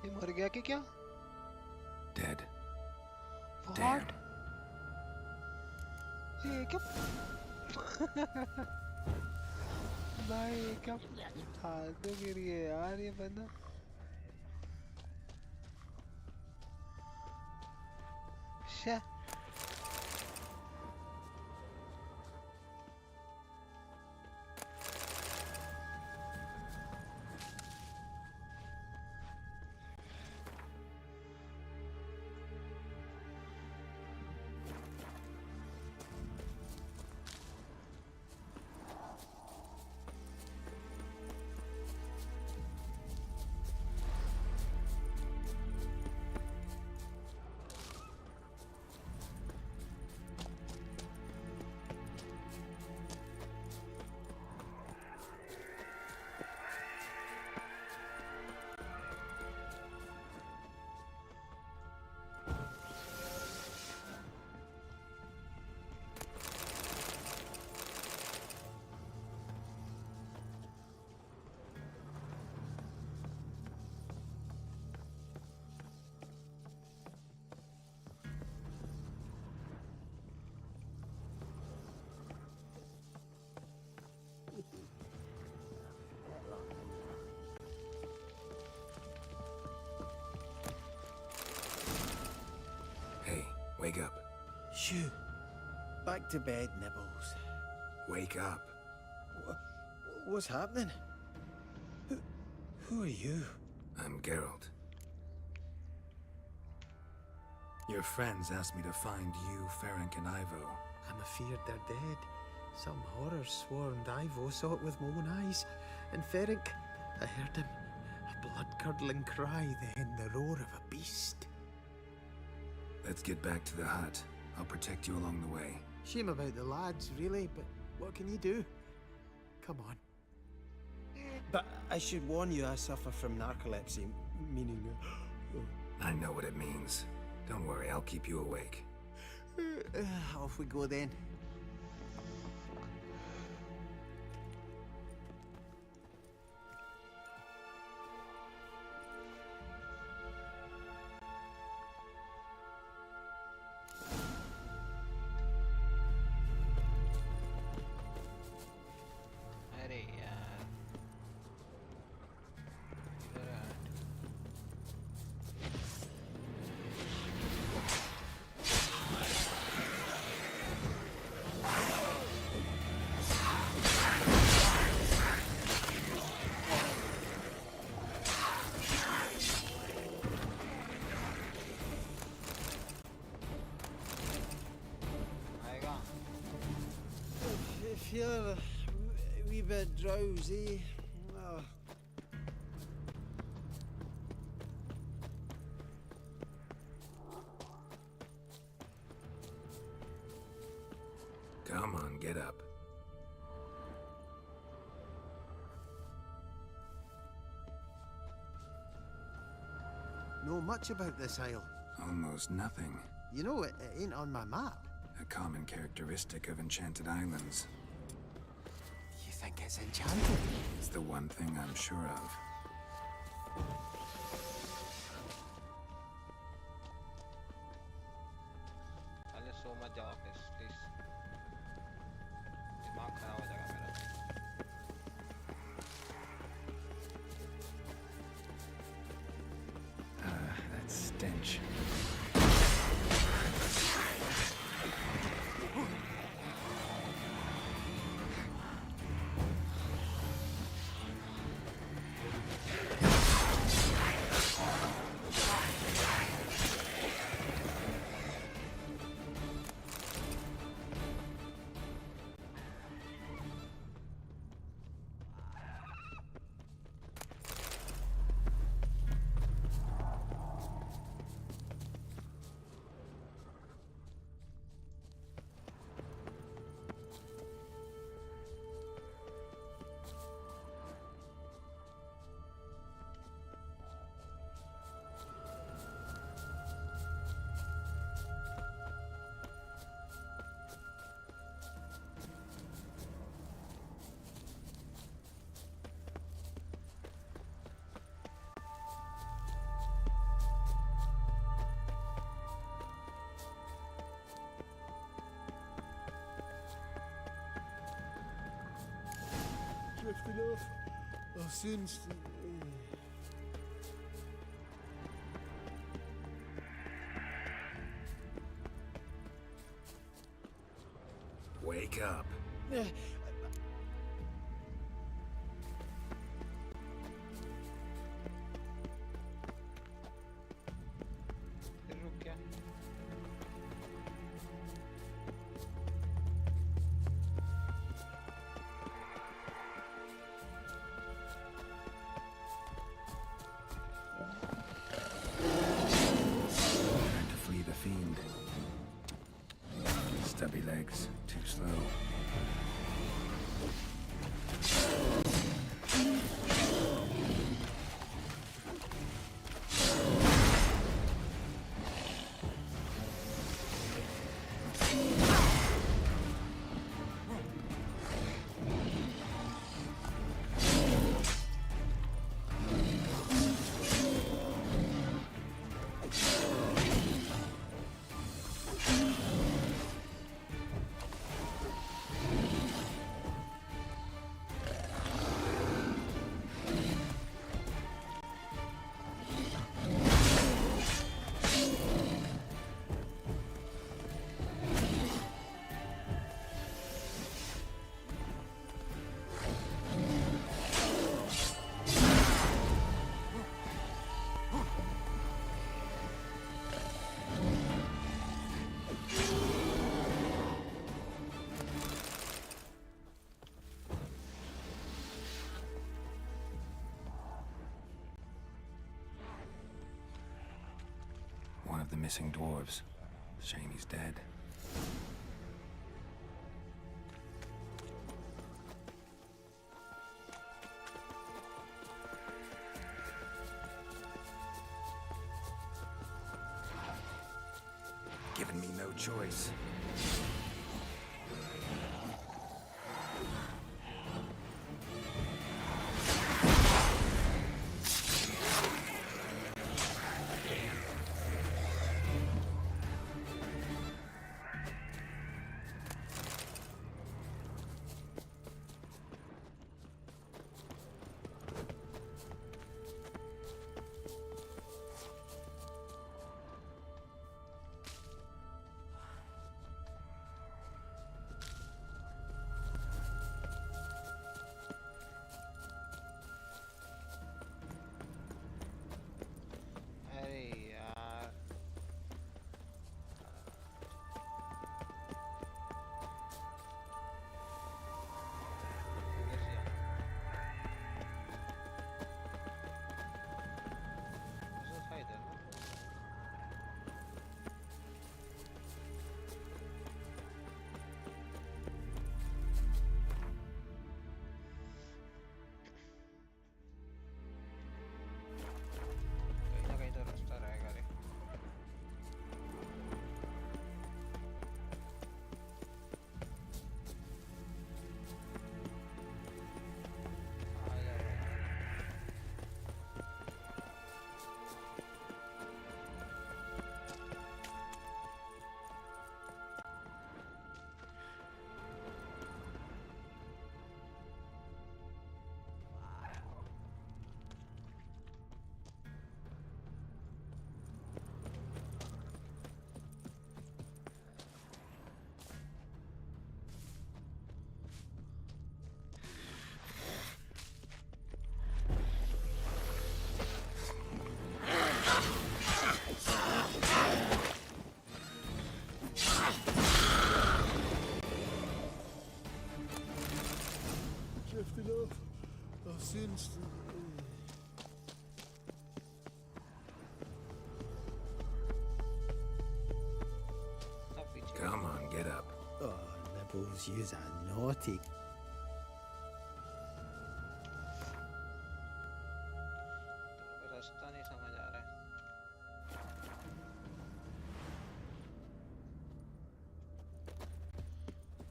B: ये मर गया कि क्या?
E: Dead.
B: What? ये क्या? भाई क्या फालतू गिरी है यार ये बंदा शे
E: Wake up.
K: Shoo. Back to bed, Nibbles.
E: Wake up.
K: What's happening? Who are you?
E: I'm Geralt. Your friends asked me to find you, Ferenc, and Ivo.
O: I'm afeard they're dead. Some horror swarmed Ivo, saw it with my own eyes. And Ferenc, I heard him. A blood-curdling cry, then the roar of a beast.
E: Let's get back to the hut. I'll protect you along the way.
O: Shame about the lads, really, but what can you do? Come on.
K: But I should warn you, I suffer from narcolepsy, meaning...
E: I know what it means. Don't worry, I'll keep you awake.
O: Off we go then.
B: अरे यार इधर हट आएगा
K: I feel a wee bit drowsy. Oh.
E: Come on, get up.
O: Know much about this isle?
E: Almost nothing.
O: You know, it ain't on my map.
E: A common characteristic of enchanted islands.
O: You think it's enchanted?
E: It's the one thing I'm sure of.
B: पहले सो मत जाओ please दिमाग खराब हो जाएगा मेरा
E: That stench.
O: Drifting off. I'll soon...
E: Wake up.
B: फिर रुक गया
E: Time to flee the fiend. Stubby legs, too slow. missing dwarves. Shame he's dead. Given me no choice.
B: अरे यार फायदा ना कहीं ना कहीं तो रास्ता रहेगा रे आ जा रहा है
O: Drifted off. I'll soon.
B: सब पीछे
E: Come on, get up.
O: Oh, Nibbles, yous are naughty.
B: रास्ता नहीं समझ आ रहा है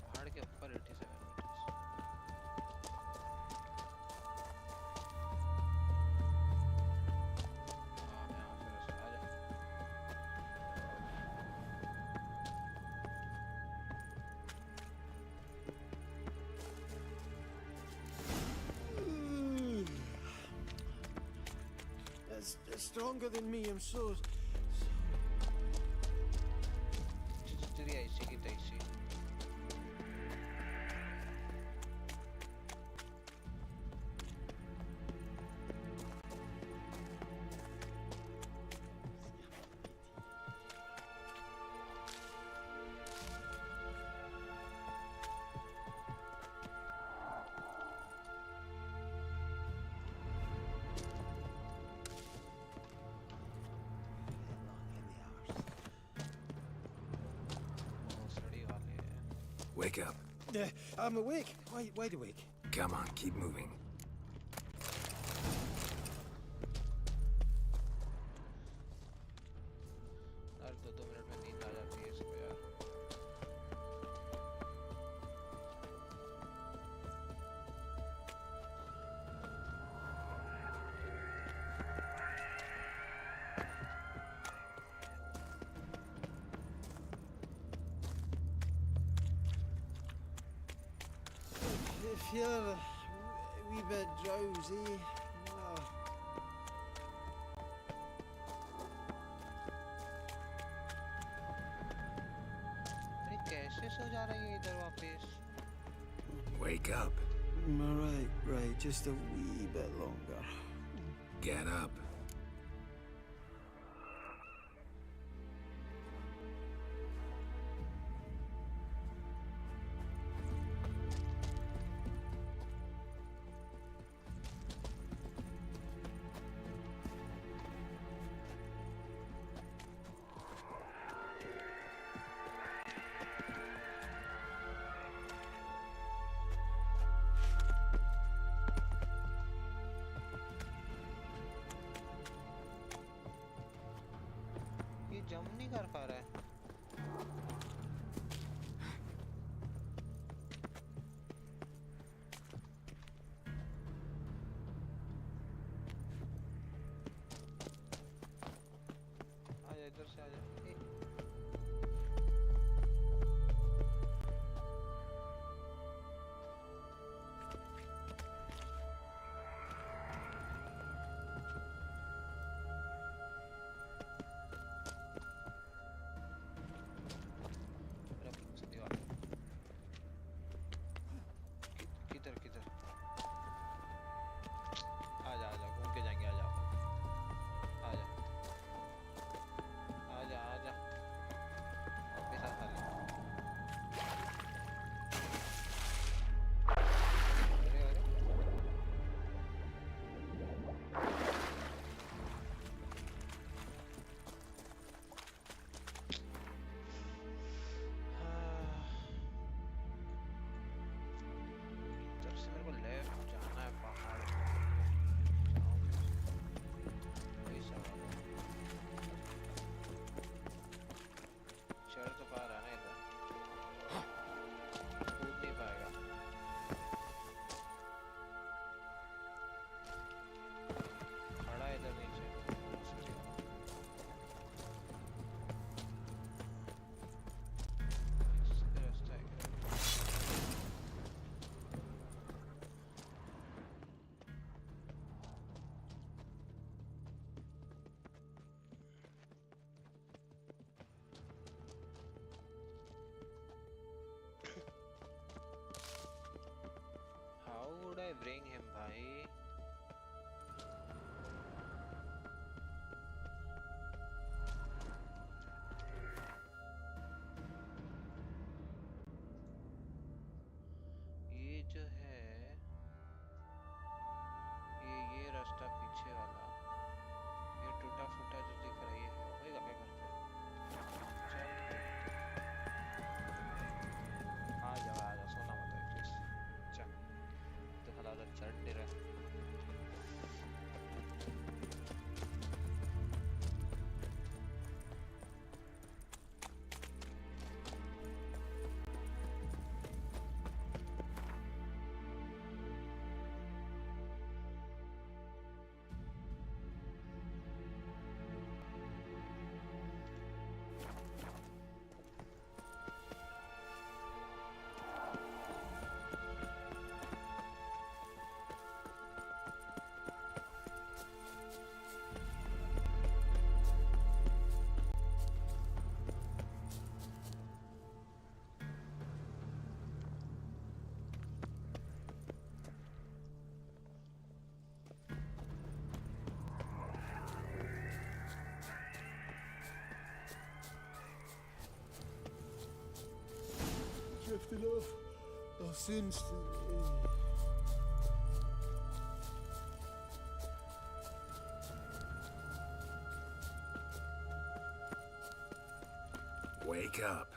B: पहाड़ के ऊपर 87 मीटर्स यहाँ से रास्ता आ जा
O: That's stronger than me, I'm so.
B: तेरी ऐसी की तैसी भोसड़ी वाले हैं
E: Wake up.
O: I'm awake. Wide awake.
E: Come on, keep moving.
B: Her 2-2 minute में नींद आ जाती है इसको यार
O: I feel a wee bit drowsy. Oh.
B: अरे कैसे सो जा रही है इधर वापस
E: Wake up.
O: Right. Just a wee bit longer.
E: Get up.
B: नहीं कर पा रहा है। आजा इधर से आजा। किधर किधर आजा आजा घूम के जाएंगे। आजा आजा आजा आजा वापस आ साले। अरे अरे इधर से मेरे को लेफ्ट जाना है पहाड़ पे। वही सवाल है। चढ़ तो पा रहा है ना इधर। कूद नहीं पाएगा। खड़ा है इधर नीचे। सीधे रास्ता है क्या? How would I bring him, भाई? ये जो है ये रास्ता पीछे वाला ये टूटा फूटा जो दिख रहा है ये होएगा क्या घर पे? चल आ जा सोना मत एटलीस्ट। चल तो खला उधर चढ़ नहीं रहा।
O: Drifted off. Our sins.
E: Wake up.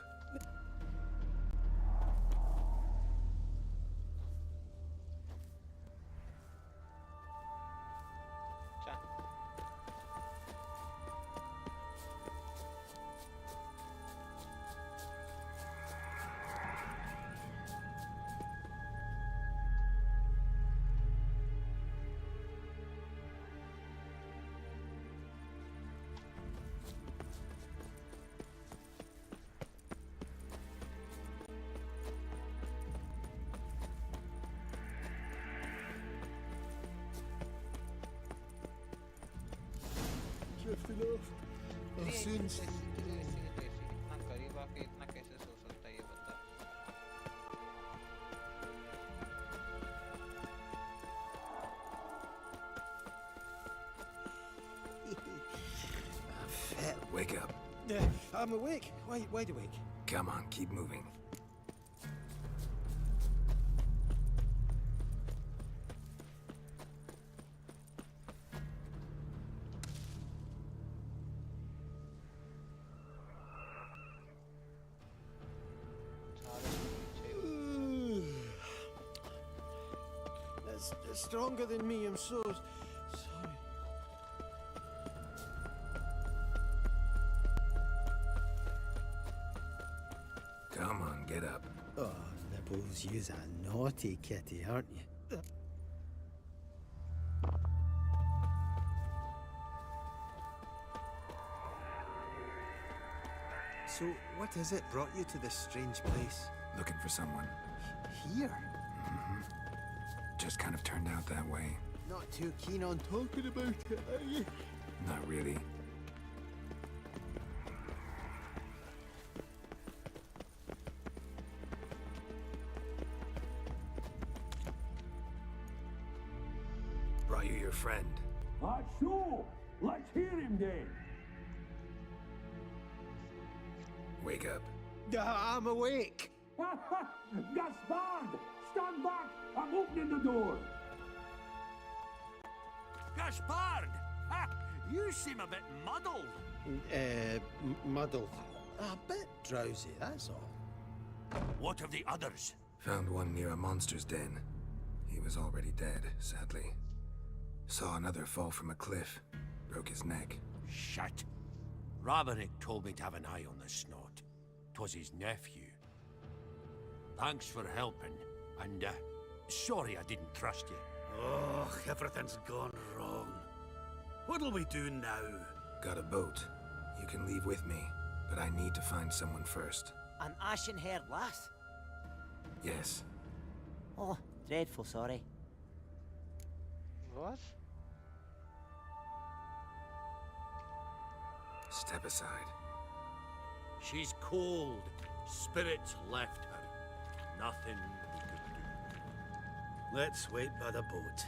O: Drifted off. Our sins.
B: इतना करीब आके इतना कैसे सो सकता है ये बंदा?
E: Wake up.
O: I'm awake. Wide awake.
E: Come on, keep moving.
O: That's stronger than me, I'm so sorry. Suppose you's a naughty kitty, aren't you? So, what is it brought you to this strange place?
E: Looking for someone.
O: Here?
E: Just kind of turned out that way.
O: Not too keen on talking about it, are you?
E: Not really. Brought you your friend.
Q: So, let's hear him then.
E: Wake up.
O: I'm awake.
Q: Gaspard! Stand back! I'm opening the door!
C: Gaspard! Ha! You seem a bit muddled.
O: Muddled. A bit drowsy, that's all.
C: What of the others?
E: Found one near a monster's den. He was already dead, sadly. Saw another fall from a cliff. Broke his neck.
C: Shit. Raverick told me to have an eye on the snot. 'Twas his nephew. Thanks for helping, and sorry I didn't trust you.
M: Oh, everything's gone wrong. What'll we do now?
E: Got a boat. You can leave with me, but I need to find someone first.
L: An ashen-haired lass?
E: Yes.
L: Oh, dreadful sorry.
B: What?
E: Step aside.
C: She's cold. Spirits left her. Nothing we could do.
M: Let's wait by the boat.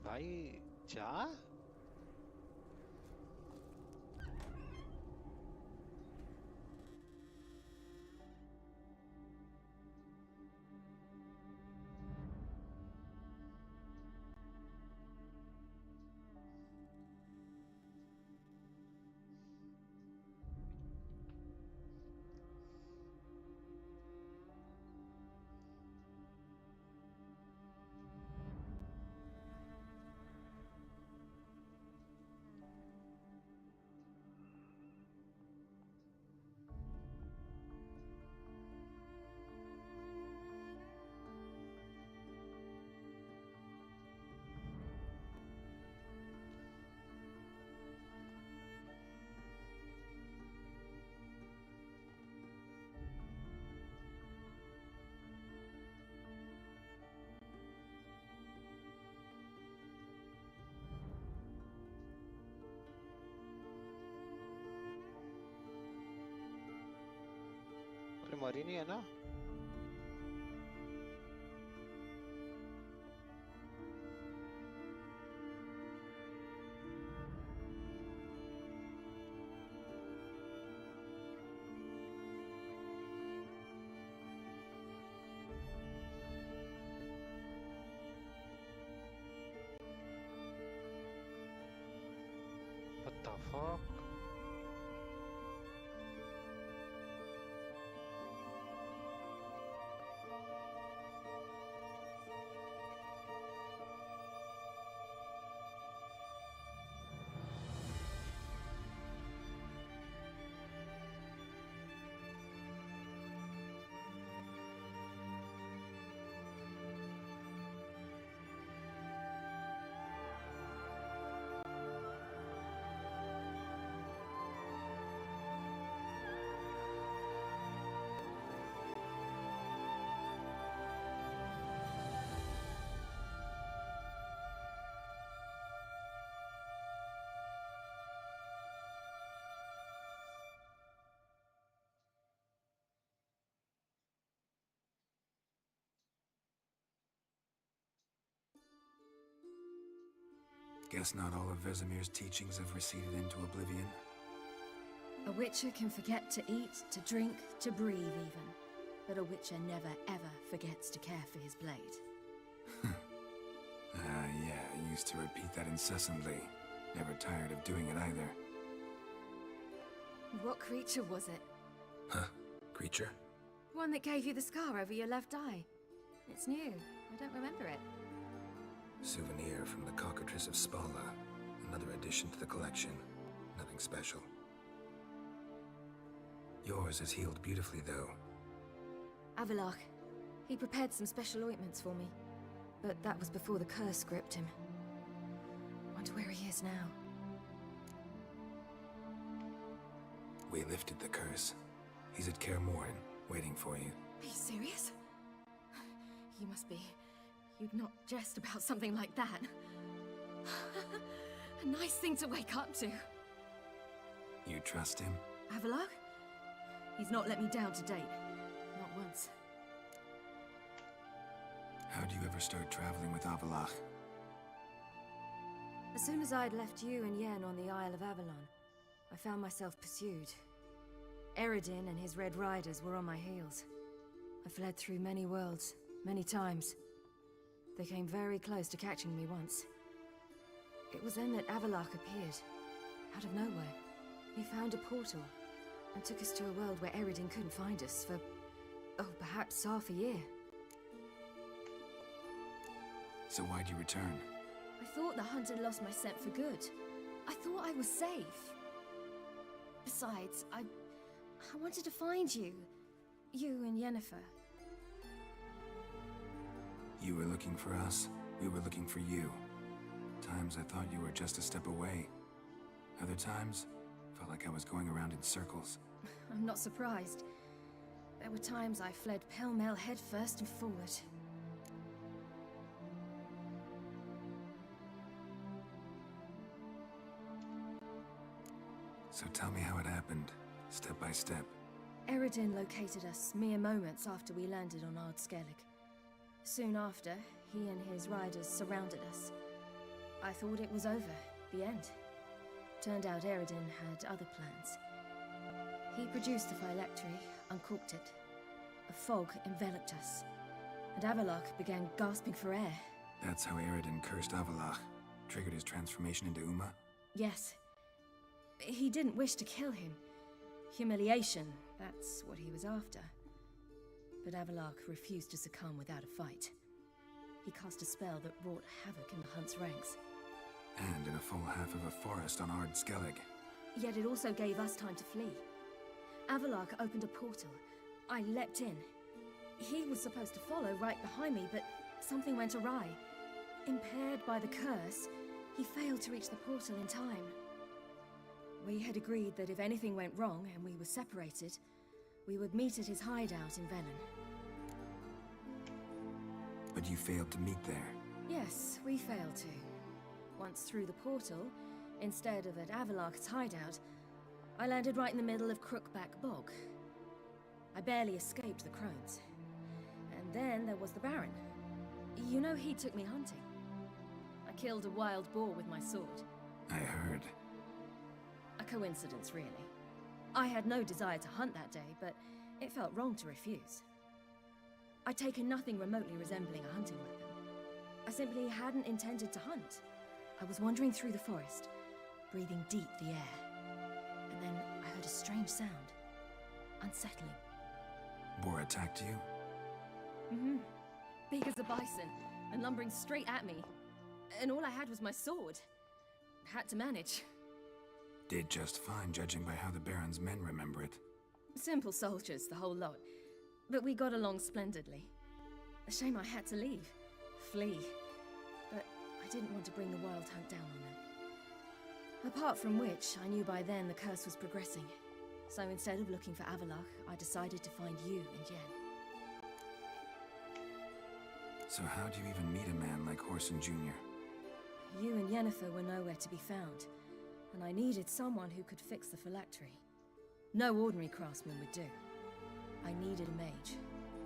B: भाई जा मरी नहीं है ना What the fuck?
E: Guess not all of Vesemir's teachings have receded into oblivion.
I: A witcher can forget to eat, to drink, to breathe even. But a witcher never ever forgets to care for his blade.
E: Yeah, I used to repeat that incessantly. Never tired of doing it either.
I: What creature was it?
E: Huh? Creature?
I: One that gave you the scar over your left eye. It's new. I don't remember it.
E: Souvenir from the cockatrice of Spala. Another addition to the collection. Nothing special. Yours has healed beautifully, though.
I: Avalach. He prepared some special ointments for me. But that was before the curse gripped him. Wonder where he is now.
E: We lifted the curse. He's at Kaer Morhen, waiting for you.
I: Are you serious? You must be. You'd not jest about something like that. A nice thing to wake up to.
E: You trust him?
I: Avalach? He's not let me down to date. Not once.
E: How'd you ever start traveling with Avalach?
I: As soon as I'd left you and Yen on the Isle of Avalon, I found myself pursued. Eredin and his Red Riders were on my heels. I fled through many worlds, many times. They came very close to catching me once. It was then that Avalach appeared, out of nowhere. He found a portal, and took us to a world where Eredin couldn't find us for, perhaps half a year.
E: So why'd you return?
I: I thought the hunt had lost my scent for good. I thought I was safe. Besides, I wanted to find you. You and Yennefer.
E: You were looking for us, we were looking for you. Times I thought you were just a step away. Other times, felt like I was going around in circles.
I: I'm not surprised. There were times I fled pell-mell headfirst and forward.
E: So tell me how it happened, step by step.
I: Eredin located us mere moments after we landed on Ard Skellig. Soon after, he and his riders surrounded us. I thought it was over, the end. Turned out Eredin had other plans. He produced the phylactery, uncorked it. A fog enveloped us, and Avalach began gasping for air.
E: That's how Eredin cursed Avalach, triggered his transformation into Uma?
I: Yes. He didn't wish to kill him. Humiliation, that's what he was after. But Avalach refused to succumb without a fight. He cast a spell that wrought havoc in the hunt's ranks.
E: And in a full half of a forest on Ard Skellig.
I: Yet it also gave us time to flee. Avalach opened a portal. I leapt in. He was supposed to follow right behind me, but something went awry. Impaired by the curse, he failed to reach the portal in time. We had agreed that if anything went wrong and we were separated, we would meet at his hideout in Velen.
E: But you failed to meet there.
I: Yes, we failed to. Once through the portal, instead of at Avalach's hideout, I landed right in the middle of Crookback Bog. I barely escaped the crones. And then there was the Baron. You know, he took me hunting. I killed a wild boar with my sword.
E: I heard.
I: A coincidence, really. I had no desire to hunt that day, but it felt wrong to refuse. I'd taken nothing remotely resembling a hunting weapon. I simply hadn't intended to hunt. I was wandering through the forest, breathing deep the air. And then I heard a strange sound. Unsettling.
E: Boar attacked you?
I: Mm-hmm. Big as a bison, and lumbering straight at me. And all I had was my sword. Had to manage.
E: Did just fine, judging by how the Baron's men remember it.
I: Simple soldiers, the whole lot. But we got along splendidly. A shame I had to leave. Flee. But I didn't want to bring the wild hunt down on them. Apart from which, I knew by then the curse was progressing. So instead of looking for Avalach, I decided to find you and Yen.
E: So how do you even meet a man like Horson Jr.?
I: You and Yennefer were nowhere to be found, and I needed someone who could fix the phylactery. No ordinary craftsman would do. I needed a mage,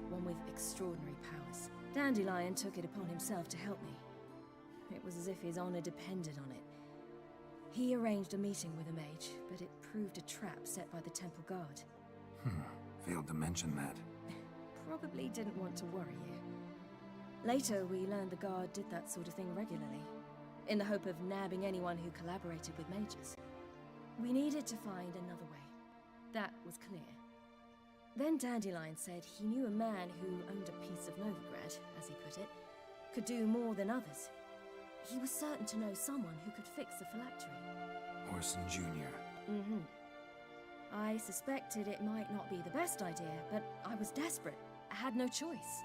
I: one with extraordinary powers. Dandelion took it upon himself to help me. It was as if his honor depended on it. He arranged a meeting with a mage, but it proved a trap set by the Temple Guard.
E: Failed to mention that.
I: Probably didn't want to worry you. Later, we learned the Guard did that sort of thing regularly, in the hope of nabbing anyone who collaborated with mages. We needed to find another way. That was clear. Then Dandelion said he knew a man who owned a piece of Novigrad, as he put it, could do more than others. He was certain to know someone who could fix the phylactery.
E: Orson Jr.
I: Mm-hmm. I suspected it might not be the best idea, but I was desperate. I had no choice.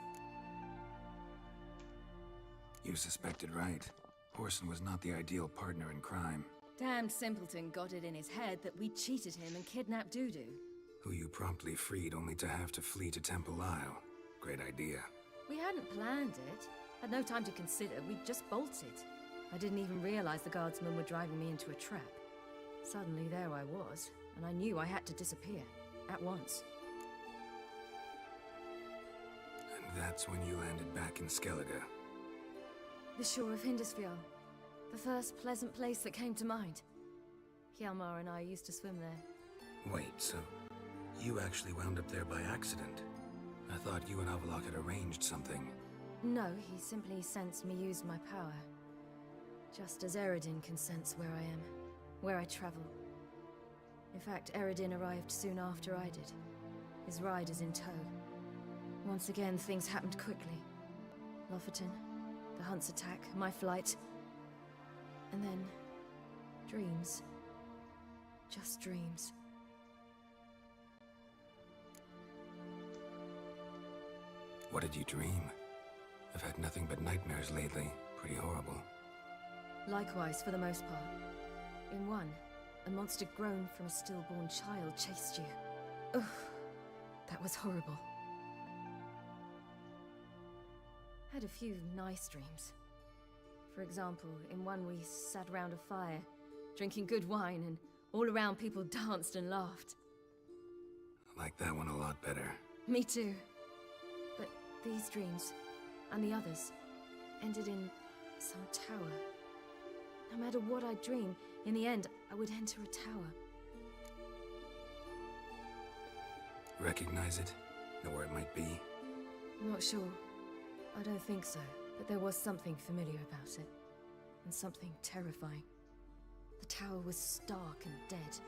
E: You suspected right. Orson was not the ideal partner in crime.
I: Damned simpleton got it in his head that we cheated him and kidnapped Dudu.
E: Who you promptly freed only to have to flee to Temple Isle. Great idea.
I: We hadn't planned it. Had no time to consider. We just bolted. I didn't even realize the guardsmen were driving me into a trap. Suddenly there I was, and I knew I had to disappear. At once.
E: And that's when you landed back in Skellige.
I: The shore of Hindisfjall. The first pleasant place that came to mind. Hjalmar and I used to swim there.
E: Wait, so you actually wound up there by accident? I thought you and Avalok had arranged something.
I: No, he simply sensed me use my power. Just as Eredin can sense where I am, where I travel. In fact, Eredin arrived soon after I did. His riders in tow. Once again, things happened quickly. Lofoten, the Hunt's attack, my flight. And then, dreams. Just dreams.
E: What did you dream? I've had nothing but nightmares lately. Pretty horrible.
I: Likewise, for the most part. In one, a monster grown from a stillborn child chased you. Ugh, that was horrible. Had a few nice dreams. For example, in one we sat around a fire, drinking good wine, and all around people danced and laughed.
E: I like that one a lot better.
I: Me too. But these dreams, and the others, ended in some tower. No matter what I dream, in the end, I would enter a tower.
E: Recognize it? Know where it might be?
I: Not sure. I don't think so, but there was something familiar about it. And something terrifying. The tower was stark and dead.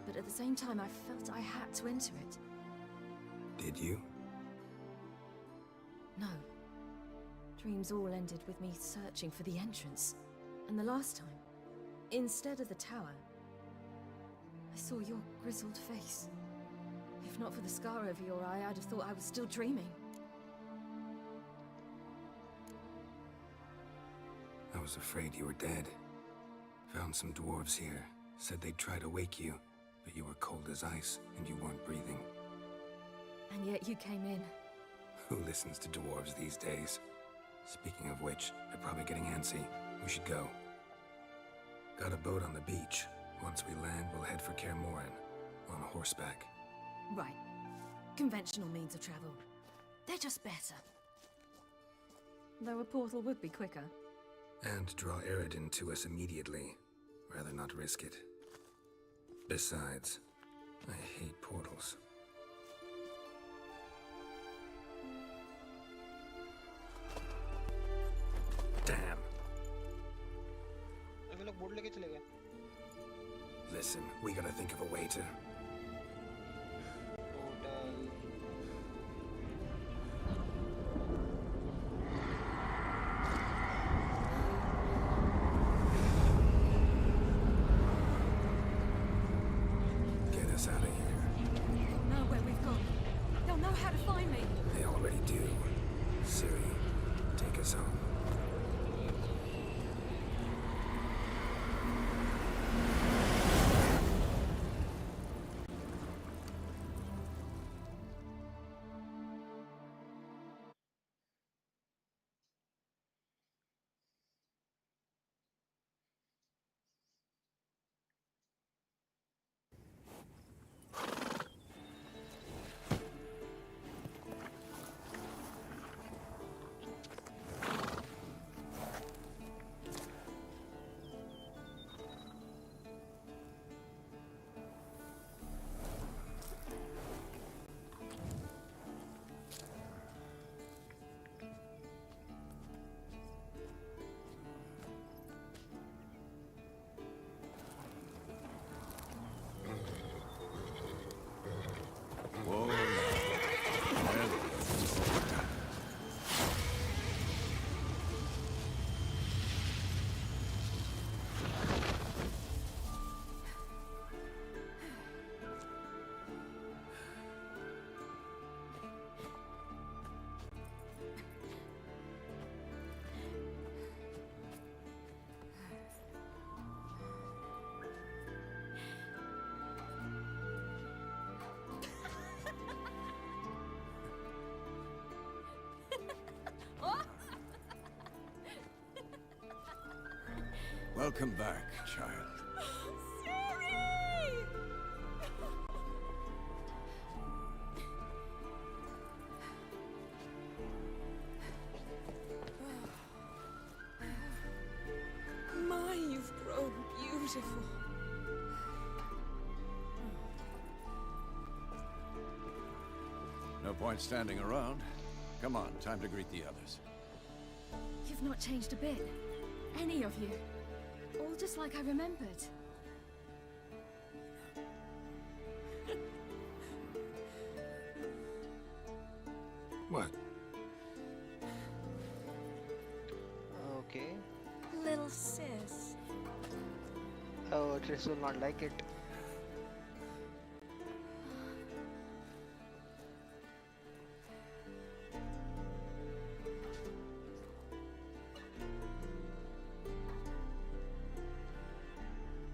I: But at the same time, I felt I had to enter it.
E: Did you?
I: No. Dreams all ended with me searching for the entrance. And the last time, instead of the tower, I saw your grizzled face. If not for the scar over your eye, I'd have thought I was still dreaming.
E: I was afraid you were dead. Found some dwarves here. Said they'd try to wake you, but you were cold as ice and you weren't breathing.
I: And yet you came in.
E: Who listens to dwarves these days? Speaking of which, they're probably getting antsy. We should go. Got a boat on the beach. Once we land, we'll head for Kaer Morhen. On horseback.
I: Right. Conventional means of travel. They're just better. Though a portal would be quicker.
E: And draw Eredin to us immediately. Rather not risk it. Besides, I hate portals. Damn. Listen, we gotta think of a way to... Get us out of here.
I: They'll know where we've gone. They'll know how to find me.
E: They already do. Ciri, take us home.
P: Welcome back, child.
V: My, you've grown beautiful.
P: No point standing around. Come on, time to greet the others.
I: You've not changed a bit. Any of you. All just like I remembered.
E: What?
B: Okay.
V: Little sis.
B: Oh, Triss will not like it.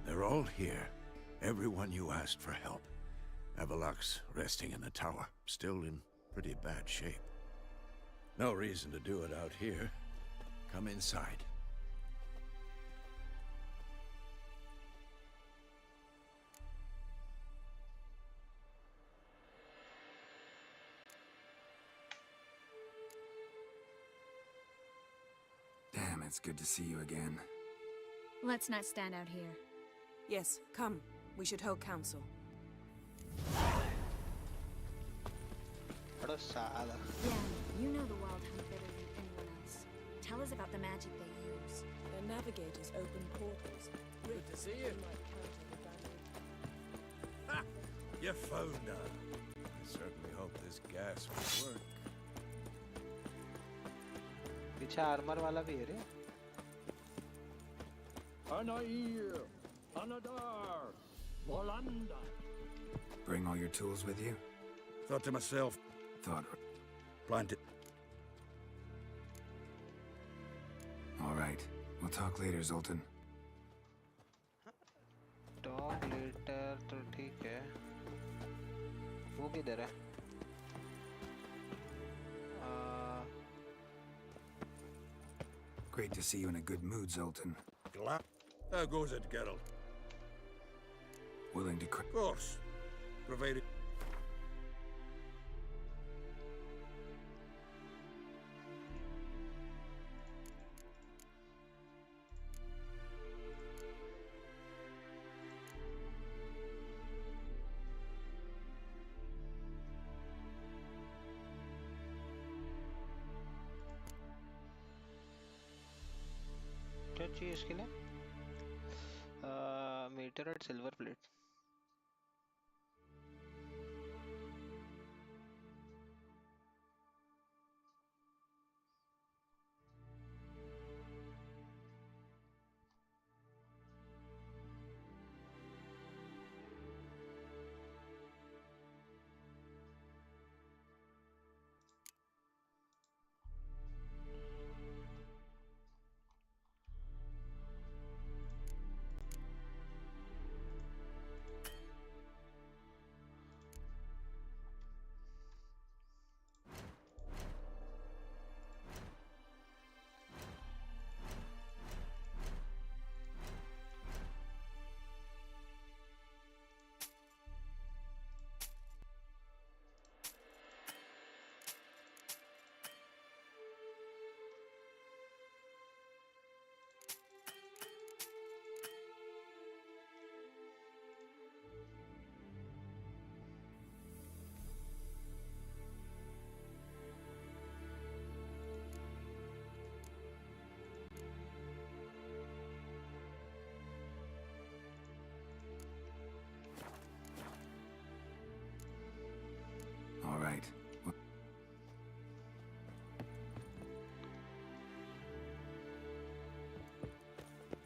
P: They're all here. Everyone you asked for help. Avalok's resting in the tower, still in pretty bad shape. No reason to do it out here. Come inside.
E: Damn, it's good to see you again.
I: Let's not stand out here.
V: Yes, come. We should hold council.
B: What a sad.
I: Yeah, you know the Wild Hunt better than anyone else. Tell us about the magic they use.
V: Their navigators open portals.
K: Good to see you.
P: Ha! You found her. I certainly hope this gas will work.
B: पीछे armour वाला भी है रे.
Q: Anair, Anadar, Volanda.
E: Bring all your tools with you?
P: Thought to myself.
E: Thought.
P: Planted.
E: All right. We'll talk later, Zoltan.
B: Talk later तो ठीक है. वो किधर है?
E: Great to see you in a good mood, Zoltan.
P: Glad. How goes it, Geralt?
E: Willing to
P: Of course. Provided.
B: क्या चाहिए इसके लिए? Metre and silver plate.
E: All right.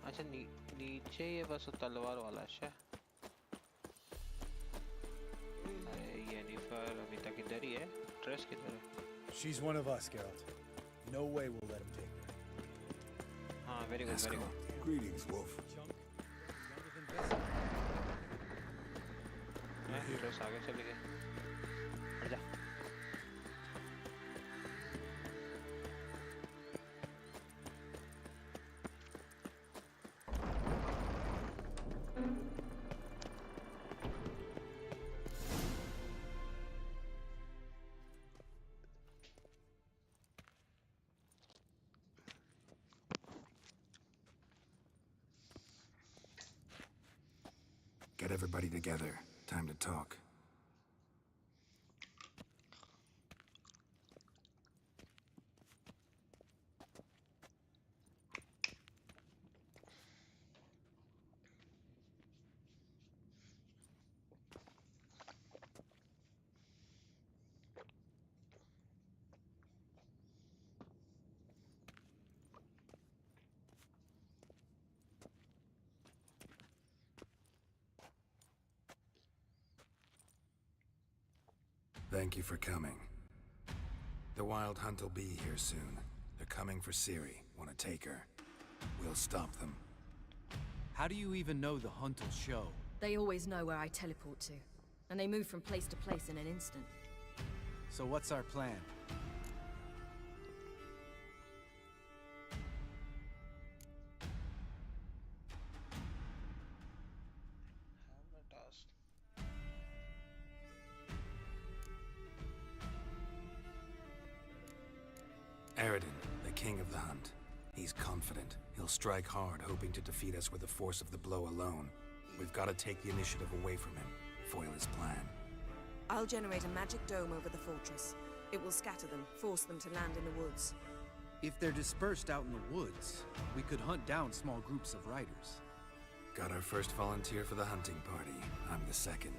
B: अच्छा नीचे ये बस तलवार वाला है. येनिफर अभी तक इधर ही है. ट्रेस किधर है?
W: She's one of us, Geralt. No way we'll let him take her.
B: हाँ, very good, very good.
P: Greetings, Wolf.
B: Trace आगे चले गए. हट जा.
E: everybody together. Time to talk. Thank you for coming. The Wild Hunt will be here soon. They're coming for Ciri. Want to take her? We'll stop them.
F: How do you even know the Hunt will show?
S: They always know where I teleport to. And they move from place to place in an instant.
F: So what's our plan?
E: Aradin, the king of the hunt. He's confident. He'll strike hard, hoping to defeat us with the force of the blow alone. We've got to take the initiative away from him, foil his plan.
V: I'll generate a magic dome over the fortress. It will scatter them, force them to land in the woods.
F: If they're dispersed out in the woods, we could hunt down small groups of riders.
E: Got our first volunteer for the hunting party. I'm the second.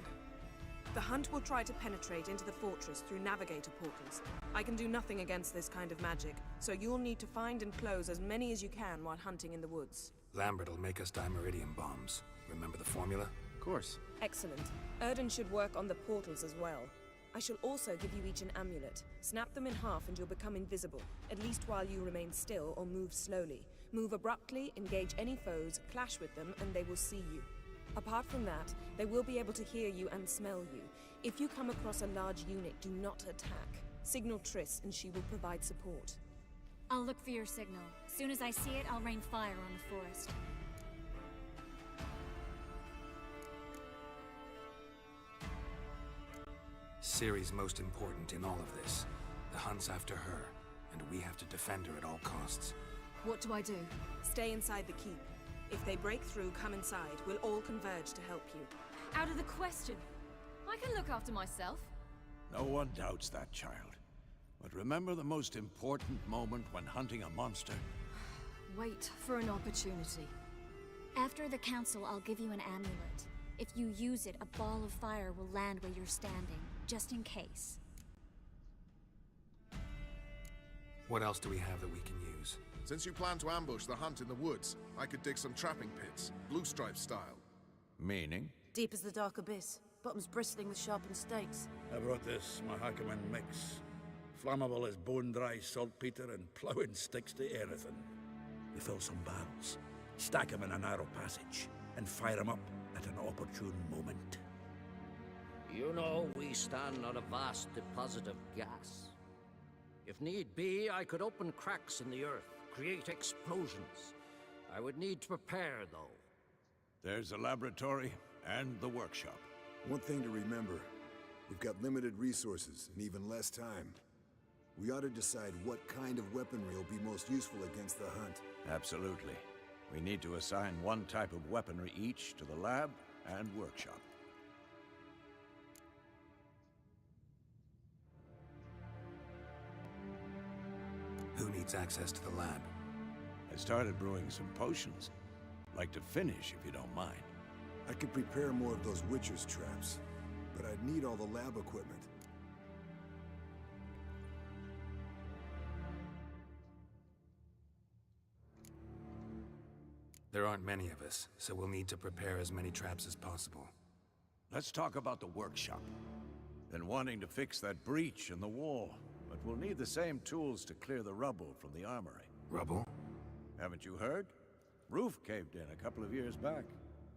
V: The Hunt will try to penetrate into the fortress through navigator portals. I can do nothing against this kind of magic, so you'll need to find and close as many as you can while hunting in the woods.
E: Lambert'll make us dimeridium bombs. Remember the formula?
F: Of course.
V: Excellent. Erden should work on the portals as well. I shall also give you each an amulet. Snap them in half and you'll become invisible, at least while you remain still or move slowly. Move abruptly, engage any foes, clash with them, and they will see you. Apart from that, they will be able to hear you and smell you. If you come across a large unit, do not attack. Signal Triss and she will provide support.
T: I'll look for your signal. As soon as I see it, I'll rain fire on the forest.
E: Ciri's most important in all of this. The hunt's after her, and we have to defend her at all costs.
S: What do I do?
V: Stay inside the keep. If they break through, come inside. We'll all converge to help you.
S: Out of the question. I can look after myself.
P: No one doubts that, child. But remember the most important moment when hunting a monster?
S: Wait for an opportunity.
T: After the council, I'll give you an amulet. If you use it, a ball of fire will land where you're standing, just in case.
E: What else do we have that we can use?
X: Since you plan to ambush the hunt in the woods, I could dig some trapping pits, blue stripe style.
P: Meaning?
Y: Deep as the dark abyss, bottoms bristling with sharpened stakes.
N: I brought this Mahakaman mix. Flammable as bone-dry saltpeter and ploughing sticks to anything. You fill some barrels, stack them in a narrow passage, and fire them up at an opportune moment.
C: You know, we stand on a vast deposit of gas. If need be, I could open cracks in the earth, create explosions. I would need to prepare, though.
P: There's the laboratory and the workshop.
Z: One thing to remember, we've got limited resources and even less time. We ought to decide what kind of weaponry will be most useful against the hunt.
P: Absolutely. We need to assign one type of weaponry each to the lab and workshop.
E: Who needs access to the lab?
P: I started brewing some potions. Like to finish, if you don't mind.
Z: I could prepare more of those Witcher's traps, but I'd need all the lab equipment.
E: There aren't many of us, so we'll need to prepare as many traps as possible.
P: Let's talk about the workshop. Been wanting to fix that breach in the wall, but we'll need the same tools to clear the rubble from the armory.
E: Rubble?
P: Haven't you heard? Roof caved in a couple of years back.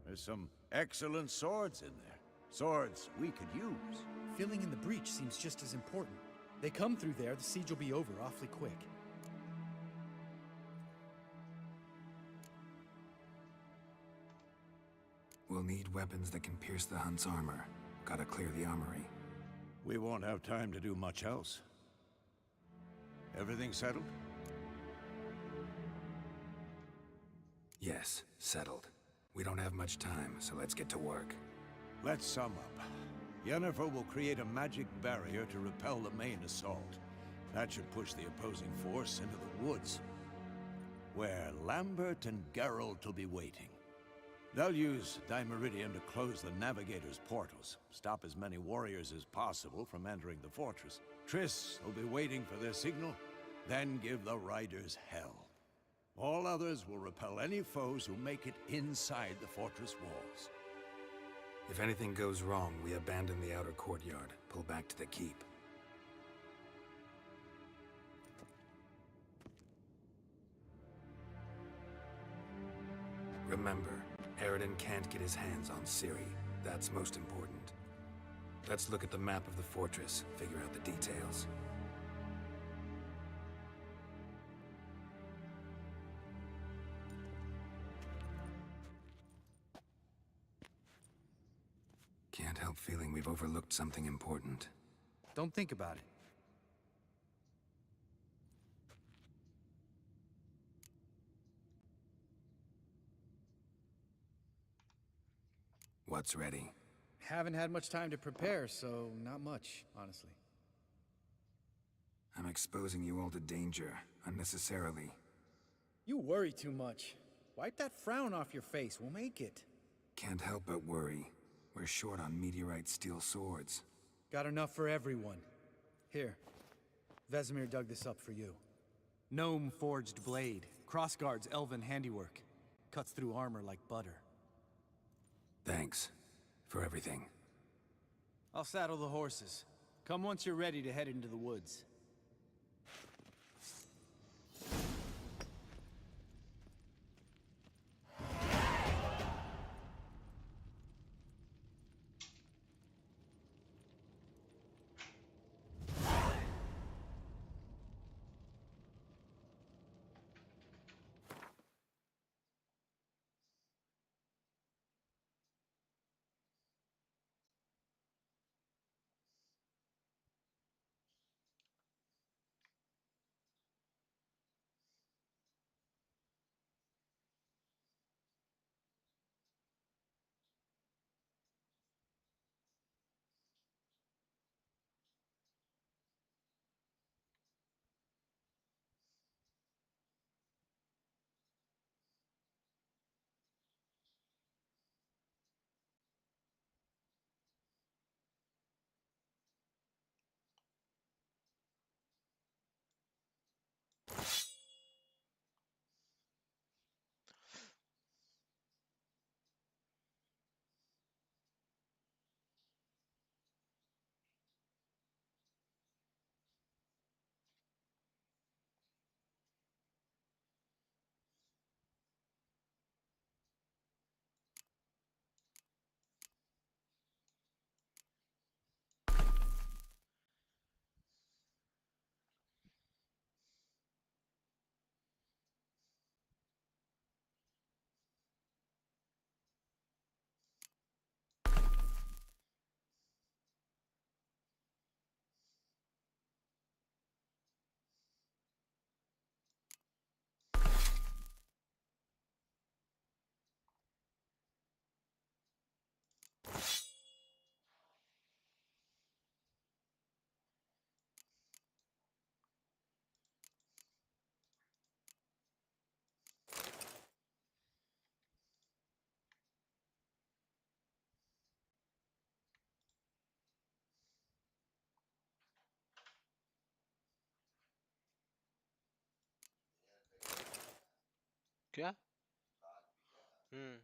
P: There's some excellent swords in there. Swords we could use.
F: Filling in the breach seems just as important. They come through there, the siege will be over awfully quick.
E: We'll need weapons that can pierce the hunt's armor. Gotta clear the armory.
P: We won't have time to do much else. Everything settled?
E: Yes, settled. We don't have much time, so let's get to work.
P: Let's sum up. Yennefer will create a magic barrier to repel the main assault. That should push the opposing force into the woods, where Lambert and Geralt will be waiting. They'll use Dimeridium to close the Navigator's portals, stop as many warriors as possible from entering the fortress. Triss will be waiting for their signal, then give the riders hell. All others will repel any foes who make it inside the fortress walls.
E: If anything goes wrong, we abandon the outer courtyard, pull back to the keep. Remember, Aroden can't get his hands on Ciri. That's most important. Let's look at the map of the fortress, figure out the details. Can't help feeling we've overlooked something important.
F: Don't think about it.
E: What's ready?
F: Haven't had much time to prepare, so not much, honestly.
E: I'm exposing you all to danger, unnecessarily.
F: You worry too much. Wipe that frown off your face, we'll make it.
E: Can't help but worry. We're short on meteorite steel swords.
F: Got enough for everyone. Here, Vesemir dug this up for you. Gnome-forged blade, crossguard's elven handiwork. Cuts through armor like butter.
E: Thanks for everything.
F: I'll saddle the horses. Come once you're ready to head into the woods.
B: क्या? हम्म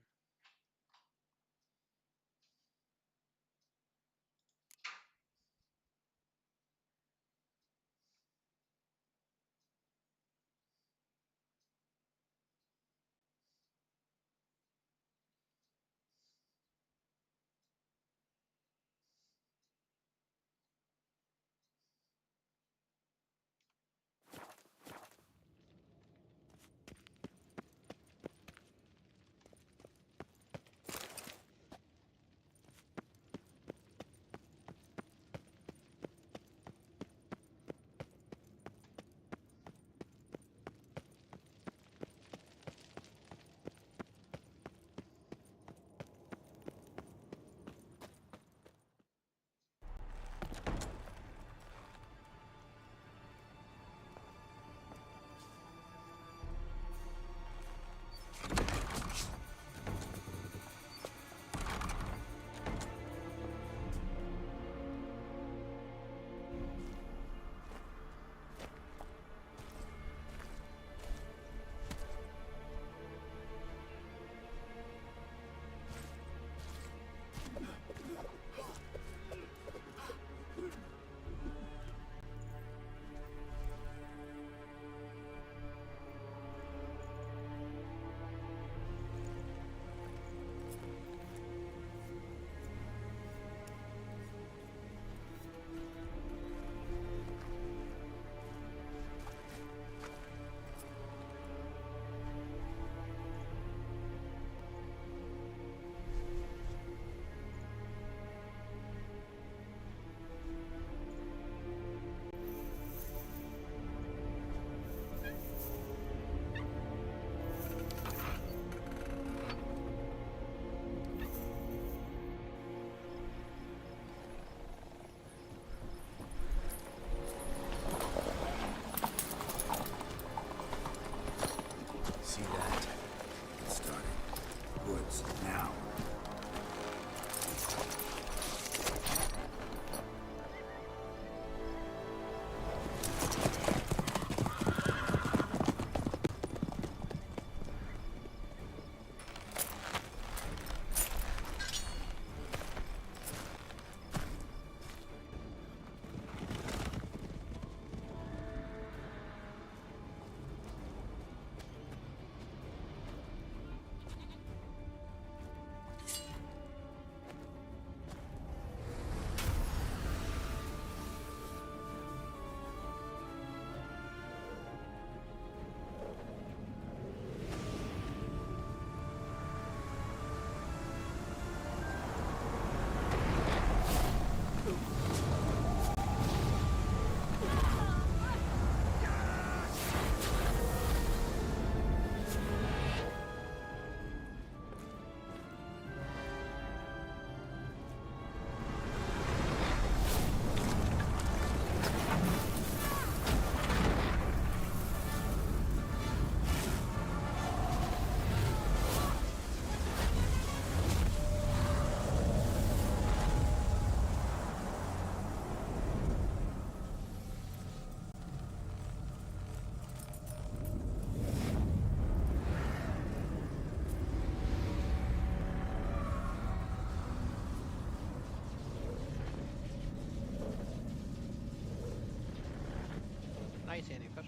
B: Nice, Jennifer.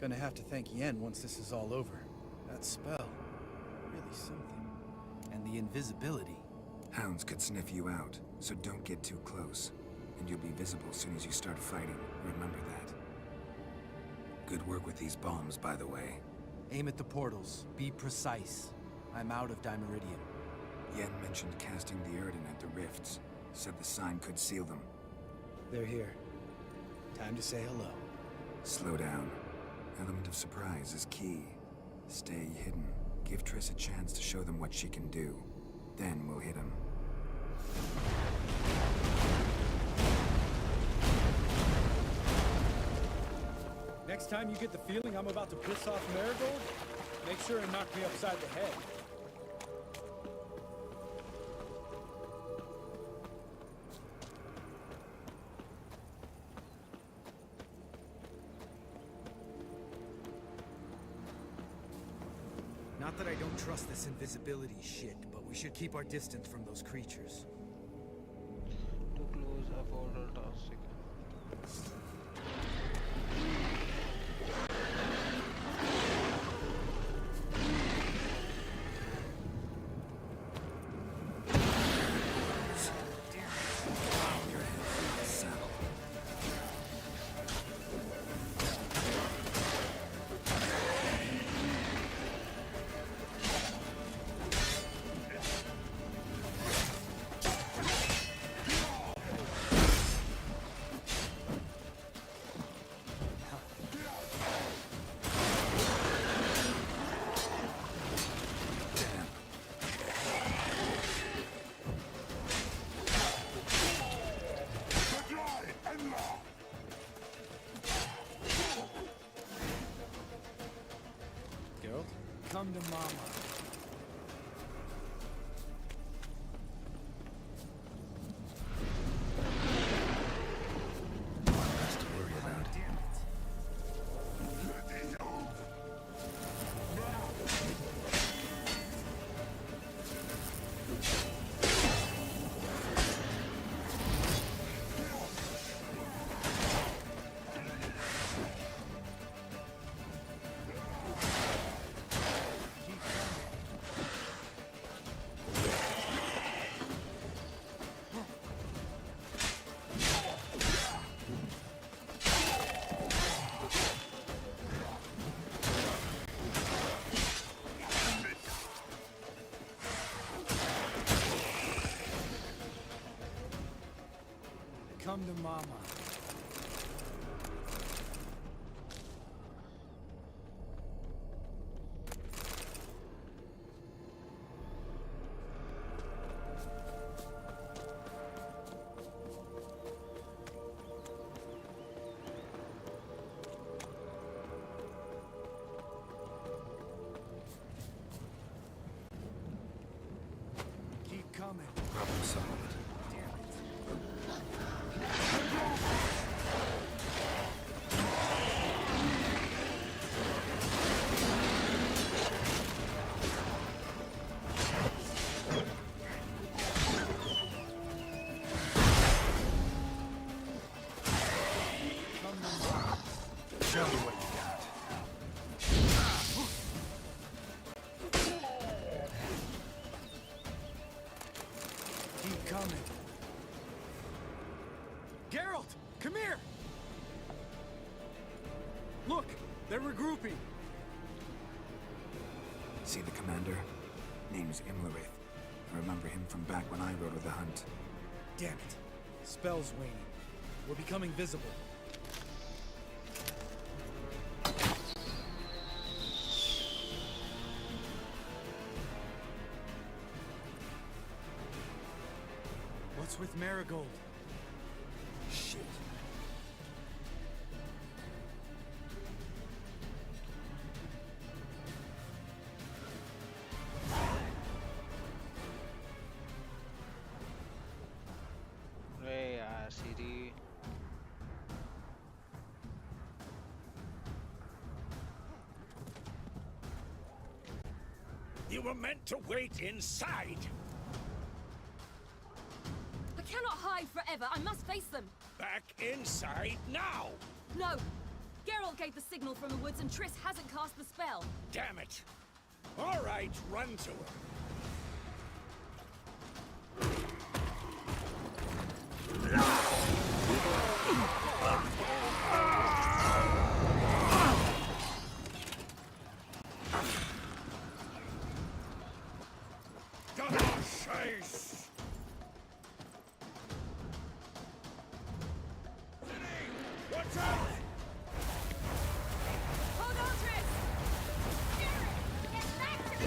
F: Gonna have to thank Yen once this is all over. That spell, really something. And the invisibility.
E: Hounds could sniff you out, so don't get too close. And you'll be visible as soon as you start fighting. Remember that. Good work with these bombs, by the way.
F: Aim at the portals. Be precise. I'm out of Dimeridium.
E: Yen mentioned casting the Erden at the rifts. Said the sign could seal them.
F: They're here. Time to say hello.
E: Slow down. Element of surprise is key. Stay hidden. Give Triss a chance to show them what she can do. Then we'll hit them.
F: Next time you get the feeling I'm about to piss off Marigold, make sure and knock me upside the head. Not that I don't trust this invisibility shit, but we should keep our distance from those creatures.
B: Too close, avoid all toxic.
F: Come to Mama.
E: Less to worry about.
F: Come to Mama. Keep coming.
E: Problem solved. Show me what you got.
F: Keep coming. Geralt, come here! Look, they're regrouping.
E: See the commander? Name's Imlerith. I remember him from back when I rode with the hunt.
F: Damn it. Spell's waning. We're becoming visible. What's with Marigold? Shit.
B: Hey, Siri.
M: You were meant to wait inside.
S: I cannot hide forever. I must face them.
M: Back inside now!
S: No! Geralt gave the signal from the woods and Triss hasn't cast the spell.
M: Damn it! All right, run to her. Chase! Watch out!
S: Hold on, Triss!
T: Get back to the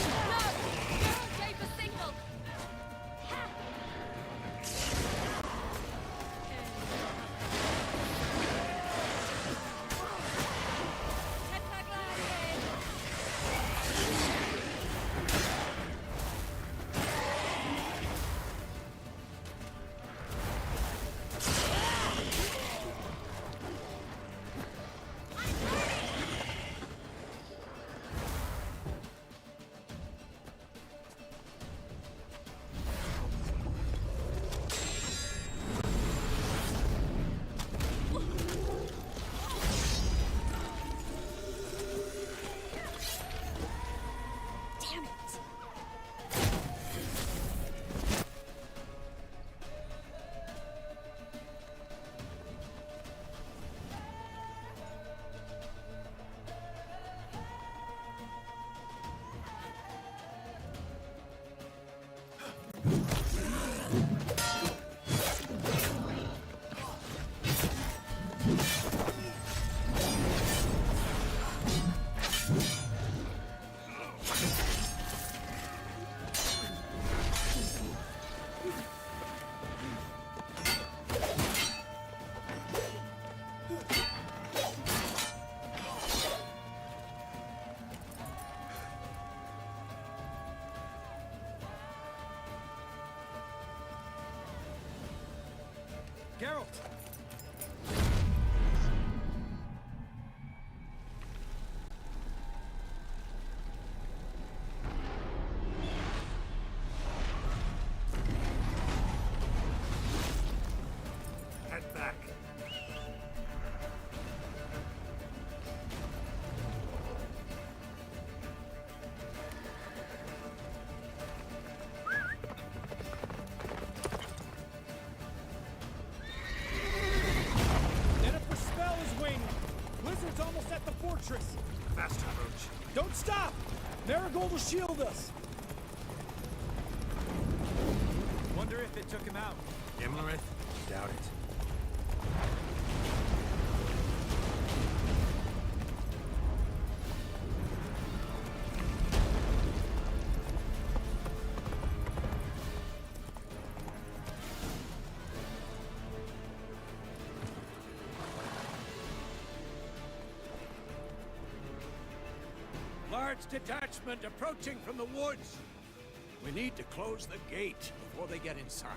S: Geralt gave the signal!
T: Damn it!
F: Geralt!
M: Head back.
F: Jennifer's spell is waning. Blizzard's almost at the fortress.
M: Faster, Roach.
F: Don't stop! Marigold will shield us. Wonder if it took him out.
E: Imlerith? Doubt it.
M: Large detachment approaching from the woods. We need to close the gate before they get inside.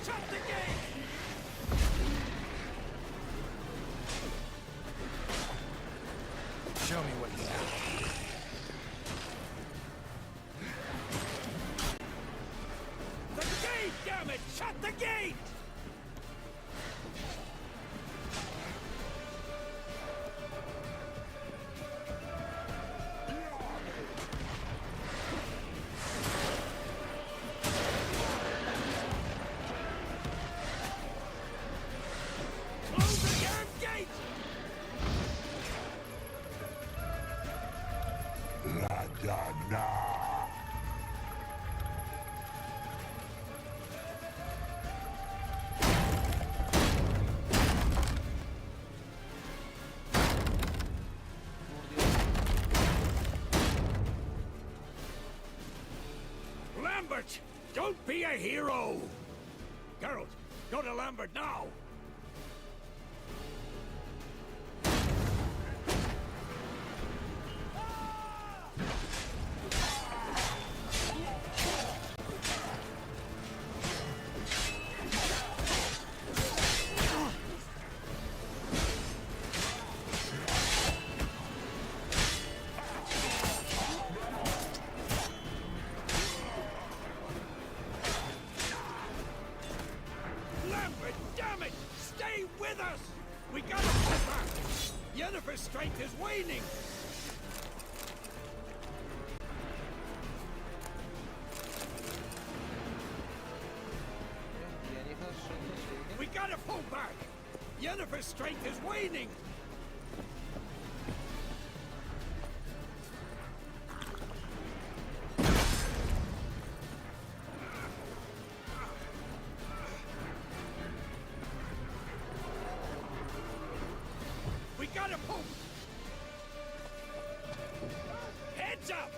M: Shut the gate!
F: Show me what you have.
M: The gate, damn it! Shut the gate! Close the damn gate! Lambert! Don't be a hero! Geralt, go to Lambert now! Lambert, damn it! Stay with us! We gotta pull back! Yennefer's strength is waning! We gotta pull back! Yennefer's strength is waning! We gotta pull! Heads up!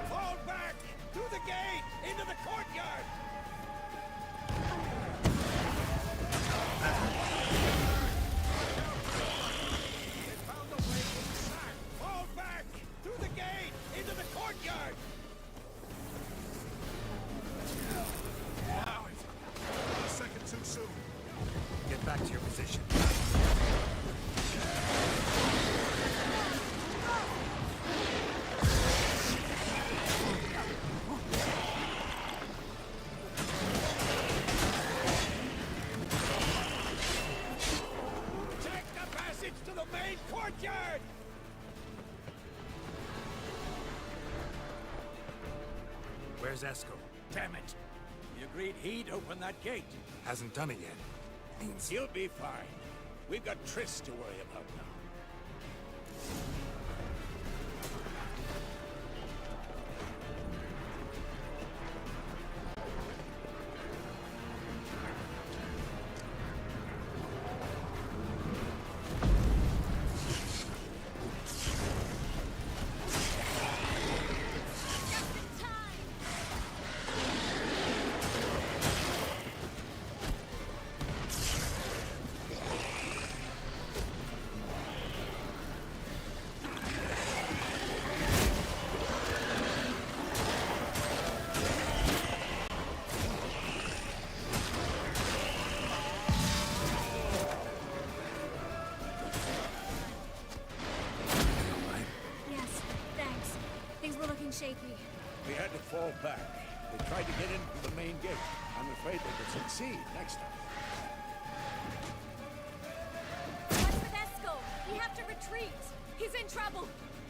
M: Fall back! Through the gate! Into the courtyard! They found a way inside! Fall back! Through the gate! Into the courtyard!
X: Wow, it's a second too soon.
E: Get back to your position.
M: Take the passage to the main courtyard!
E: Where's Esco?
M: Damn it! We agreed he'd open that gate.
E: Hasn't done it yet. Means
M: He'll be fine. We've got Triss to worry about now.
T: Yes, thanks. Things were looking shaky.
M: We had to fall back. They tried to get in through the main gate. I'm afraid they could succeed next time.
I: What's with Esco? We have to retreat. He's in trouble.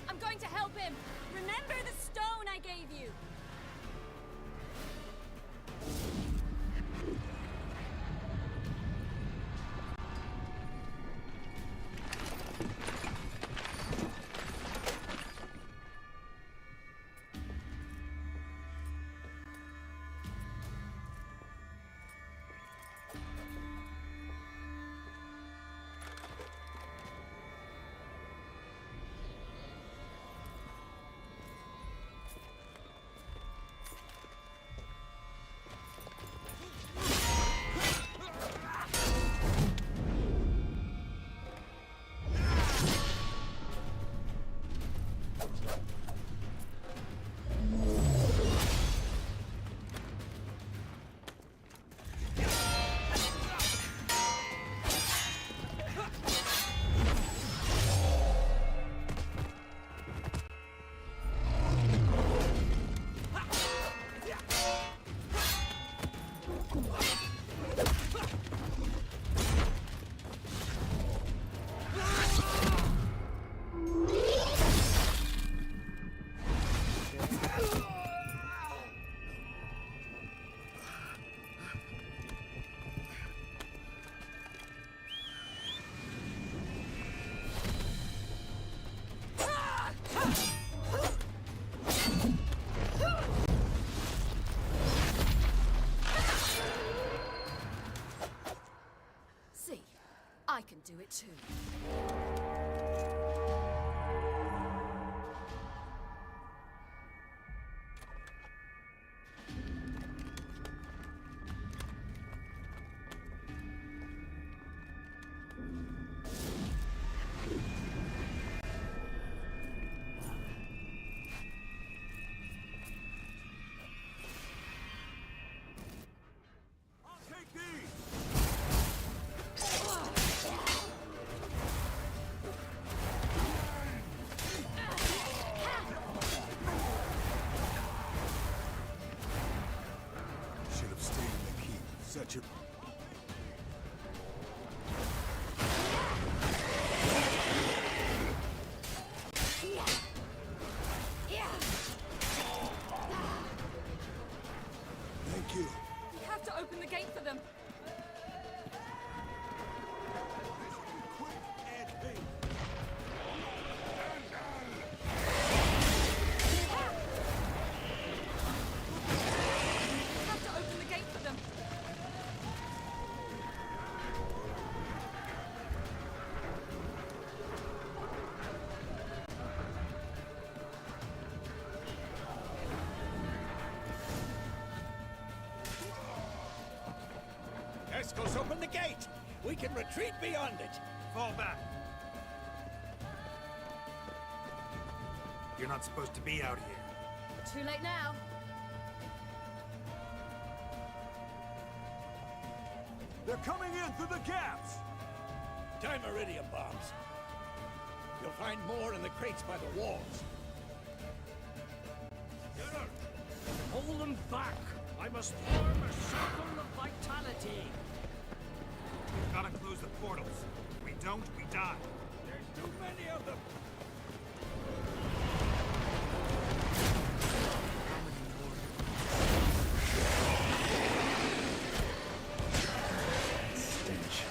I: I'm going to help him. Remember the stone I gave you.
S: do it too.
Z: Should have stayed in the keep. Such a... Thank you.
I: We have to open the gate for them. We have to open the gate for them.
K: Escos, open the gate! We can retreat beyond it!
F: Fall back. You're not supposed to be out here.
I: Too late now.
K: They're coming in through the gaps! Time iridium bombs. You'll find more in the crates by the walls.
C: Hold them back! I must form a circle of vitality!
F: We've got to close the portals. If we don't, we die.
K: There's too many of them!
F: Stench.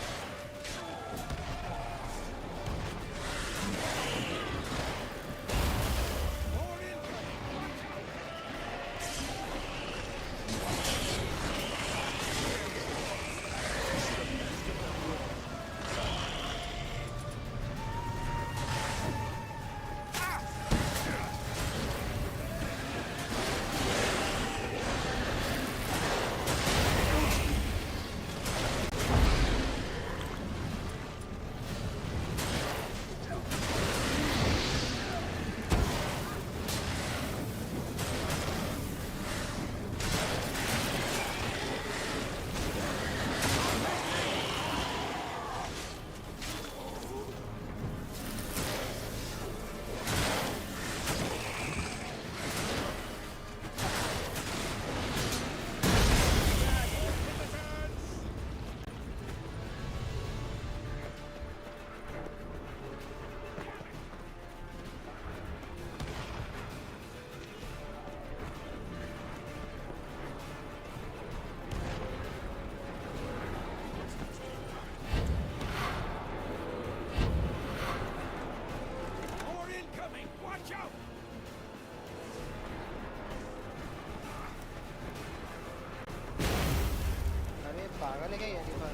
B: पागल है क्या ये पर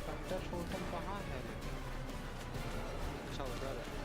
B: कंटर छोटम कहाँ है अच्छा उधर है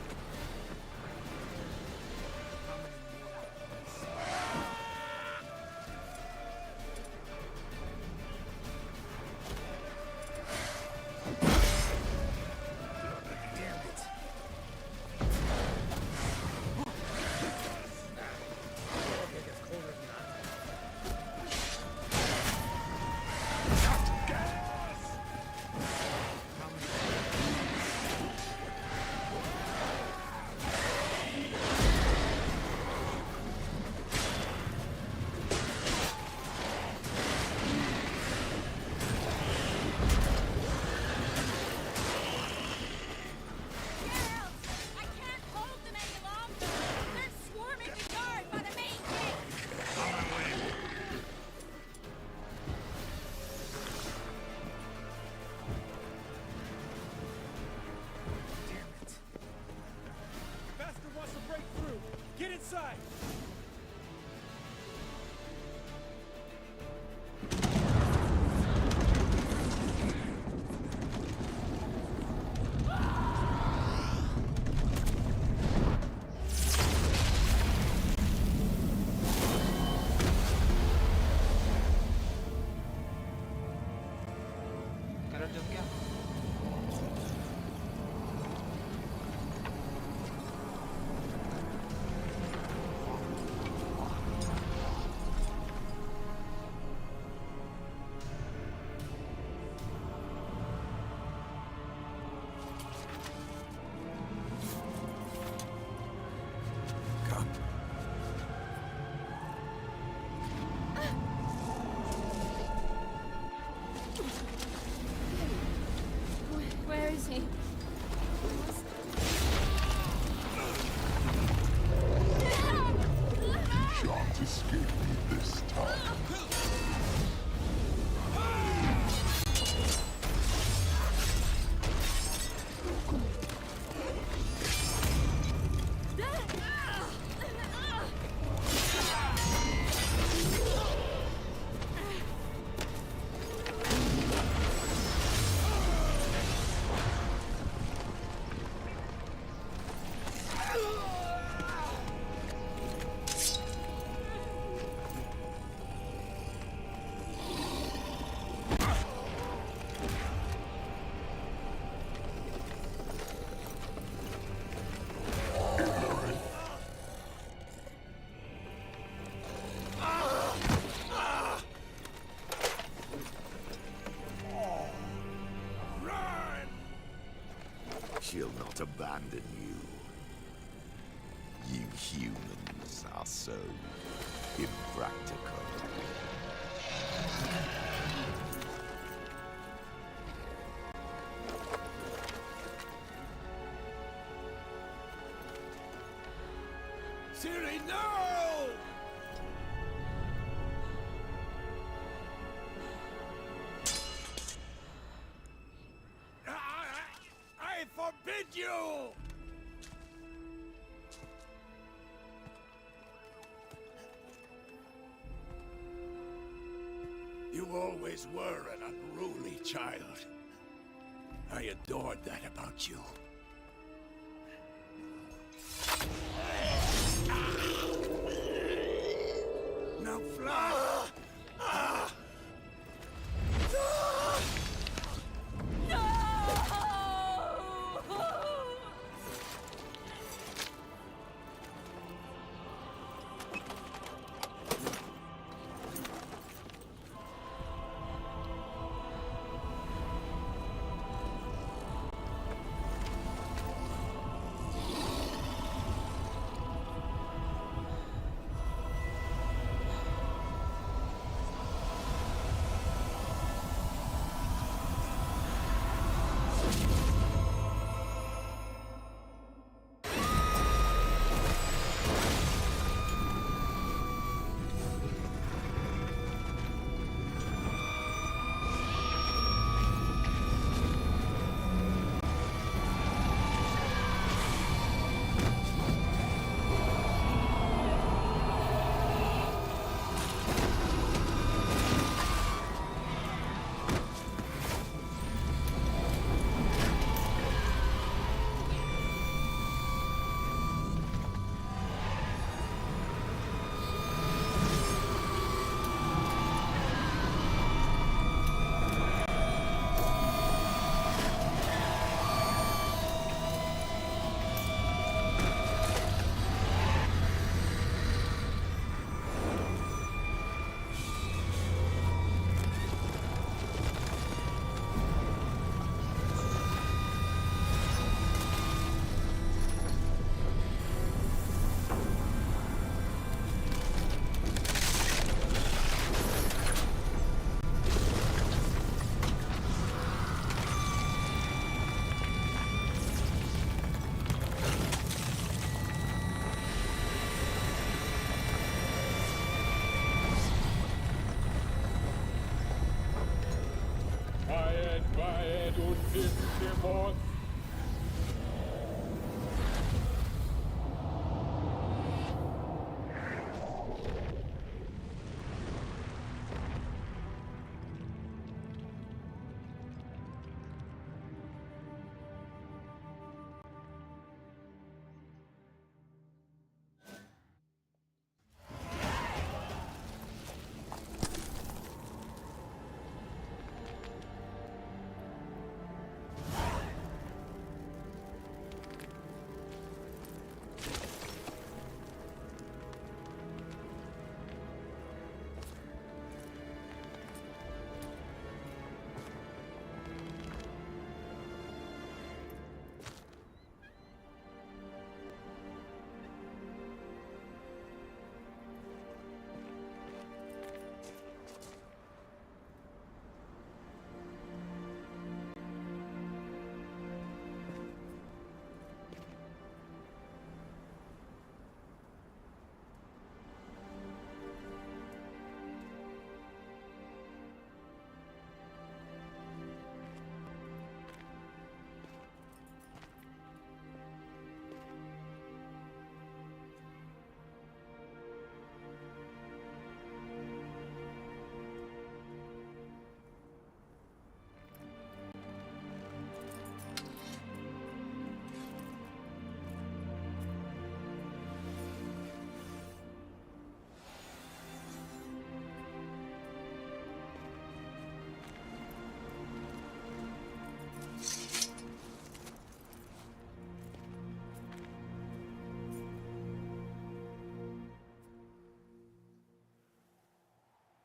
K: Get inside!
A: she'll not abandon you. You humans are so impractical.
M: Siri, no! I forbid you! You always were an unruly child. I adored that about you. Now fly!
Q: Weihet und im Mond.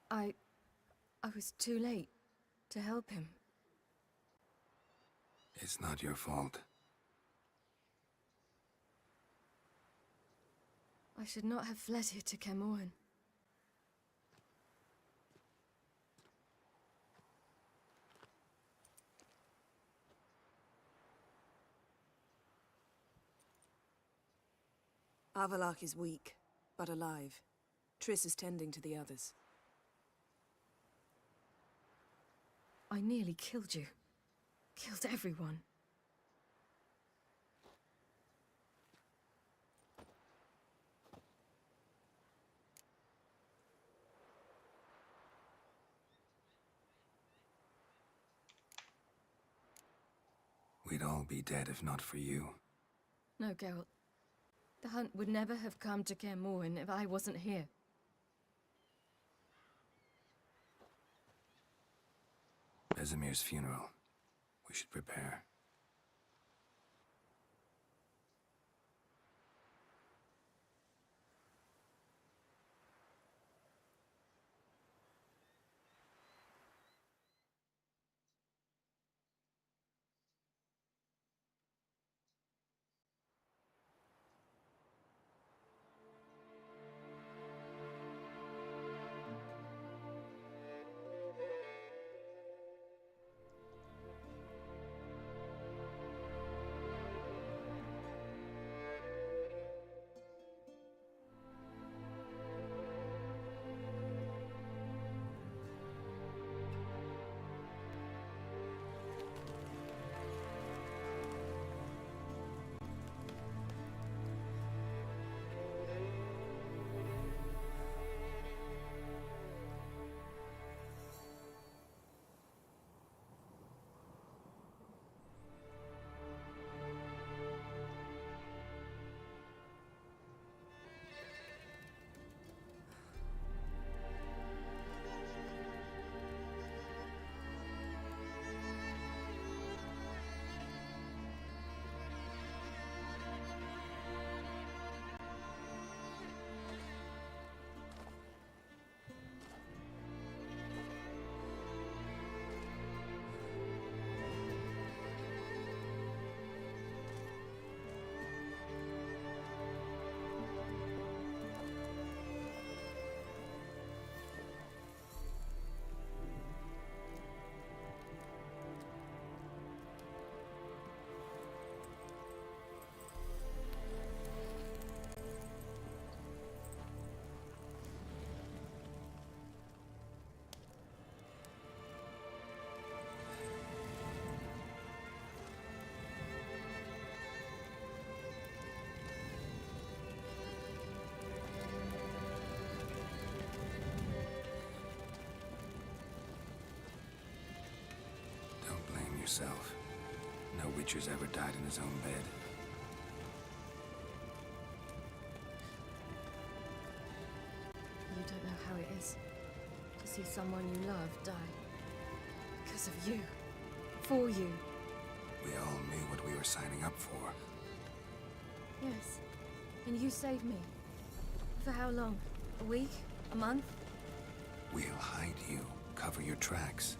S: I was too late to help him.
E: It's not your fault.
S: I should not have fled here to Camoin.
V: Avalak is weak, but alive. Triss is tending to the others.
S: I nearly killed you. Killed everyone.
E: We'd all be dead if not for you.
S: No, Geralt. The hunt would never have come to Kaer Morhen if I wasn't here.
E: Vesemir's funeral. We should prepare. Yourself. No Witcher's ever died in his own bed.
S: You don't know how it is to see someone you love die. Because of you. For you.
E: We all knew what we were signing up for.
S: Yes. And you saved me. For how long? A week? A month?
E: We'll hide you. Cover your tracks.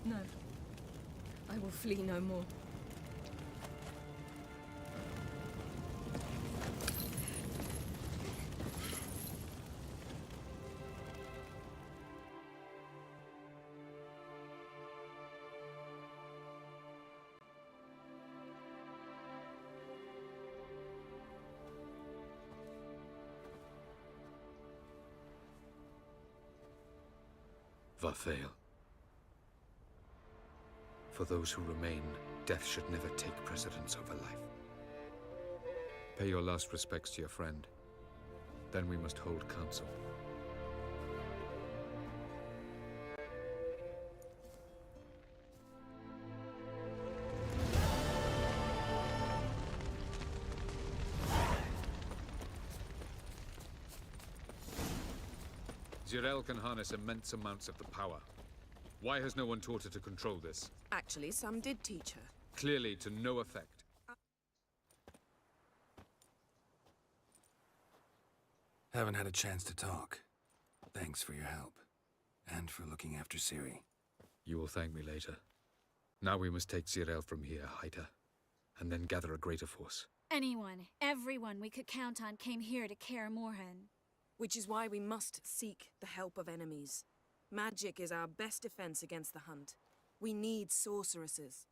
S: No. I will flee no more.
D: Varthael. For those who remain, death should never take precedence over life. Pay your last respects to your friend. Then we must hold council. Zirael can harness immense amounts of the power. Why has no one taught her to control this?
V: Actually, some did teach her.
D: Clearly to no effect.
E: Haven't had a chance to talk. Thanks for your help. And for looking after Ciri.
D: You will thank me later. Now we must take Zirael from here, hide her. and then gather a greater force.
T: Anyone, everyone we could count on came here to Kaer Morhen.
V: Which is why we must seek the help of enemies. Magic is our best defense against the hunt. We need sorceresses,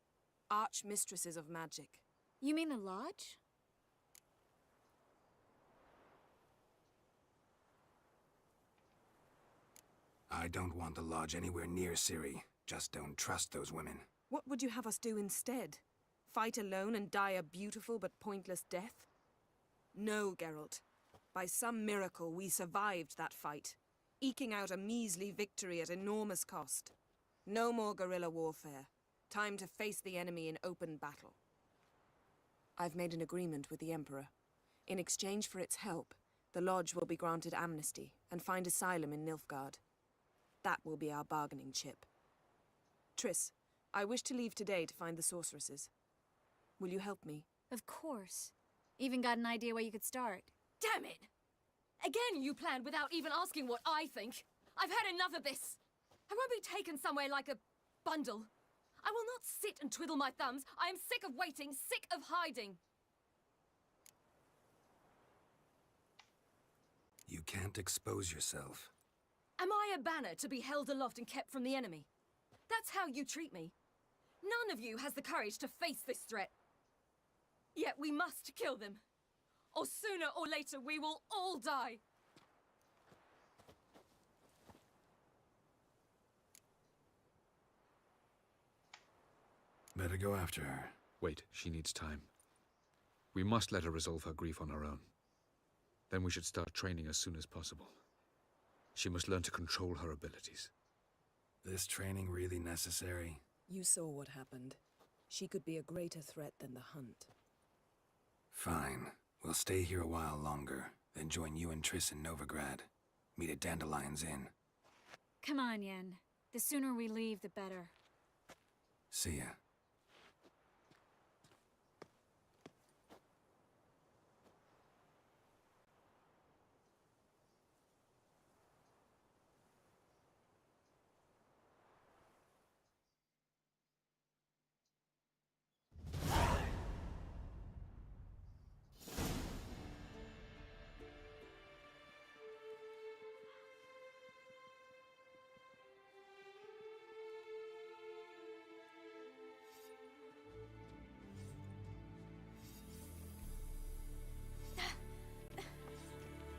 V: archmistresses of magic.
T: You mean the Lodge?
E: I don't want the Lodge anywhere near Ciri. Just don't trust those women.
V: What would you have us do instead? Fight alone and die a beautiful but pointless death? No, Geralt. By some miracle, we survived that fight, eking out a measly victory at enormous cost. No more guerrilla warfare. Time to face the enemy in open battle. I've made an agreement with the Emperor. In exchange for its help, the Lodge will be granted amnesty and find asylum in Nilfgaard. That will be our bargaining chip. Triss, I wish to leave today to find the sorceresses. Will you help me?
T: Of course. Even got an idea where you could start.
S: Damn it! Again you planned without even asking what I think. I've had enough of this. I won't be taken somewhere like a bundle. I will not sit and twiddle my thumbs. I am sick of waiting, sick of hiding.
E: You can't expose yourself.
S: Am I a banner to be held aloft and kept from the enemy? That's how you treat me. None of you has the courage to face this threat. Yet we must kill them. Or sooner or later we will all die.
E: Better go after her.
D: Wait, she needs time. We must let her resolve her grief on her own. Then we should start training as soon as possible. She must learn to control her abilities.
E: This training really necessary?
V: You saw what happened. She could be a greater threat than the hunt.
E: Fine. We'll stay here a while longer, then join you and Triss in Novigrad. Meet at Dandelion's Inn.
T: Come on, Yen. The sooner we leave, the better.
E: See ya.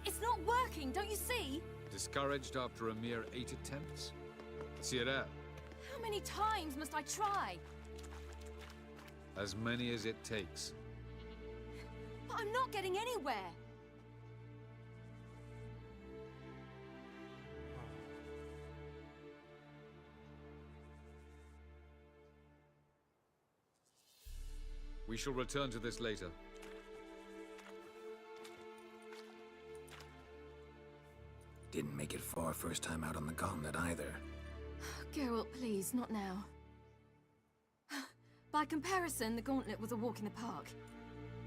S: It's not working, don't you see?
D: Discouraged after a mere 8 attempts? Cyril,
S: How many times must I try?
D: as many as it takes.
S: But I'm not getting anywhere.
D: We shall return to this later.
E: Didn't make it far first time out on the gauntlet either.
S: Geralt, please, not now. By comparison, the gauntlet was a walk in the park.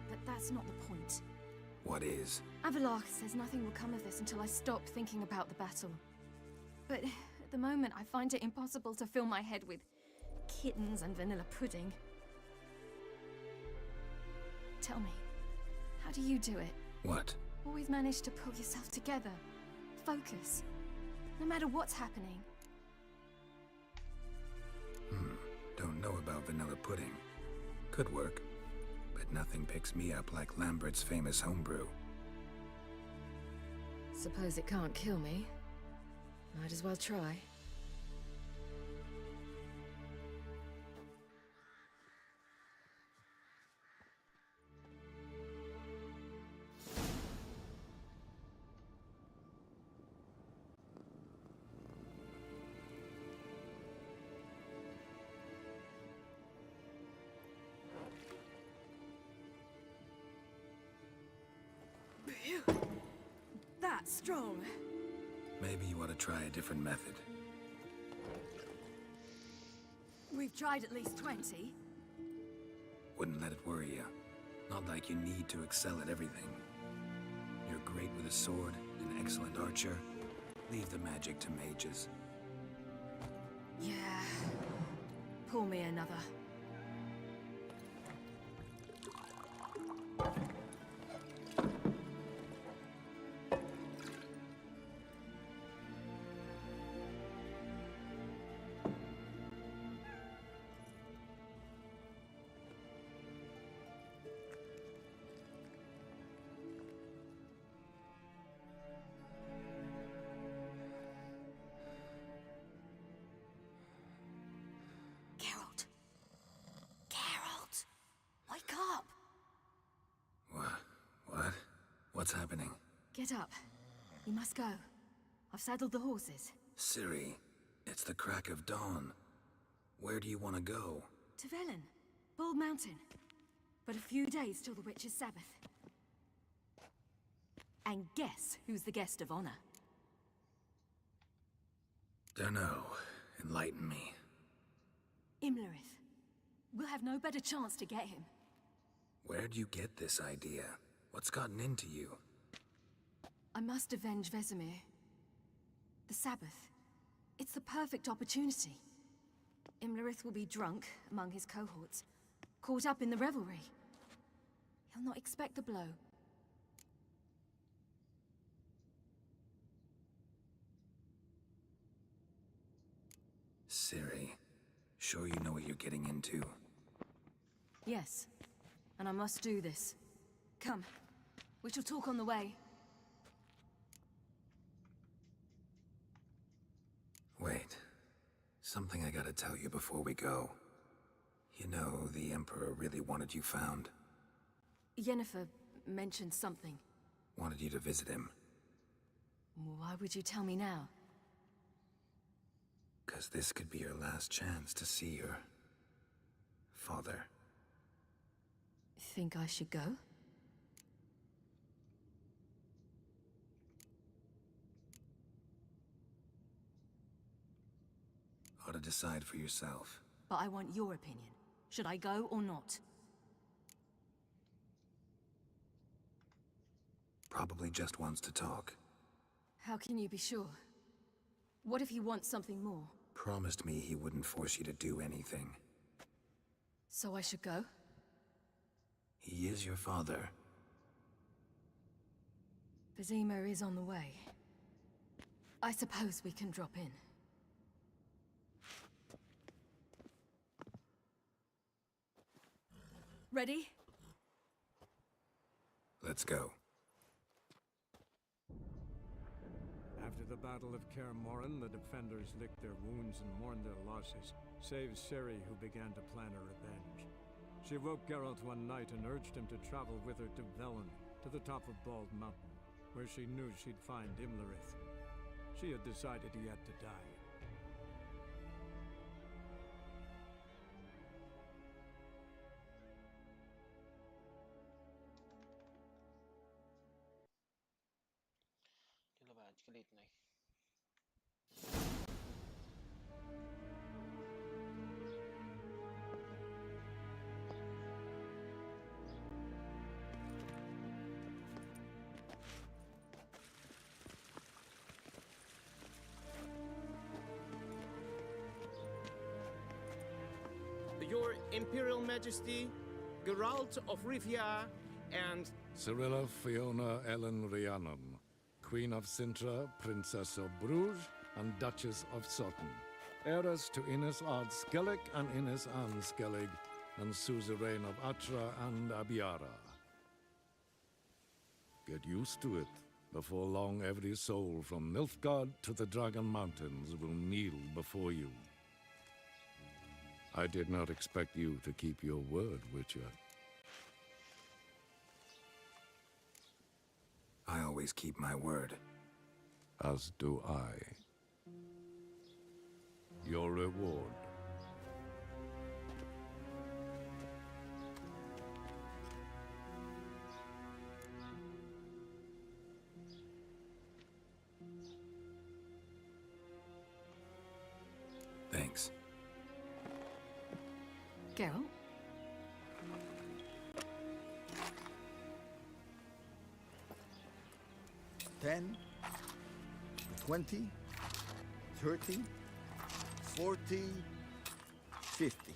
S: But that's not the point.
E: What is?
S: Avallac'h says nothing will come of this until I stop thinking about the battle. But at the moment, I find it impossible to fill my head with kittens and vanilla pudding. Tell me, how do you do it?
E: What?
S: Always manage to pull yourself together. Focus. No matter what's happening.
E: Don't know about vanilla pudding. Could work. But nothing picks me up like Lambert's famous homebrew.
S: Suppose it can't kill me. Might as well try. That's strong.
E: Maybe you ought to try a different method.
S: We've tried at least 20.
E: Wouldn't let it worry you. Not like you need to excel at everything. You're great with a sword, an excellent archer. Leave the magic to mages.
S: Yeah. Pull me another.
E: What's happening?
S: Get up. We must go. I've saddled the horses.
E: Ciri, it's the crack of dawn. Where do you want to go?
S: To Velen. Bald Mountain. But a few days till the Witch's Sabbath. And guess who's the guest of honor?
E: Dunno. Enlighten me.
S: Imlerith. We'll have no better chance to get him.
E: Where'd you get this idea? What's gotten into you?
S: I must avenge Vesemir. The Sabbath. It's the perfect opportunity. Imlerith will be drunk among his cohorts, caught up in the revelry. He'll not expect the blow.
E: Ciri, sure you know what you're getting into?
S: Yes, and I must do this. Come, we shall talk on the way.
E: Wait. Something I gotta tell you before we go. You know, the Emperor really wanted you found.
S: Yennefer mentioned something.
E: Wanted you to visit him.
S: Why would you tell me now?
E: 'Cause this could be your last chance to see your father.
S: Think I should go?
E: Ought to decide for yourself.
S: But I want your opinion. Should I go or not?
E: Probably just wants to talk.
S: How can you be sure? What if he wants something more?
E: Promised me he wouldn't force you to do anything.
S: So I should go?
E: He is your father.
S: Vesemir is on the way. I suppose we can drop in. Ready?
E: Let's go.
G: After the Battle of Kaer Morhen, the defenders licked their wounds and mourned their losses, save Ciri, who began to plan a revenge. She woke Geralt one night and urged him to travel with her to Velen, to the top of Bald Mountain, where she knew she'd find Imlerith. She had decided he had to die.
B: चलो भाई आज के लिए इतना ही
H: Your Imperial Majesty, Geralt of Rivia, and
J: Cirilla Fiona Ellen Rhiannon, Queen of Sintra, Princess of Bruges, and Duchess of Sutton, heiress to Innes Ard Skellig and Innes Anne Skellig, and suzerain of Atra and Abiara. Get used to it. Before long, every soul from Nilfgaard to the Dragon Mountains will kneel before you. I did not expect you to keep your word, Witcher.
E: I always keep my word.
J: As do I. Your reward.
E: Thanks.
S: Geralt?
O: 10, 20, 30, 40, 50,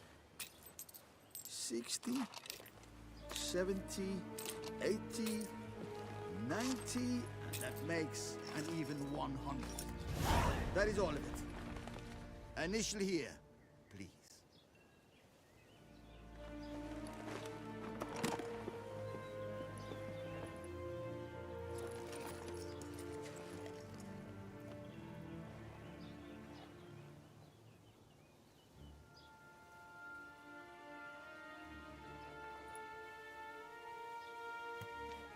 O: 60, 70, 80, 90, and that makes an even 100. That is all of it. Initial here, please.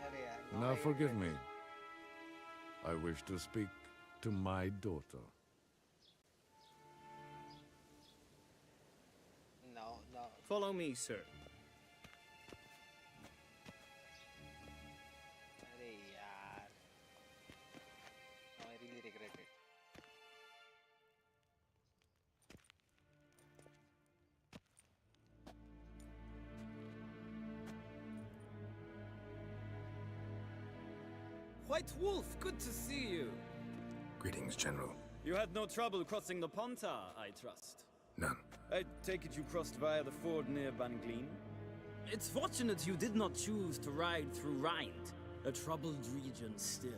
B: अरे यार
J: Now forgive me. I wish to speak to my daughter.
B: No.
H: Follow me, sir.
B: अरे यार. No, I really regret it.
L: White Wolf, good to see you.
E: Greetings, General.
L: You had no trouble crossing the Ponta, I trust.
E: None.
L: I take it you crossed via the ford near Banglin? It's fortunate you did not choose to ride through Rind, a troubled region still.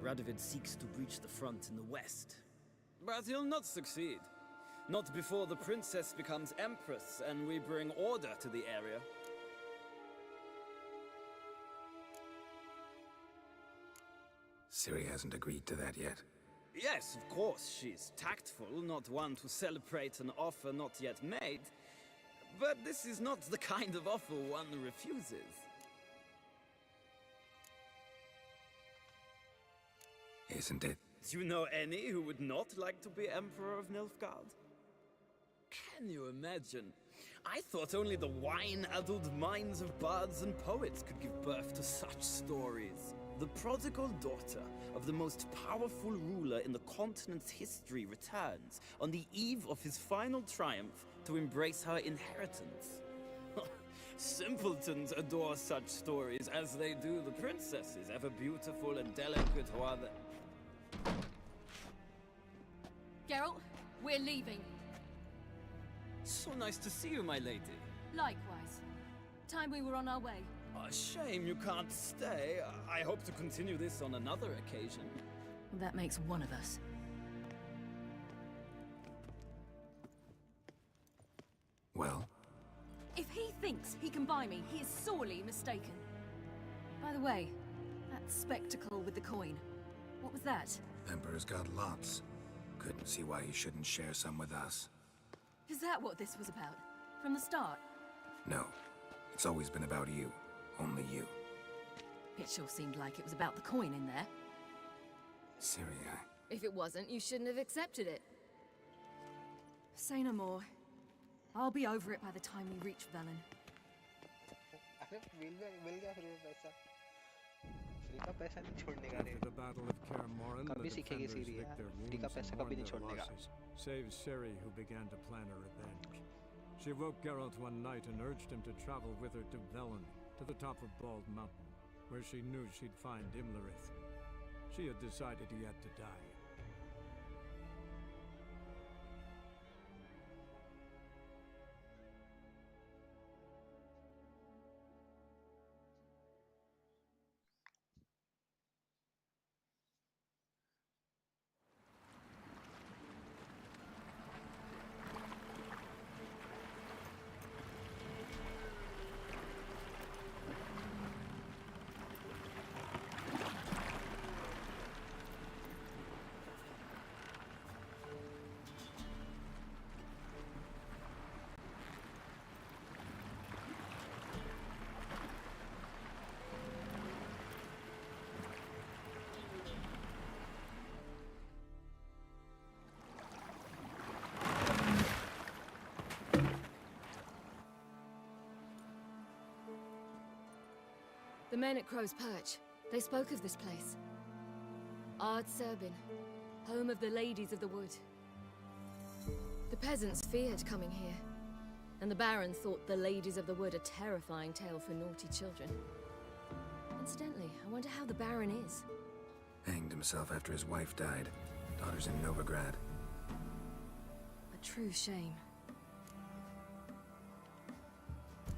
L: Radovid seeks to breach the front in the west. But he'll not succeed. Not before the princess becomes empress and we bring order to the area.
E: Ciri hasn't agreed to that yet.
L: Yes, of course, she's tactful, not one to celebrate an offer not yet made. But this is not the kind of offer one refuses.
E: Isn't it?
L: Do you know any who would not like to be Emperor of Nilfgaard? Can you imagine? I thought only the wine-addled minds of bards and poets could give birth to such stories. The prodigal daughter of the most powerful ruler in the continent's history returns on the eve of his final triumph to embrace her inheritance. Simpletons adore such stories as they do the princesses, ever beautiful and delicate while they...
S: Geralt, we're leaving.
L: So nice to see you, my lady.
S: Likewise. Time we were on our way.
L: A shame you can't stay. I hope to continue this on another occasion.
S: Well, that makes one of us.
E: Well?
S: If he thinks he can buy me, he is sorely mistaken. By the way, that spectacle with the coin, what was that?
E: Emperor's got lots. Couldn't see why he shouldn't share some with us.
S: Is that what this was about? From the start?
E: No. It's always been about you. Only you.
S: It sure seemed like it was about the coin in there.
E: Ciri,
S: If it wasn't, you shouldn't have accepted it. Say no more. I'll be over it by the time we reach Velen.
B: पैसा नहीं छोड़ने का रे.
G: After the Battle of Kaer Morhen, the
B: कभी सीखेगी
G: defenders
B: सीरी
G: licked
B: यार.
G: their
B: free का
G: wounds
B: पैसा
G: and
B: कभी
G: mourned
B: नहीं
G: their
B: छोड़ने का.
G: losses, save Ciri, who began to plan a revenge. She woke Geralt one night and urged him to travel with her to Velen, to the top of Bald Mountain, where she knew she'd find Imlerith. She had decided he had to die.
S: The men at Crow's Perch, they spoke of this place. Ard Serbin, home of the Ladies of the Wood. The peasants feared coming here, and the Baron thought the Ladies of the Wood a terrifying tale for naughty children. Incidentally, I wonder how the Baron is.
E: Hanged himself after his wife died. Daughter's in Novigrad.
S: A true shame.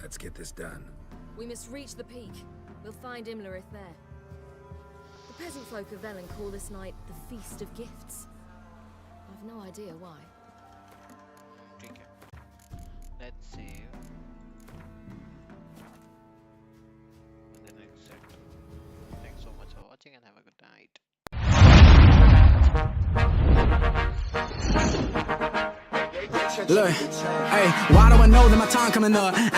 E: Let's get this done.
S: We must reach the peak. We'll find Imlerith there. The peasant folk of Velen call this night the Feast of Gifts. I've no idea why.
B: ठीक है. Let's save. And then exit. Thanks so much for watching and have a good night.
N: Look, hey, why do I know that my time coming up?